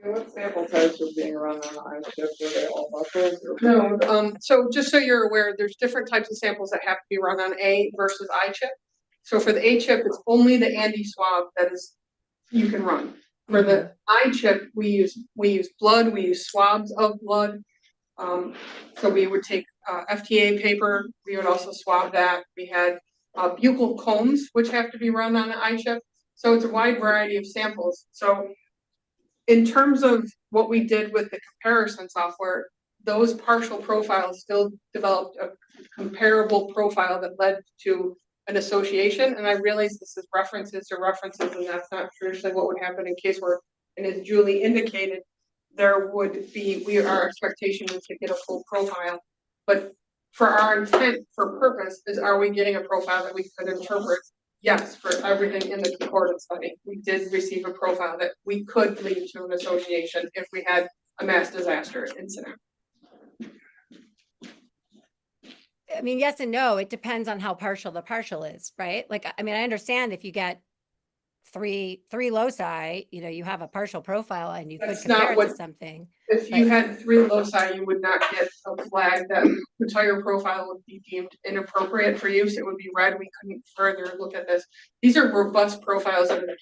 What sample types are being run on iChip? Are they all buffers? No. So just so you're aware, there's different types of samples that have to be run on A versus iChip. So for the A chip, it's only the Andy swab that you can run. For the eye chip, we use blood, we use swabs of blood. So we would take FTA paper, we would also swab that. We had buccal combs, which have to be run on the eye chip. So it's a wide variety of samples. So in terms of what we did with the comparison software, those partial profiles still developed a comparable profile that led to an association. And I realize this is references to references, and that's not traditionally what would happen in case work. And as Julie indicated, there would be, our expectation was to get a full profile. But for our intent, for purpose, is are we getting a profile that we could interpret? Yes, for everything in the concordance study. We did receive a profile that we could lead to an association if we had a mass disaster incident. I mean, yes and no. It depends on how partial the partial is, right? Like, I mean, I understand if you get three loci, you know, you have a partial profile and you could compare it to something. If you had 3 loci, you would not get a flag that the entire profile would be deemed inappropriate for use. It would be red. We couldn't further look at this. These are robust profiles that are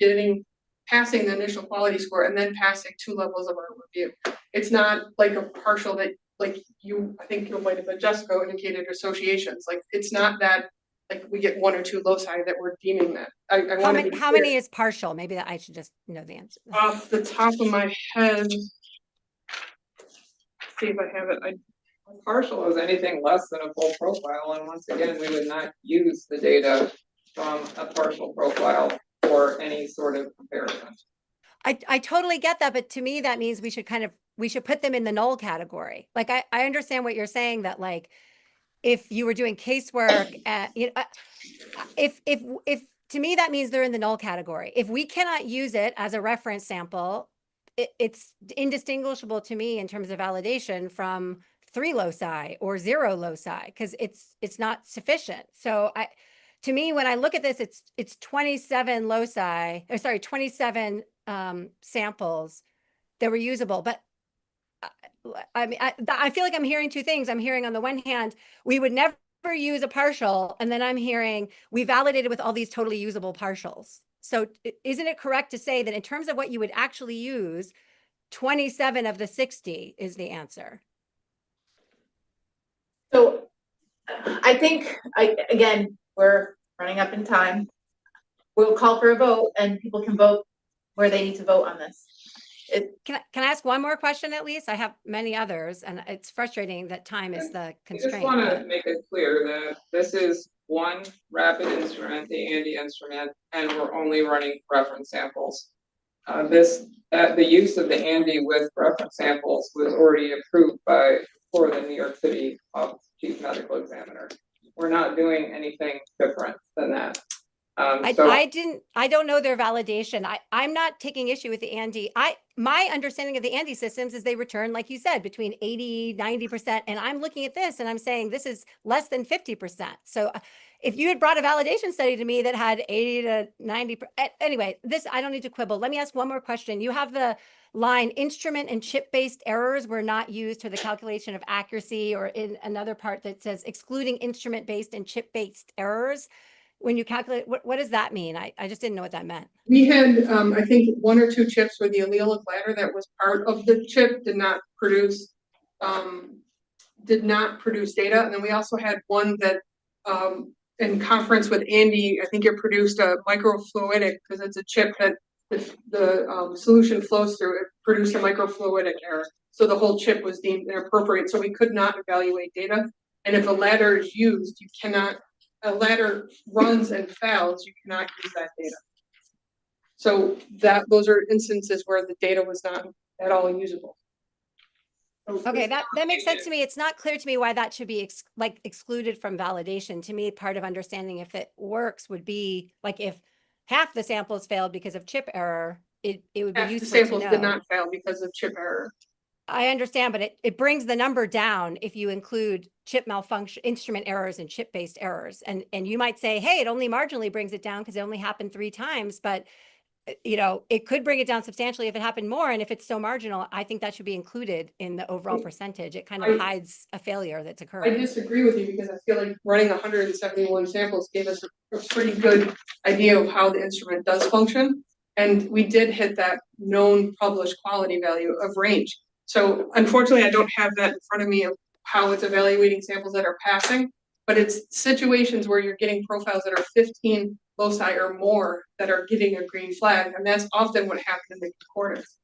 passing the initial quality score and then passing 2 levels of our review. It's not like a partial that, like I think you might have been Jessica indicated associations. Like it's not that like we get 1 or 2 loci that we're deeming that. How many is partial? Maybe that I should just know the answer. Off the top of my head, see if I have it. Partial is anything less than a full profile, and once again, we would not use the data from a partial profile for any sort of comparison. I totally get that, but to me that means we should put them in the null category. Like I understand what you're saying, that like if you were doing casework, you know, if to me that means they're in the null category. If we cannot use it as a reference sample, it's indistinguishable to me in terms of validation from 3 loci or 0 loci, because it's not sufficient. So to me, when I look at this, it's 27 loci, or sorry, 27 samples that were usable. But I mean, I feel like I'm hearing 2 things. I'm hearing on the one hand, we would never use a partial, and then I'm hearing we validated with all these totally usable partials. So isn't it correct to say that in terms of what you would actually use, 27 of the 60 is the answer? So I think, again, we're running up in time. We'll call for a vote and people can vote where they need to vote on this. Can I ask one more question at least? I have many others, and it's frustrating that time is the constraint. I just want to make it clear that this is one rapid instrument, the Andy instrument, and we're only running reference samples. The use of the Andy with reference samples was already approved for the New York City Chief Medical Examiner. We're not doing anything different than that. I don't know their validation. I'm not taking issue with the Andy. My understanding of the Andy systems is they return, like you said, between 80, 90%. And I'm looking at this and I'm saying this is less than 50%. So if you had brought a validation study to me that had 80 to 90%, anyway, I don't need to quibble. Let me ask one more question. You have the line instrument and chip-based errors were not used for the calculation of accuracy, or in another part that says excluding instrument-based and chip-based errors. When you calculate, what does that mean? I just didn't know what that meant. We had, I think 1 or 2 chips where the allelic ladder that was part of the chip did not produce data. And then we also had one that in conference with Andy, I think it produced a microfluidic, because it's a chip that the solution flows through. It produced a microfluidic error. So the whole chip was deemed inappropriate. So we could not evaluate data. And if a ladder is used, a ladder runs and fails, you cannot use that data. So those are instances where the data was not at all usable. Okay, that makes sense to me. It's not clear to me why that should be excluded from validation. To me, part of understanding if it works would be like if half the samples failed because of chip error, it would be useful to know. The samples did not fail because of chip error. I understand, but it brings the number down if you include chip malfunction, instrument errors, and chip-based errors. And you might say, hey, it only marginally brings it down because it only happened 3 times, but you know, it could bring it down substantially if it happened more. And if it's so marginal, I think that should be included in the overall percentage. It kind of hides a failure that's occurring. I disagree with you because I feel like running 171 samples gave us a pretty good idea of how the instrument does function. And we did hit that known published quality value of range. So unfortunately, I don't have that in front of me of how it's evaluating samples that are passing, but it's situations where you're getting profiles that are 15 loci or more that are getting a green flag, and that's often what happened in the concordance.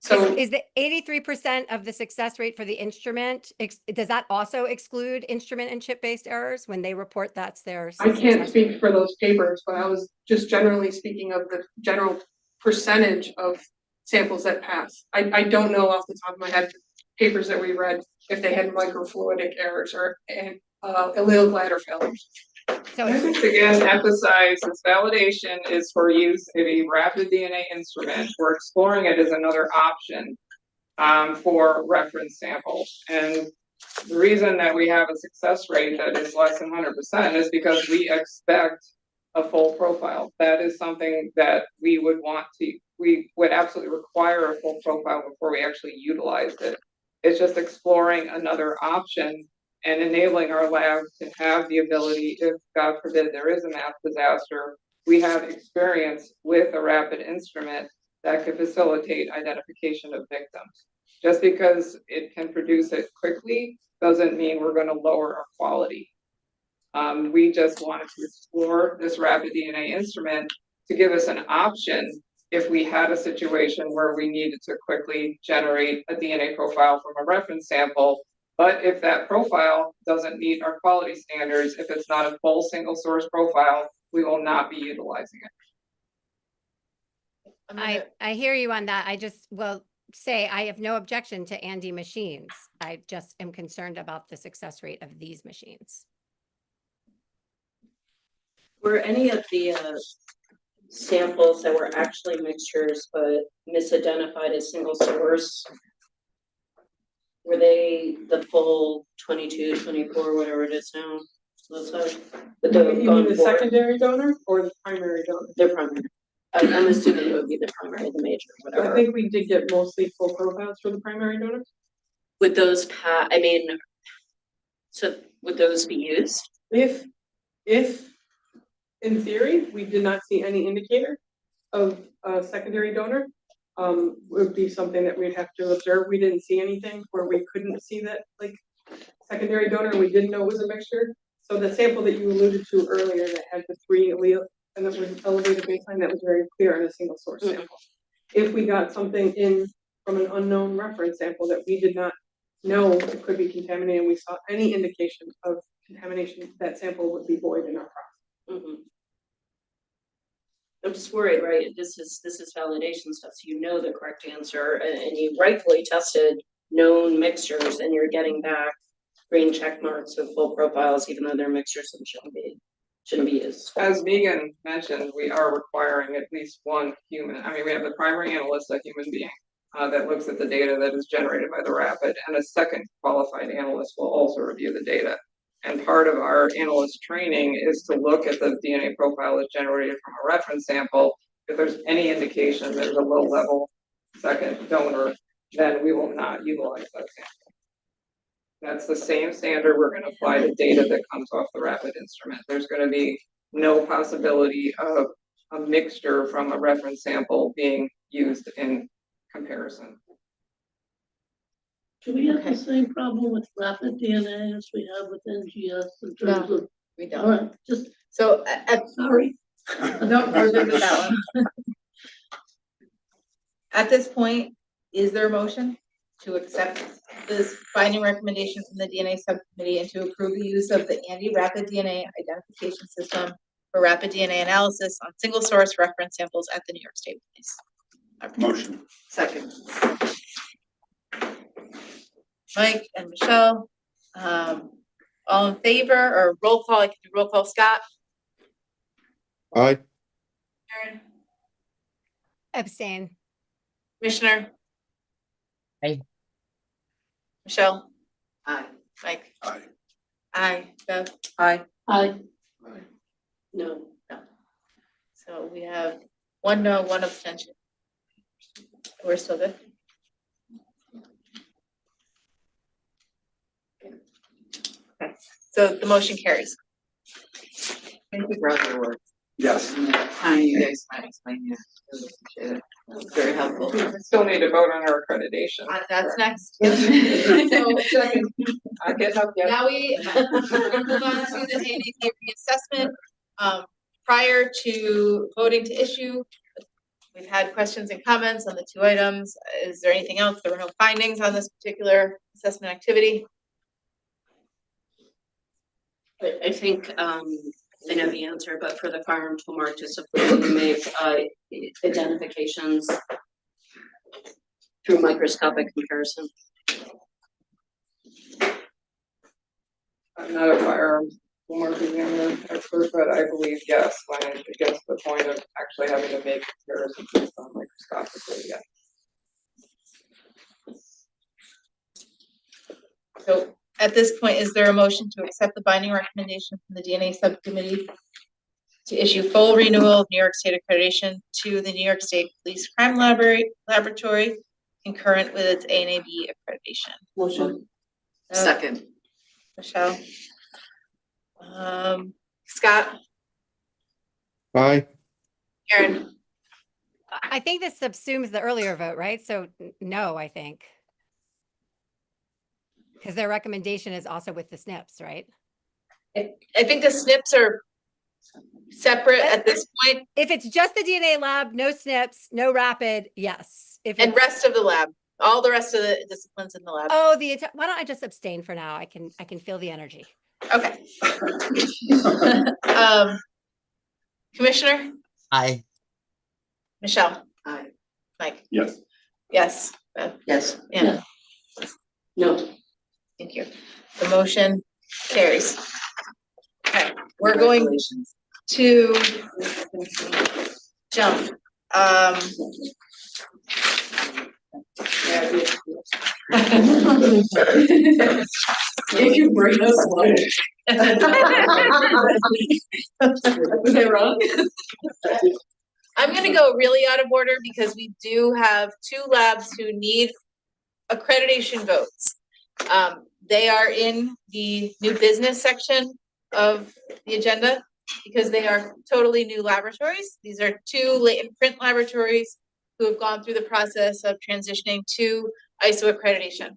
So is the 83% of the success rate for the instrument, does that also exclude instrument and chip-based errors when they report that's their I can't success speak rate? for those papers, but I was just generally speaking of the general percentage of samples that pass. I don't know off the top of my head papers that we read if they had microfluidic errors or allele bladder failures. So I just again emphasize this validation is for use of a rapid DNA instrument. We're exploring it as another option for reference samples. And the reason that we have a success rate that is less than 100% is because we expect a full profile. That is something that we would absolutely require a full profile before we actually utilized it. It's just exploring another option and enabling our lab to have the ability, if God forbid there is a mass disaster, we have experience with a rapid instrument that could facilitate identification of victims. Just because it can produce it quickly doesn't mean we're going to lower our quality. We just wanted to explore this rapid DNA instrument to give us an option if we had a situation where we needed to quickly generate a DNA profile from a reference sample. But if that profile doesn't meet our quality standards, if it's not a full single source profile, we will not be utilizing it. I hear you on that. I just will say I have no objection to Andy machines. I just am concerned about the success rate of these machines. Were any of the samples that were actually mixtures but misidentified as single source, were they the full 22, 24, whatever it is now? You mean the secondary donor or the primary donor? The primary. I'm assuming it would be the primary, the major, whatever. I think we did get mostly full profiles for the primary donor. Would those so would those be used? If in theory, we did not see any indicator of a secondary donor, would be something that we'd have to observe. We didn't see anything where we couldn't see that like secondary donor. We didn't know it was a mixture. So the sample that you alluded to earlier that had the 3 allele and that was elevated baseline, that was very clear in a single source sample. If we got something in from an unknown reference sample that we did not know it could be contaminated, and we saw any indication of contamination, that sample would be void in our process. I'm just worried, right? This is validation stuff, so you know the correct answer, and you rightfully tested known mixtures, and you're getting back green check marks with full profiles, even though they're mixtures and shouldn't be used. As Megan mentioned, we are requiring at least one human. I mean, we have the primary analyst, a human being, that looks at the data that is generated by the rapid, and a second qualified analyst will also review the data. And part of our analyst training is to look at the DNA profile that's generated from a reference sample. If there's any indication there's a low level second donor, then we will not utilize that sample. That's the same standard we're going to apply to data that comes off the rapid instrument. There's going to be no possibility of a mixture from a reference sample being used in comparison. Do we have the same problem with rapid DNA as we have with NGS in terms of? We don't. All right, just so sorry. No, we're good with that one. At this point, is there a motion to accept this finding recommendation from the DNA subcommittee and to approve the use of the Andy Rapid DNA identification system for rapid DNA analysis on single source reference samples at the New York State Police? Motion. Second. Mike and Michelle, all in favor or roll call? I can do roll call. Scott? Aye. Aaron? Abstain. Commissioner? Aye. Michelle? Aye. Mike? Aye. Aye. Bev? Aye. Aye. No. So we have 1 no, 1 abstention. We're still good. Okay, so the motion carries. Thank you for all your work. Yes. Time you guys might explain it. Really appreciate it. That's very helpful. We still need to vote on our accreditation. That's next. So, I can help you. Now we're gonna move on to the ANAP reassessment. Prior to voting to issue, we've had questions and comments on the two items. Is there anything else? There were no findings on this particular assessment activity. I think, I know the answer, but for the farm to mark, just to make identifications through microscopic comparison. I'm not a firearm marking expert, but I believe yes, when it gets to the point of actually having to make comparisons based on microscopically, yeah. So at this point, is there a motion to accept the binding recommendation from the DNA subcommittee to issue full renewal of New York State accreditation to the New York State Police Crime Laboratory concurrent with its ANAB accreditation? Motion. Second. Michelle. Scott. Aye. Aaron. I think this subsumes the earlier vote, right? So no, I think. Because their recommendation is also with the SNPs, right? I think the SNPs are separate at this point. If it's just the DNA lab, no SNPs, no rapid, yes. And rest of the lab, all the rest of the disciplines in the lab. Oh, why don't I just abstain for now? I can feel the energy. Okay. Commissioner? Aye. Michelle? Aye. Mike? Yes. Yes. Yes. Yeah. No. Thank you. The motion carries. Okay, we're going to jump. If you bring us one. Was I wrong? I'm gonna go really out of order because we do have two labs who need accreditation votes. They are in the new business section of the agenda because they are totally new laboratories. These are two latent print laboratories who have gone through the process of transitioning to ISO accreditation.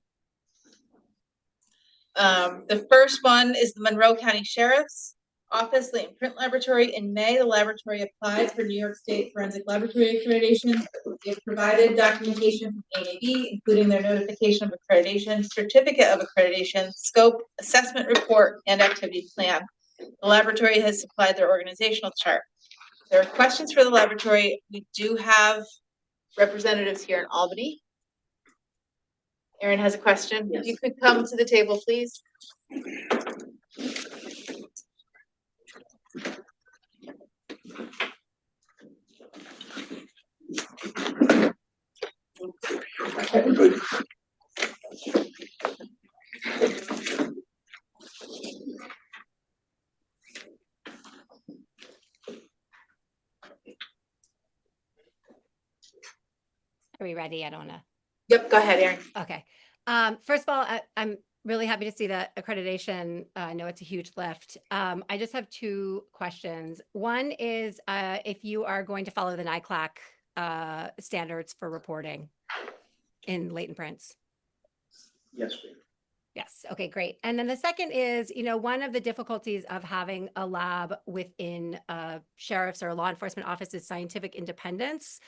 The first one is the Monroe County Sheriff's Office Latent Print Laboratory. In May, the laboratory applied for New York State Forensic Laboratory accreditation. They've provided documentation from ANAB, including their notification of accreditation, certificate of accreditation, scope, assessment report, and activity plan. The laboratory has supplied their organizational chart. If there are questions for the laboratory, we do have representatives here in Albany. Aaron has a question. Yes. If you could come to the table, please. Everybody. Are we ready? I don't know. Yep, go ahead, Aaron. Okay. First of all, I'm really happy to see that accreditation. I know it's a huge lift. I just have two questions. One is if you are going to follow the NICLAC standards for reporting in latent prints. Yes, we do. Yes. Okay, great. And then the second is, one of the difficulties of having a lab within sheriff's or law enforcement office is scientific independence.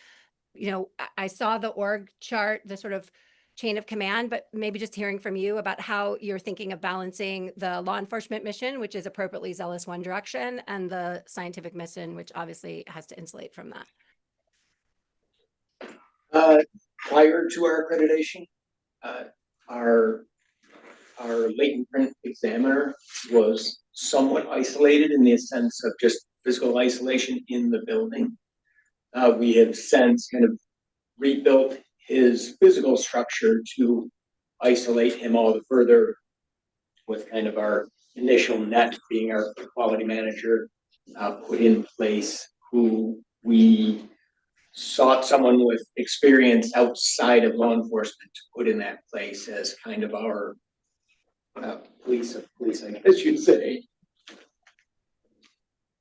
I saw the org chart, the sort of chain of command, but maybe just hearing from you about how you're thinking of balancing the law enforcement mission, which is appropriately zealous one direction, and the scientific mission, which obviously has to insulate from that. Prior to our accreditation, our latent print examiner was somewhat isolated in the sense of just physical isolation in the building. We have since kind of rebuilt his physical structure to isolate him all the further, with kind of our initial net being our quality manager put in place, who we sought someone with experience outside of law enforcement to put in that place as kind of our police of police, I guess you'd say.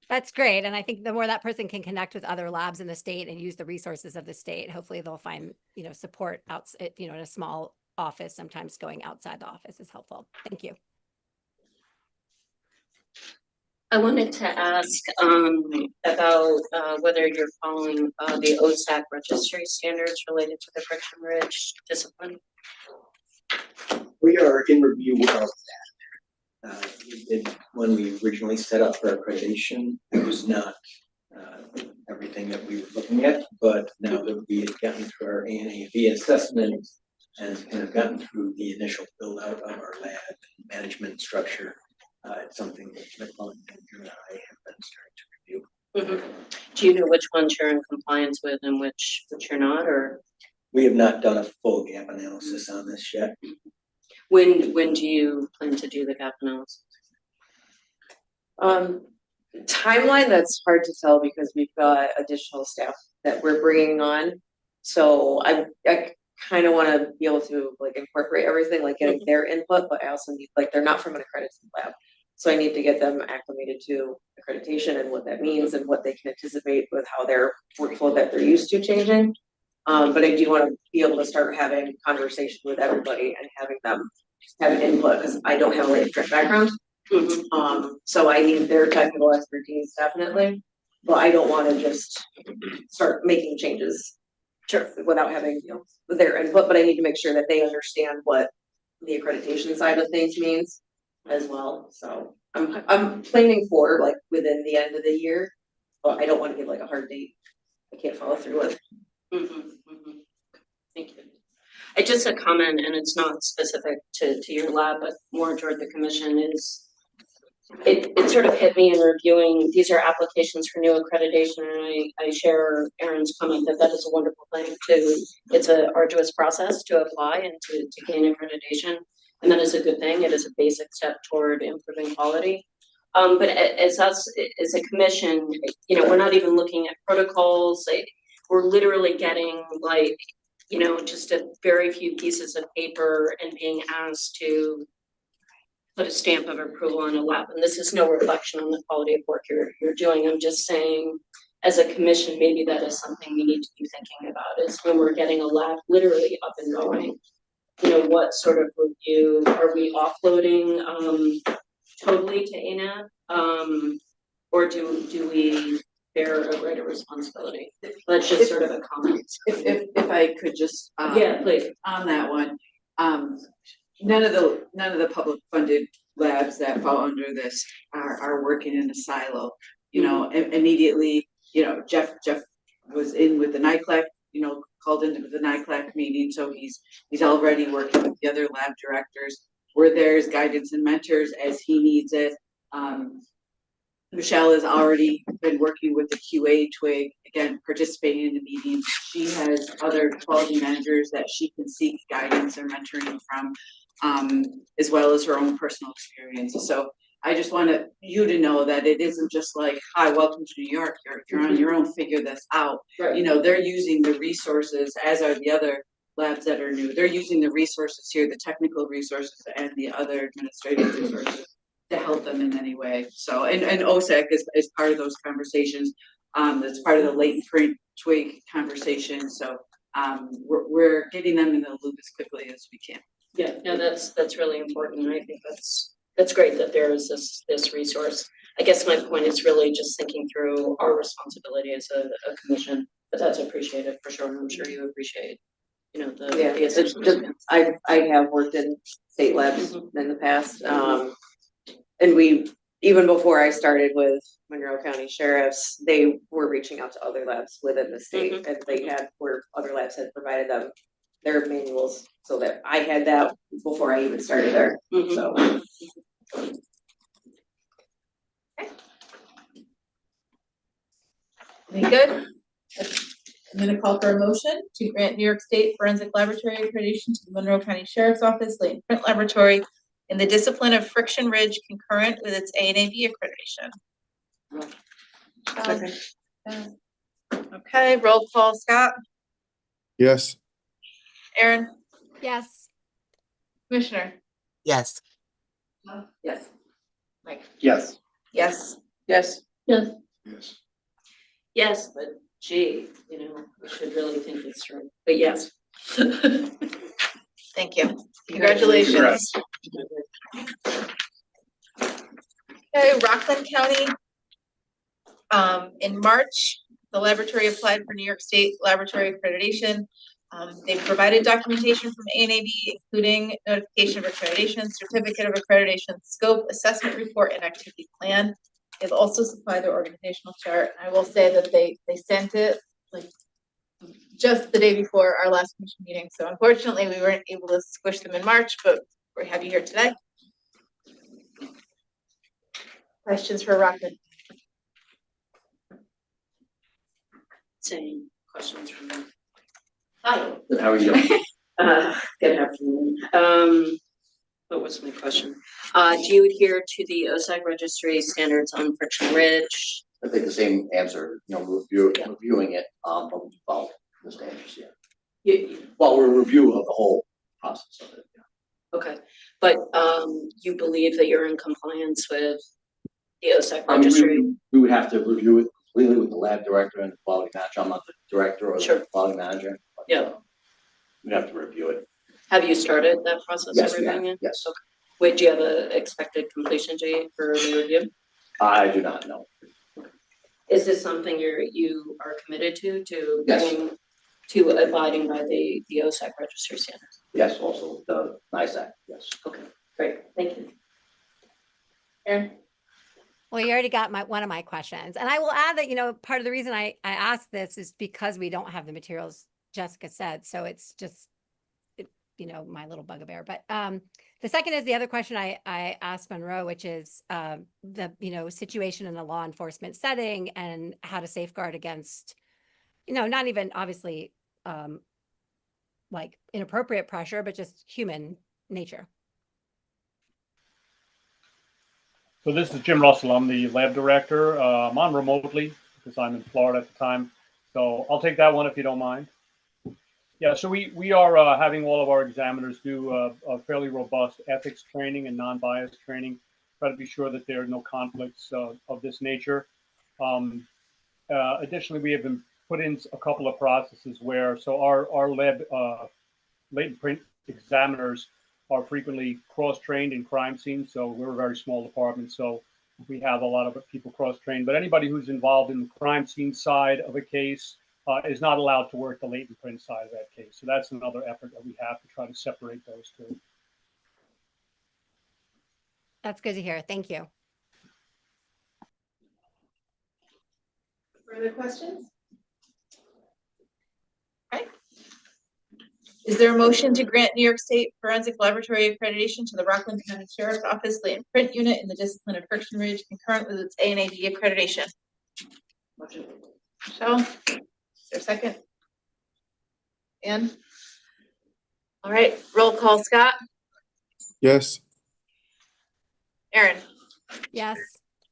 That's great. And I think the more that person can connect with other labs in the state and use the resources of the state, hopefully they'll find, support outside, in a small office. Sometimes going outside the office is helpful. Thank you. I wanted to ask about whether you're following the OSAC registry standards related to the Friction Ridge discipline. We are in review of that. When we originally set up for accreditation, it was not everything that we were looking at, but now that we have gotten through our ANAV assessment and kind of gotten through the initial build out of our lab and management structure, it's something that McClellan and I have been starting to review. Do you know which ones you're in compliance with and which you're not, or? We have not done a full gap analysis on this yet. When do you plan to do the gap analysis? Timeline, that's hard to tell because we've got additional staff that we're bringing on. So I kind of want to be able to like incorporate everything, like getting their input, but I also need, like, they're not from an accredited lab. So I need to get them acclimated to accreditation and what that means and what they can anticipate with how their workflow that they're used to changing. But I do want to be able to start having conversation with everybody and having them have an input because I don't have a direct background. So I need their technical expertise definitely, but I don't want to just start making changes without having their input. But I need to make sure that they understand what the accreditation side of things means as well. So I'm planning for like within the end of the year, but I don't want to give like a hard date. I can't follow through with. Thank you. It's just a comment, and it's not specific to your lab, but more toward the commission is. It sort of hit me in reviewing, these are applications for new accreditation, and I share Erin's comment that is a wonderful thing it's an arduous process to apply and to gain accreditation, and that is a good thing. It is a basic step toward improving quality. But as us, as a commission, we're not even looking at protocols. We're literally getting like, just a very few pieces of paper and being asked to put a stamp of approval on a lab. And this is no reflection on the quality of work you're doing. I'm just saying, as a commission, maybe that is something we need to be thinking about is when we're getting a lab literally up and going, what sort of review are we offloading totally to ANA? Or do we bear a greater responsibility? That's just sort of a comment. If I could just yeah, please. On that one, none of the public funded labs that fall under this are working in a silo. Immediately, Jeff was in with the NICLAC, called into the NICLAC meeting, so he's already working with the other lab directors. We're there as guidance and mentors as he needs it. Michelle has already been working with the QA twig, again, participating in the meetings. She has other quality managers that she can seek guidance or mentoring from, as well as her own personal experiences. So I just wanted you to know that it isn't just like, hi, welcome to New York, you're on your own, figure this out. Right. They're using the resources, as are the other labs that are new. They're using the resources here, the technical resources and the other administrative resources to help them in any way. So, and OSAC is part of those conversations. That's part of the latent print twig conversation. So we're getting them in the loop as quickly as we can. Yeah, no, that's really important. I think that's great that there is this resource. I guess my point is really just thinking through our responsibility as a commission, but that's appreciated for sure. And I'm sure you appreciate, the assistance. I have worked in state labs in the past. And even before I started with Monroe County Sheriffs, they were reaching out to other labs within the state, and they had where other labs had provided them their manuals, so that I had that before I even started there. So. Any good? I'm going to call for a motion to grant New York State Forensic Laboratory accreditation to the Monroe County Sheriff's Office Latent Print Laboratory in the discipline of Friction Ridge, concurrent with its ANAV accreditation. Okay, roll call. Scott? Yes. Erin? Yes. Commissioner? Yes. Yes. Mike? Yes. Yes. Yes. Yes. Yes. Yes, but gee, we should really think this through, but yes. Thank you. Congratulations. Okay, Rockland County. In March, the laboratory applied for New York State Laboratory Accreditation. They provided documentation from ANAB, including notification of accreditation, certificate of accreditation, scope, assessment report, and activity plan. They've also supplied their organizational chart. I will say that they sent it like just the day before our last commission meeting. So unfortunately, we weren't able to squish them in March, but we're happy here today. Questions for Rockland? Same questions from me. Hi. How are you? Good afternoon. What was my question? Do you adhere to the OSAC registry standards on Friction Ridge? I think the same answer, reviewing it, but we follow the standards, Well, we're reviewing the whole process of it, Okay, but you believe that you're in compliance with the OSAC I mean, registry? we would have to review it completely with the lab director and the quality manager. I'm not the director or Sure. the quality manager. But, Yeah. We'd have to review it. Have you started that process Yes, of we have. reviewing it? Yes. Okay. Wait, do you have an expected completion date for the review? I do not know. Is this something you are committed to Yes. bringing to abiding by the OSAC registry standards? Yes, also the NISAC, yes. Okay, great, thank you. Erin? Well, you already got one of my questions. And I will add that, part of the reason I asked this is because we don't have the materials Jessica said. So it's just, my little bugaboo. But the second is the other question I asked Monroe, which is the, situation in a law enforcement setting and how to safeguard against, not even obviously like inappropriate pressure, but just human nature. So this is Jim Russell. I'm the lab director. I'm on remotely because I'm in Florida at the time. So I'll take that one if you don't mind. Yeah, so we are having all of our examiners do a fairly robust ethics training and non-bias training, try to be sure that there are no conflicts of this nature. Additionally, we have been put in a couple of processes where, so our lab latent print examiners are frequently cross-trained in crime scenes. So we're a very small department, so we have a lot of people cross-trained. But anybody who's involved in the crime scene side of a case is not allowed to work the latent print side of that case. So that's another effort that we have to try to separate those two. That's good to hear. Thank you. Further questions? Okay. Is there a motion to grant New York State Forensic Laboratory accreditation to the Rockland County Sheriff's Office latent print unit in the discipline of Friction Ridge concurrent with its ANAB accreditation? Michelle, is there a second? Ann? All right, roll call. Scott? Yes. Erin? Yes.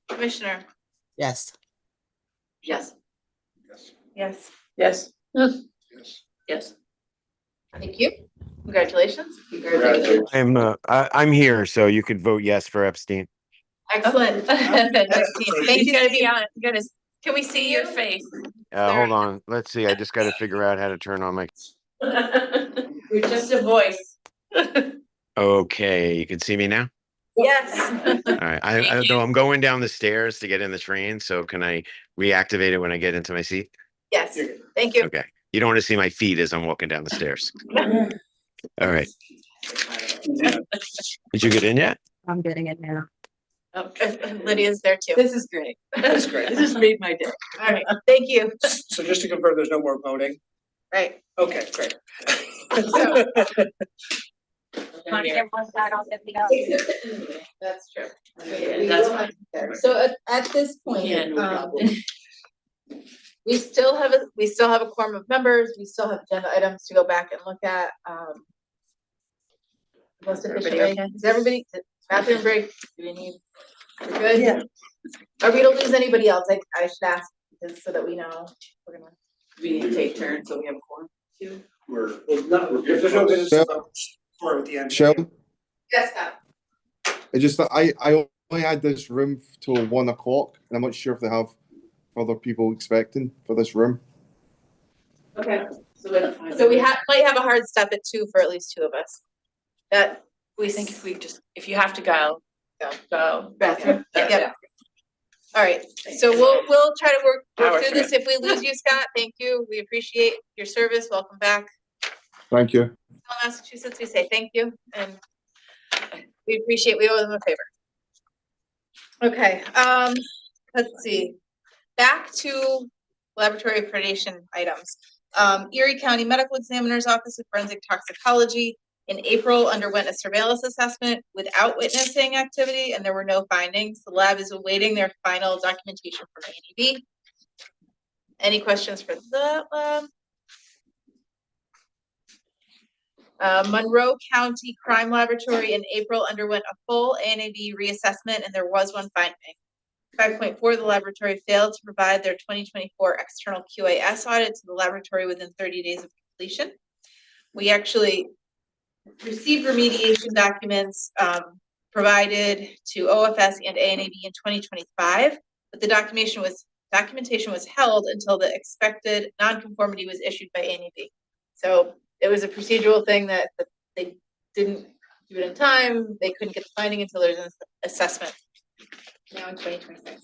Commissioner? Yes. Yes. Yes. Yes. Yes. Yes. Thank you. Congratulations. I'm here, so you could vote yes for Epstein. Excellent. Thank you. Gotta be on. Can we see your face? Hold on. Let's see. I just got to figure out how to turn on my. You're just a voice. Okay, you can see me now. Yes. All right. I'm going down the stairs to get in the train, so can I reactivate it when I get into my seat? Yes. Thank you. Okay. You don't want to see my feet as I'm walking down the stairs. All right. Did you get in yet? I'm getting it now. Oh, Lydia's there too. This is great. That's great. This has made my day. All right. Thank you. So just to confirm, there's no more voting? Right. Okay, great. That's true. That's fine. So at this point, Yeah, no problem. we still have a quorum of members. We still have agenda items to go back and look at. Most efficient way. Is everybody, bathroom break? Do we need? We're good? Yeah. Are we gonna lose anybody else? I should ask because so that we know. We're gonna. We need to take turns, so we have a quorum too. If there's no business, for at the end. Michelle, Yes, Scott. I only had this room till 1 o'clock, and I'm not sure if they have other people expecting for this room. Okay. So we might have a hard stop at 2 for at least 2 of us. That We think if you have to go. bathroom. Yeah. All right, so we'll try to work Hours through this. If we lose you, Scott, thank you. We appreciate your service. Welcome back. Thank you. Tell Massachusetts, we say thank you, and we owe them a favor. Okay, let's see. Back to laboratory accreditation items. Erie County Medical Examiner's Office of Forensic Toxicology in April underwent a surveillance assessment without witnessing activity, and there were no findings. The lab is awaiting their final documentation from ANEB. Any questions for the lab? Monroe County Crime Laboratory in April underwent a full ANAB reassessment, and there was one finding. 5.4, the laboratory failed to provide their 2024 external QAS audit to the laboratory within 30 days of completion. We actually received remediation documents provided to OFS and ANAB in 2025, but the documentation was held until the expected nonconformity was issued by ANAB. So it was a procedural thing that they didn't do it in time. They couldn't get the finding until there's an assessment. Now in 2026.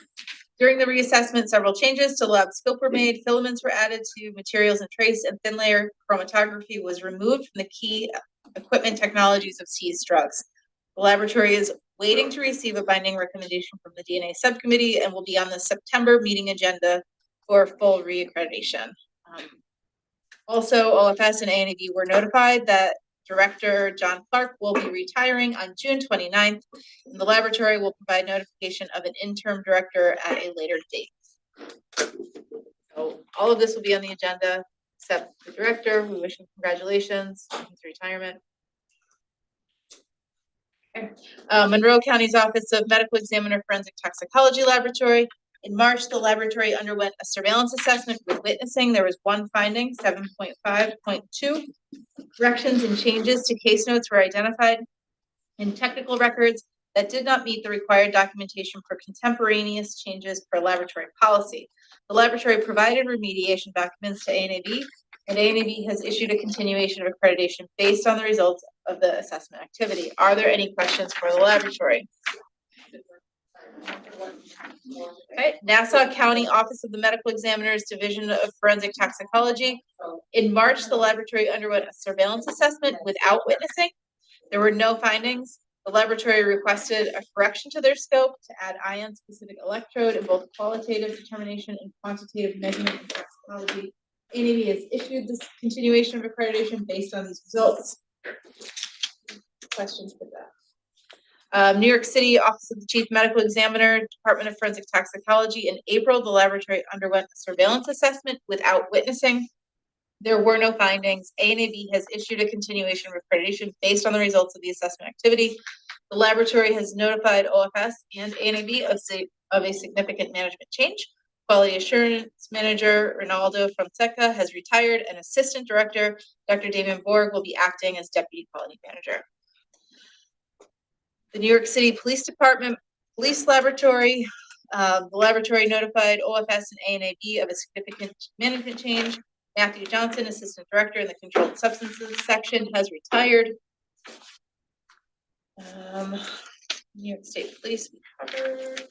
During the reassessment, several changes to lab scope were made. Filaments were added to materials and trace, and thin layer chromatography was removed from the key equipment technologies of seized drugs. The laboratory is waiting to receive a binding recommendation from the DNA subcommittee and will be on the September meeting agenda for full reaccreditation. Also, OFS and ANAB were notified that Director John Clark will be retiring on June 29th, and the laboratory will provide notification of an interim director at a later date. So all of this will be on the agenda, except the director. We wish him congratulations on his retirement. Okay. Monroe County's Office of Medical Examiner Forensic Toxicology Laboratory. In March, the laboratory underwent a surveillance assessment with witnessing. There was one finding, 7.5.2. Corrections and changes to case notes were identified in technical records that did not meet the required documentation for contemporaneous changes per laboratory policy. The laboratory provided remediation documents to ANAB, and ANAB has issued a continuation of accreditation based on the results of the assessment activity. Are there any questions for the laboratory? Okay, Nassau County Office of the Medical Examiner's Division of Forensic Toxicology. In March, the laboratory underwent a surveillance assessment without witnessing. There were no findings. The laboratory requested a correction to their scope to add ion-specific electrode in both qualitative determination and quantitative measurement in toxicology. ANAB has issued this continuation of accreditation based on these results. Questions for that? New York City Office of the Chief Medical Examiner, Department of Forensic Toxicology. In April, the laboratory underwent a surveillance assessment without witnessing. There were no findings. ANAB has issued a continuation of accreditation based on the results of the assessment activity. The laboratory has notified OFS and ANAB of a significant management change. Quality Assurance Manager Ronaldo Fonseca has retired, and Assistant Director Dr. Damien Borg will be acting as Deputy Quality Manager. The New York City Police Department Police Laboratory. The laboratory notified OFS and ANAB of a significant management change. Matthew Johnson, Assistant Director in the Controlled Substances section, has retired. New York State Police, we covered.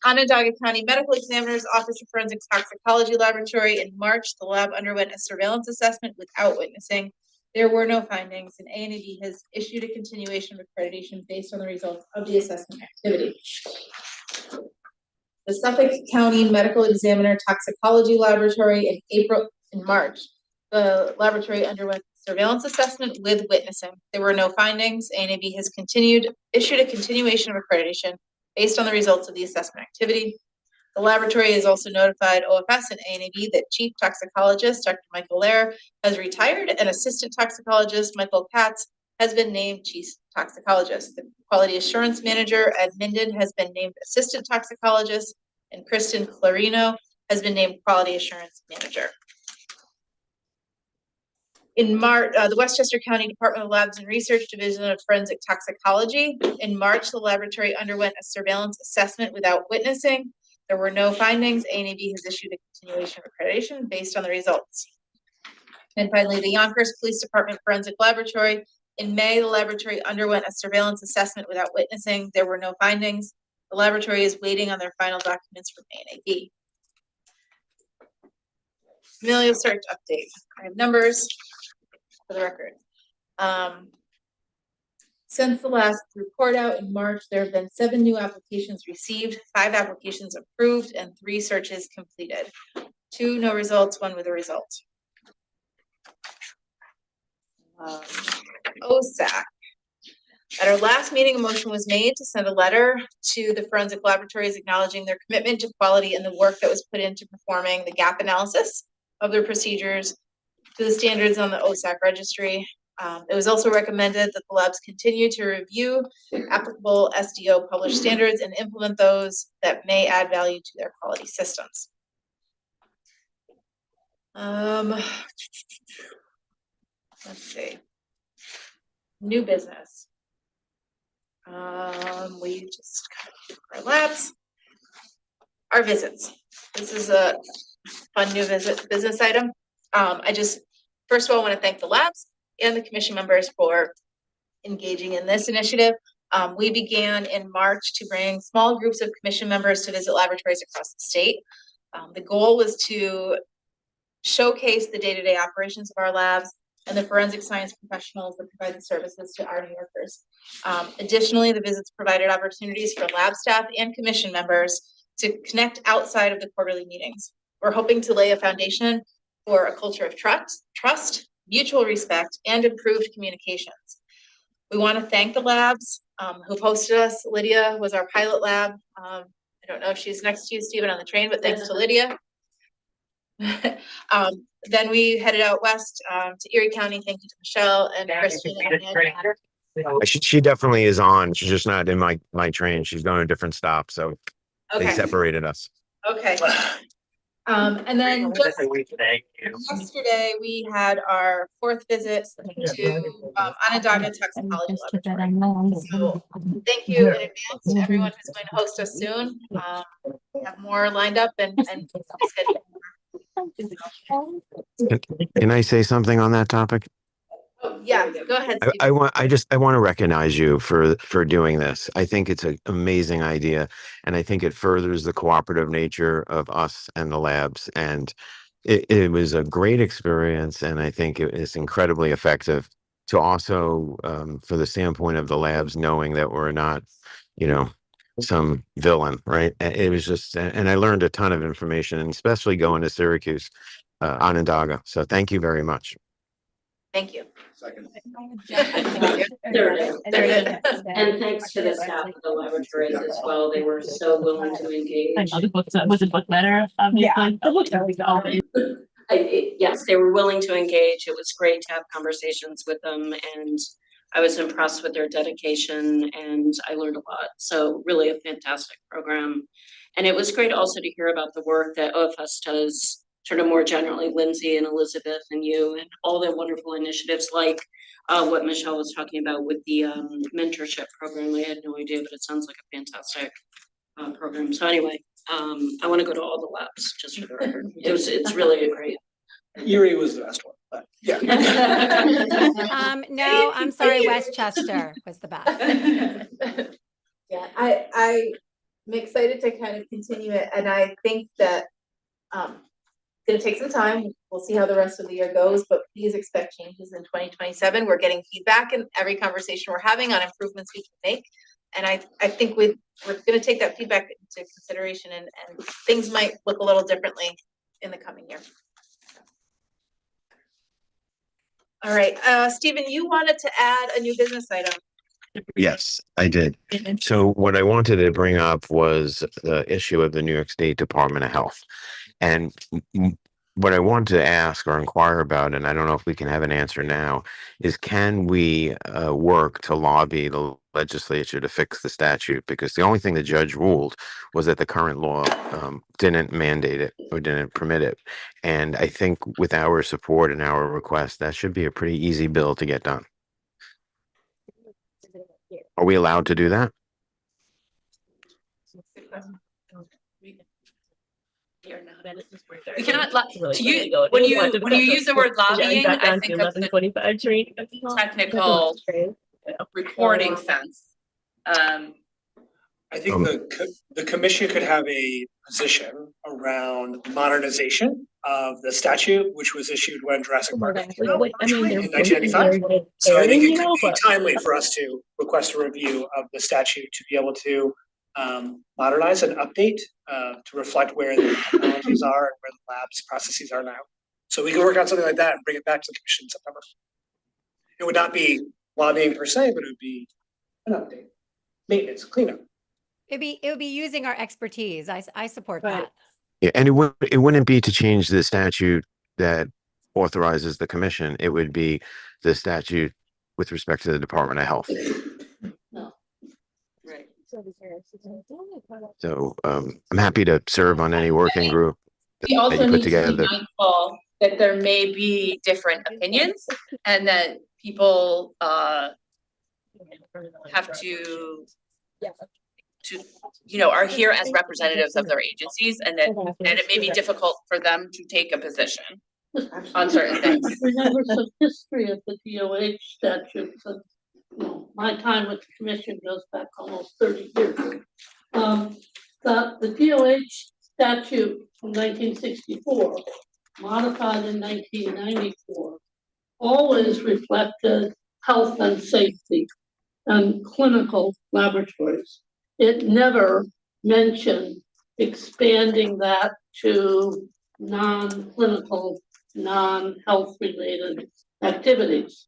Onondaga County Medical Examiner's Office of Forensic Toxicology Laboratory. In March, the lab underwent a surveillance assessment without witnessing. There were no findings, and ANAB has issued a continuation of accreditation based on the results of the assessment activity. The Suffolk County Medical Examiner Toxicology Laboratory. In March, the laboratory underwent surveillance assessment with witnessing. There were no findings. ANAB has issued a continuation of accreditation based on the results of the assessment activity. The laboratory has also notified OFS and ANAB that Chief Toxicologist Dr. Michael Lair has retired, and Assistant Toxicologist Michael Katz has been named Chief Toxicologist. The Quality Assurance Manager Ed Minden has been named Assistant Toxicologist, and Kristen Clarino has been named Quality Assurance Manager. In March, the Westchester County Department of Labs and Research Division of Forensic Toxicology. In March, the laboratory underwent a surveillance assessment without witnessing. There were no findings. A&AB has issued a continuation of accreditation based on the results. And finally, the Yonkers Police Department Forensic Laboratory. In May, the laboratory underwent a surveillance assessment without witnessing. There were no findings. The laboratory is waiting on their final documents from A&AB. Familial search update. I have numbers for the record. Since the last report out in March, there have been 7 new applications received, 5 applications approved, and 3 searches completed. 2 no results, 1 with a result. OSAC. At our last meeting, a motion was made to send a letter to the forensic laboratories acknowledging their commitment to quality and the work that was put into performing the gap analysis of their procedures to the standards on the OSAC registry. It was also recommended that the labs continue to review applicable SDO published standards and implement those that may add value to their quality systems. Let's see. New business. We just our labs. Our visits. This is a fun new business item. I just first of all want to thank the labs and the commission members for engaging in this initiative. We began in March to bring small groups of commission members to visit laboratories across the state. The goal was to showcase the day-to-day operations of our labs and the forensic science professionals that provide the services to our New Yorkers. Additionally, the visits provided opportunities for lab staff and commission members to connect outside of the quarterly meetings. We're hoping to lay a foundation for a culture of trust, mutual respect, and improved communications. We want to thank the labs who hosted us. Lydia was our pilot lab. I don't know if she's next to you, Stephen, on the train, but thanks to Lydia. Then we headed out west to Erie County. Thank you to Michelle and Christina. She definitely is on. She's just not in my train. She's going to a different stop, so they separated us. Okay. And then just yesterday we had our 4th visit to Onondaga Toxicology Laboratory. So thank you in advance to everyone who's going to host us soon. We have more lined up and scheduled. Can I say something on that topic? Oh, yeah, go ahead. I want to recognize you for doing this. I think it's an amazing idea, and I think it furthers the cooperative nature of us and the labs. And it was a great experience, and I think it is incredibly effective to also, for the standpoint of the labs, knowing that we're not, some villain, right? It was just, and I learned a ton of information, and especially going to Syracuse, Onondaga. So thank you very much. Thank you. Second. There it is. And thanks to the staff of the laboratories as well. They were so willing to engage. Was the book better? Yeah, the book yes, they were willing to engage. It was great to have conversations with them, and I was impressed with their dedication, and I learned a lot. So really a fantastic program. And it was great also to hear about the work that OFS does, sort of more generally, Lindsay and Elizabeth and you, and all the wonderful initiatives like what Michelle was talking about with the mentorship program. I had no idea, but it sounds like a fantastic program. So anyway, I want to go to all the labs, just for the record. It's really a great. Erie was the best one, but yeah. No, I'm sorry, Westchester was the best. Yeah, I'm excited to kind of continue it, and I think that it's gonna take some time. We'll see how the rest of the year goes, but please expect changes in 2027. We're getting feedback in every conversation we're having on improvements we can make, and I think we're gonna take that feedback into consideration, and things might look a little differently in the coming year. All right, Stephen, you wanted to add a new business item. Yes, I did. So what I wanted to bring up was the issue of the New York State Department of Health. And what I want to ask or inquire about, and I don't know if we can have an answer now, is can we work to lobby the legislature to fix the statute? Because the only thing the judge ruled was that the current law didn't mandate it or didn't permit it. And I think with our support and our request, that should be a pretty easy bill to get done. Are we allowed to do that? We cannot, to use, when you use the word lobbying, I think of the technical reporting sense. I think the commission could have a position around modernization of the statute, which was issued when Jurassic Park came out in 1995. So I think it could be timely for us to request a review of the statute to be able to modernize and update to reflect where the technologies are and where the labs processes are now. So we can work on something like that and bring it back to the commission in September. It would not be lobbying per se, but it would be an update, maintenance, cleanup. It would be using our expertise. I support that. Yeah, and it wouldn't be to change the statute that authorizes the commission. It would be the statute with respect to the Department of Health. So I'm happy to serve on any working group We that also you put need to be together. mindful that there may be different opinions and that people have to, are here as representatives of their agencies, and that it may be difficult for them to take a position on certain things. Remember some history of the DOH statutes. My time with the commission goes back almost 30 years. The DOH statute from 1964, modified in 1994, always reflected health and safety and clinical laboratories. It never mentioned expanding that to non-clinical, non-health related activities.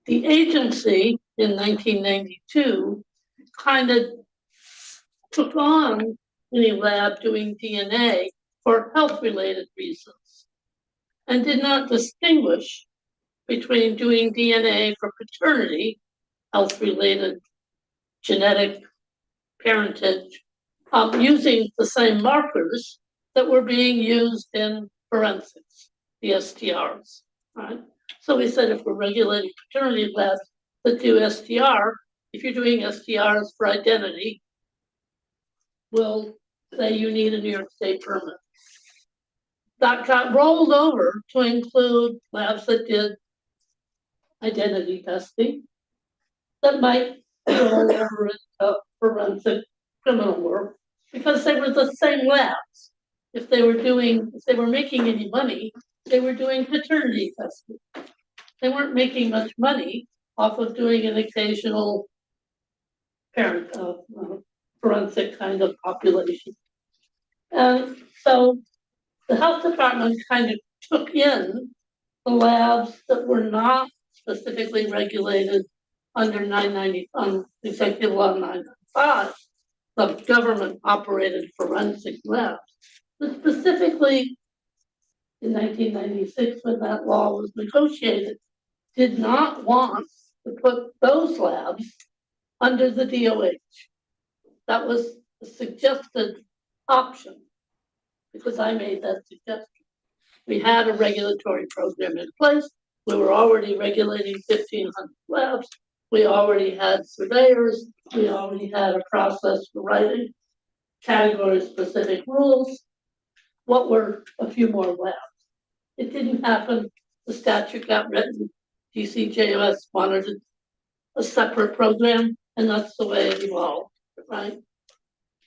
The agency in 1992 kind of took on any lab doing DNA for health related reasons and did not distinguish between doing DNA for paternity, health related genetic parentage, using the same markers that were being used in forensics, the STRs, right? So we said if we're regulating paternity labs that do STR, if you're doing STRs for identity, we'll say you need a New York State permit. That got rolled over to include labs that did identity testing that might roll over into forensic criminal work because they were the same labs. If they were making any money, they were doing paternity testing. They weren't making much money off of doing an occasional parent forensic kind of population. And so the health department kind of took in the labs that were not specifically regulated under 990, Executive Law 995, the government operated forensic labs. But specifically in 1996, when that law was negotiated, did not want to put those labs under the DOH. That was a suggested option because I made that suggestion. We had a regulatory program in place. We were already regulating 1,500 labs. We already had surveyors. We already had a process for writing category-specific rules. What were a few more labs? It didn't happen. The statute got written. DCJS wanted a separate program, and that's the way it evolved, right?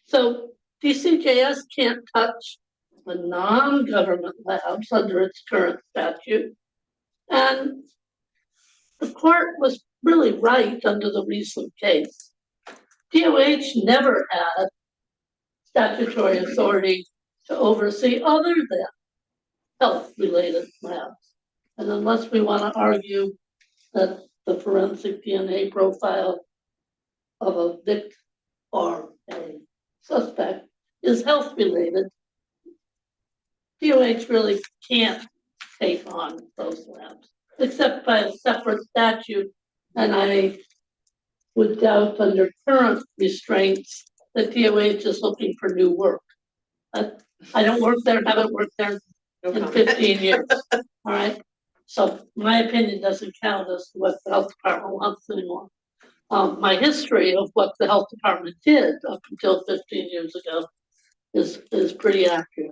So DCJS can't touch the non-government labs under its current statute. And the court was really right under the recent case. DOH never had statutory authority to oversee other than health-related labs. And unless we want to argue that the forensic DNA profile of a victim or a suspect is health-related, DOH really can't take on those labs, except by a separate statute. And I would doubt under current restraints that DOH is looking for new work. I don't work there, haven't worked there in 15 years, all right? So my opinion doesn't count as to what the health department wants anymore. My history of what the health department did up until 15 years ago is pretty accurate.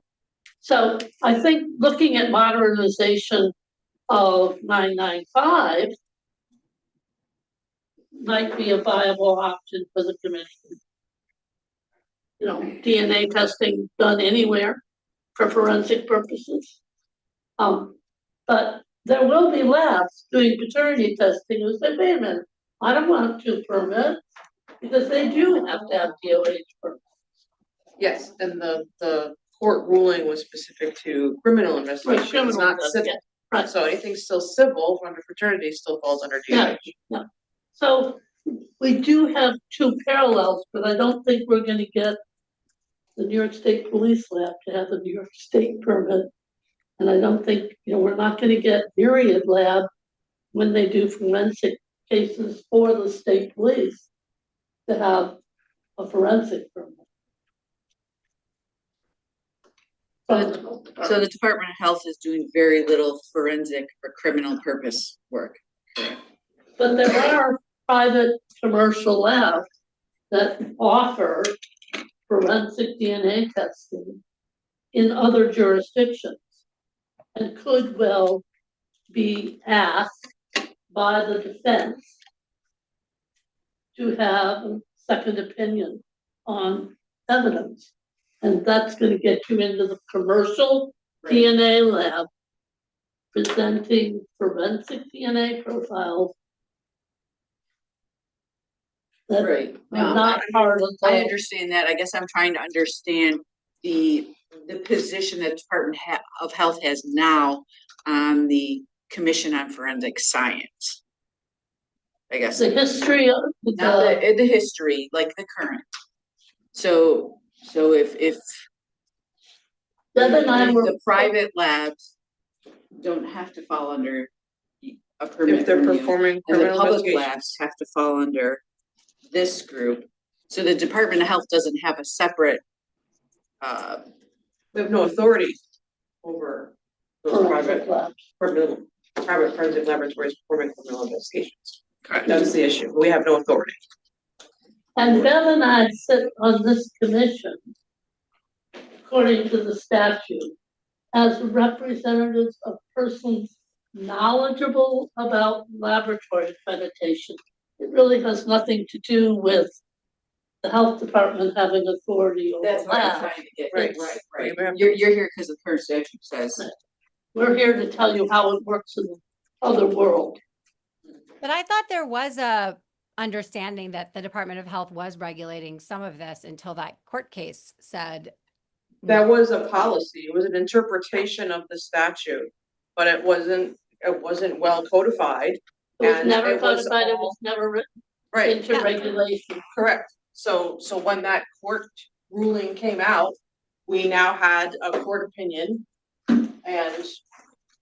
So I think looking at modernization of 995 might be a viable option for the commission. You know, DNA testing done anywhere for forensic purposes. But there will be labs doing paternity testing who say, wait a minute, I don't want to permit, because they do have to have DOH permit. Yes, and the court ruling was specific to criminal investigations, criminal not civil. investigation, right. So anything still civil under fraternity still falls under DOH. Yeah. So we do have two parallels, but I don't think we're gonna get the New York State Police Lab to have a New York State permit. And I don't think, we're not gonna get Myriad Lab when they do forensic cases for the state police to have a forensic permit. So the Department of Health is doing very little forensic or criminal purpose work. But there are private commercial labs that offer forensic DNA testing in other jurisdictions and could well be asked by the defense to have a second opinion on evidence. And that's going to get you into the commercial DNA lab presenting forensic DNA profiles that Right. are not part of I the. understand that. I guess I'm trying to understand the position that Department of Health has now on the Commission on Forensic Science. I guess. The history of the history, like the current. So if the private labs don't have to fall under a permit If they're from you, performing and the criminal public investigations. labs have to fall under this group. So the Department of Health doesn't have a separate We have no authority over those Forensic labs. private forensic laboratories performing criminal investigations. Correct. That's the issue. We have no authority. And Bev and I sit on this commission, according to the statute, as representatives of persons knowledgeable about laboratory accreditation. It really has nothing to do with the health department having authority over That's what I'm labs. trying to get. It's- Right. You're here because the current statute says. We're here to tell you how it works in the other world. But I thought there was a understanding that the Department of Health was regulating some of this until that court case said. That was a policy. It was an interpretation of the statute, but it wasn't well codified. It was and never it was codified, it all- was never written Right. into regulation. Correct. So when that court ruling came out, we now had a court opinion. And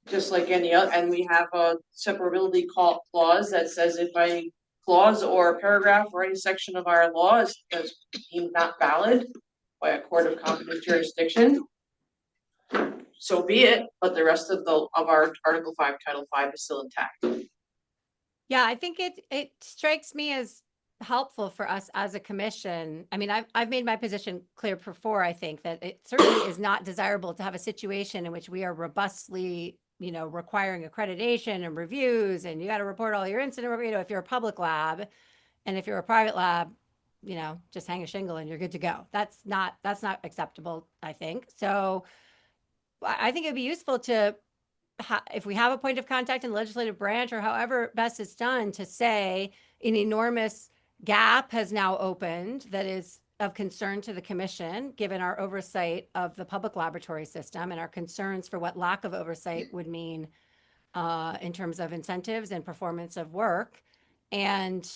just like any other, and we have a severability clause that says if a clause or a paragraph or any section of our law is deemed not valid by a court of competent jurisdiction, so be it, but the rest of our Article 5, Title 5 is still intact. Yeah, I think it strikes me as helpful for us as a commission. I mean, I've made my position clear before. I think that it certainly is not desirable to have a situation in which we are robustly, requiring accreditation and reviews, and you got to report all your incident, if you're a public lab, and if you're a private lab, just hang a shingle and you're good to go. That's not acceptable, I think. So I think it'd be useful to, if we have a point of contact in the legislative branch or however best it's done, to say an enormous gap has now opened that is of concern to the commission, given our oversight of the public laboratory system and our concerns for what lack of oversight would mean in terms of incentives and performance of work. And,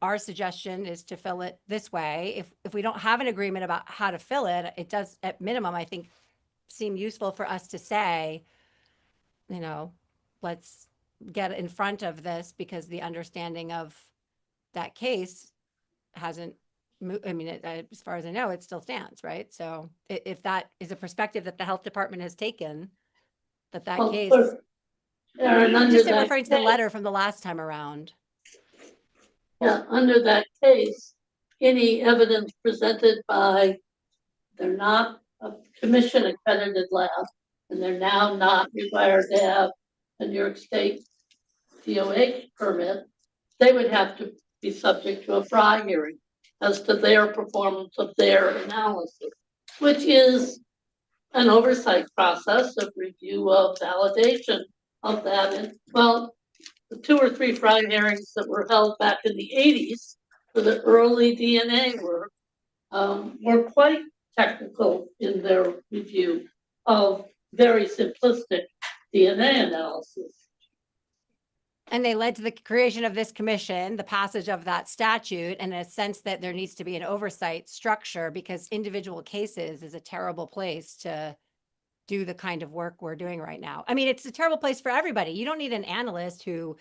our suggestion is to fill it this way. If we don't have an agreement about how to fill it, it does, at minimum, I think, seem useful for us to say, let's get in front of this because the understanding of that case hasn't I mean, as far as I know, it still stands, right? So if that is a perspective that the health department has taken, that case. Aaron, under Just that referring to the case- letter from the last time around. Yeah, under that case, any evidence presented by, they're not a commission accredited lab, and they're now not required to have a New York State DOH permit, they would have to be subject to a FRI hearing as to their performance of their analysis, which is an oversight process of review of validation of that. And well, the 2 or 3 FRI hearings that were held back in the 80s for the early DNA work were quite technical in their review of very simplistic DNA analysis. And they led to the creation of this commission, the passage of that statute, and a sense that there needs to be an oversight structure because individual cases is a terrible place to do the kind of work we're doing right now. I mean, it's a terrible place for everybody. You don't need an analyst who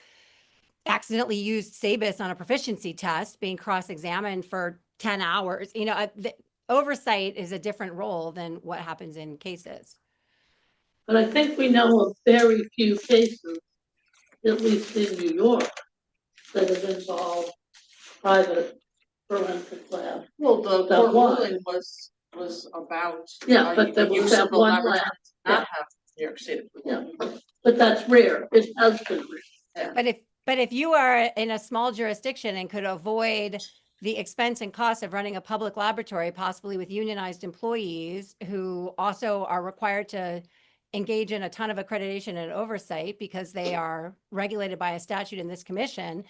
accidentally used SABIS on a proficiency test being cross-examined for 10 hours. The oversight is a different role than what happens in cases. But I think we know of very few cases, at least in New York, that have involved private forensic labs. Well, the That court one. ruling was about. Yeah, but there the was use that of the one laboratory lab. to Not have New York State. Yeah, but that's rare. It has been rare. But if you are in a small jurisdiction and could avoid the expense and cost of running a public laboratory, possibly with unionized employees who also are required to engage in a ton of accreditation and oversight because they are regulated by a statute in this commission,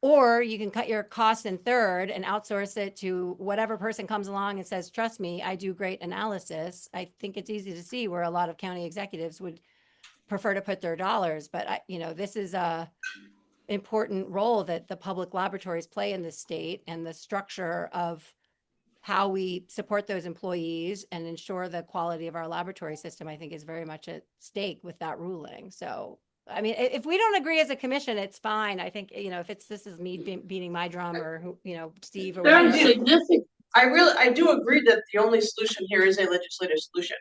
or you can cut your costs in third and outsource it to whatever person comes along and says, trust me, I do great analysis. I think it's easy to see where a lot of county executives would prefer to put their dollars, but this is a important role that the public laboratories play in the state, and the structure of how we support those employees and ensure the quality of our laboratory system, I think is very much at stake with that ruling. So, I mean, if we don't agree as a commission, it's fine. I think, if this is me beating my drum or, Steve or Very Very significant. I do agree that the only solution here is a legislative solution.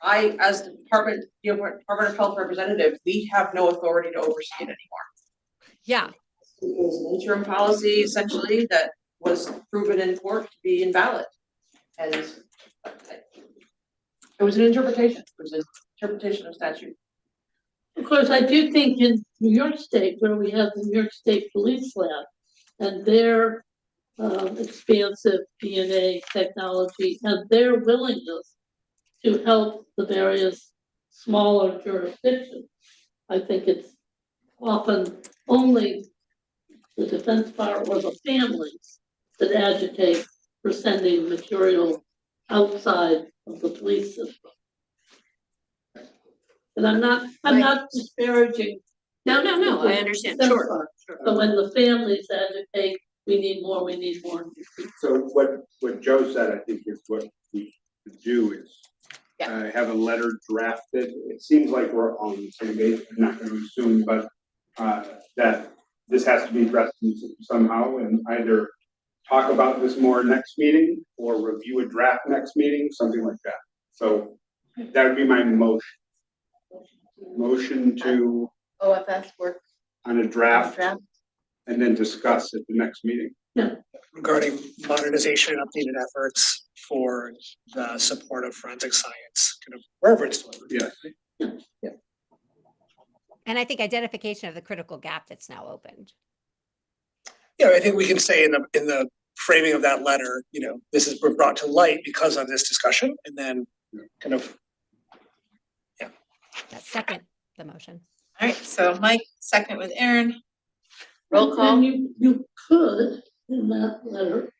As the Department of Health representative, we have no authority to oversee it anymore. Yeah. It was an interim policy essentially that was proven in court to be invalid. And it was an interpretation. It was an interpretation of statute. Of course, I do think in New York State, where we have the New York State Police Lab and their expansive DNA technology and their willingness to help the various smaller jurisdictions, I think it's often only the defense bar or the families that agitate for sending material outside of the police system. And I'm not disparaging. No, I understand. Sure. But when the families agitate, we need more. So what Joe said, I think is what we should do is have a letter drafted. It seems like we're on the same page, I'm not going to assume, but that this has to be addressed somehow, and either talk about this more next meeting or review a draft next meeting, something like that. So that would be my motion to OFS work on a draft and then discuss at the next meeting. Regarding modernization and updated efforts for the support of forensic science, kind of wherever it's delivered. Yeah. And I think identification of the critical gap that's now opened. Yeah, I think we can say in the framing of that letter, this has been brought to light because of this discussion, and then kind of, That's second the motion. All right, so Mike, second with Aaron. Roll call. And you could, in that letter,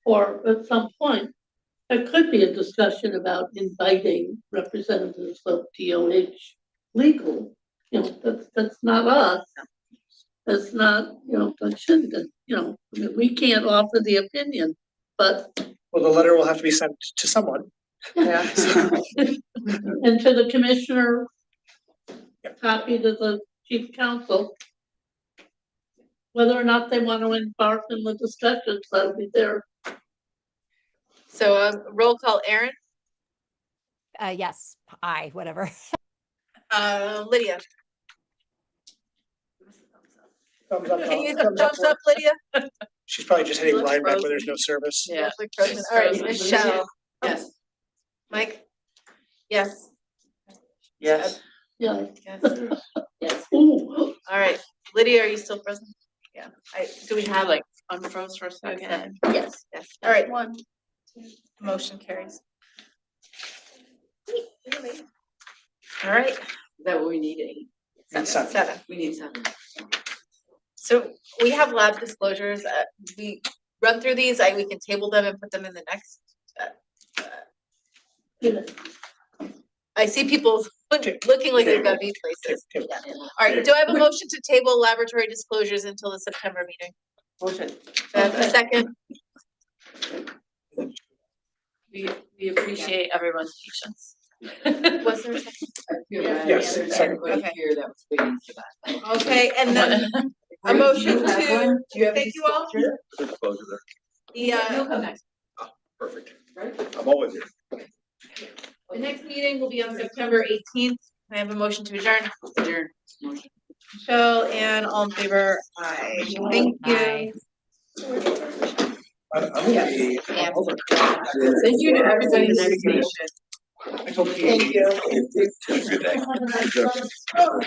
or at some point, there could be a discussion about inviting representatives of DOH legal. That's not us. That's not, that shouldn't, I mean, we can't offer the opinion, but. well, the letter will have to be sent to someone. Yeah. And to the commissioner, copy to the chief counsel. Whether or not they want to embark in the discussions, that'll be there. So, roll call, Aaron, Yes, I, whatever. Lydia. Thumbs up, Can you thumbs thumbs up, Lydia? She's probably just hitting line back where there's no service. Yeah. All right, Michelle. Yes. Mike? Yes. Yes. Yeah. Yes. Yes. Ooh, All right, Lydia, are you still present? Yeah, do we have Like unfroze for a second. Yes, yes, all right, motion carries. All right, Is that what we need, 8? seven. We need 7. So we have lab disclosures, we run through these, we can table them and put them in the next. I see people looking like they've got these places. Yeah. All right, do I have a motion to table laboratory disclosures until the September meeting? Motion. Do I have a second? We appreciate everyone's patience. Was there a second? I feel bad. Yes, Everybody okay. here that was waiting for that. Okay, and then a motion Do you have one? Do you have thank any you all. Disclosure there. The, You'll come next. Perfect. Right? I'm always here. the next meeting will be on September 18th. I have a motion to adjourn. Adjourn. Michelle, and all in favor, aye. Thank you. I'm gonna be. Yeah. Thank you to everybody in education. I hope Thank you. Have a good day.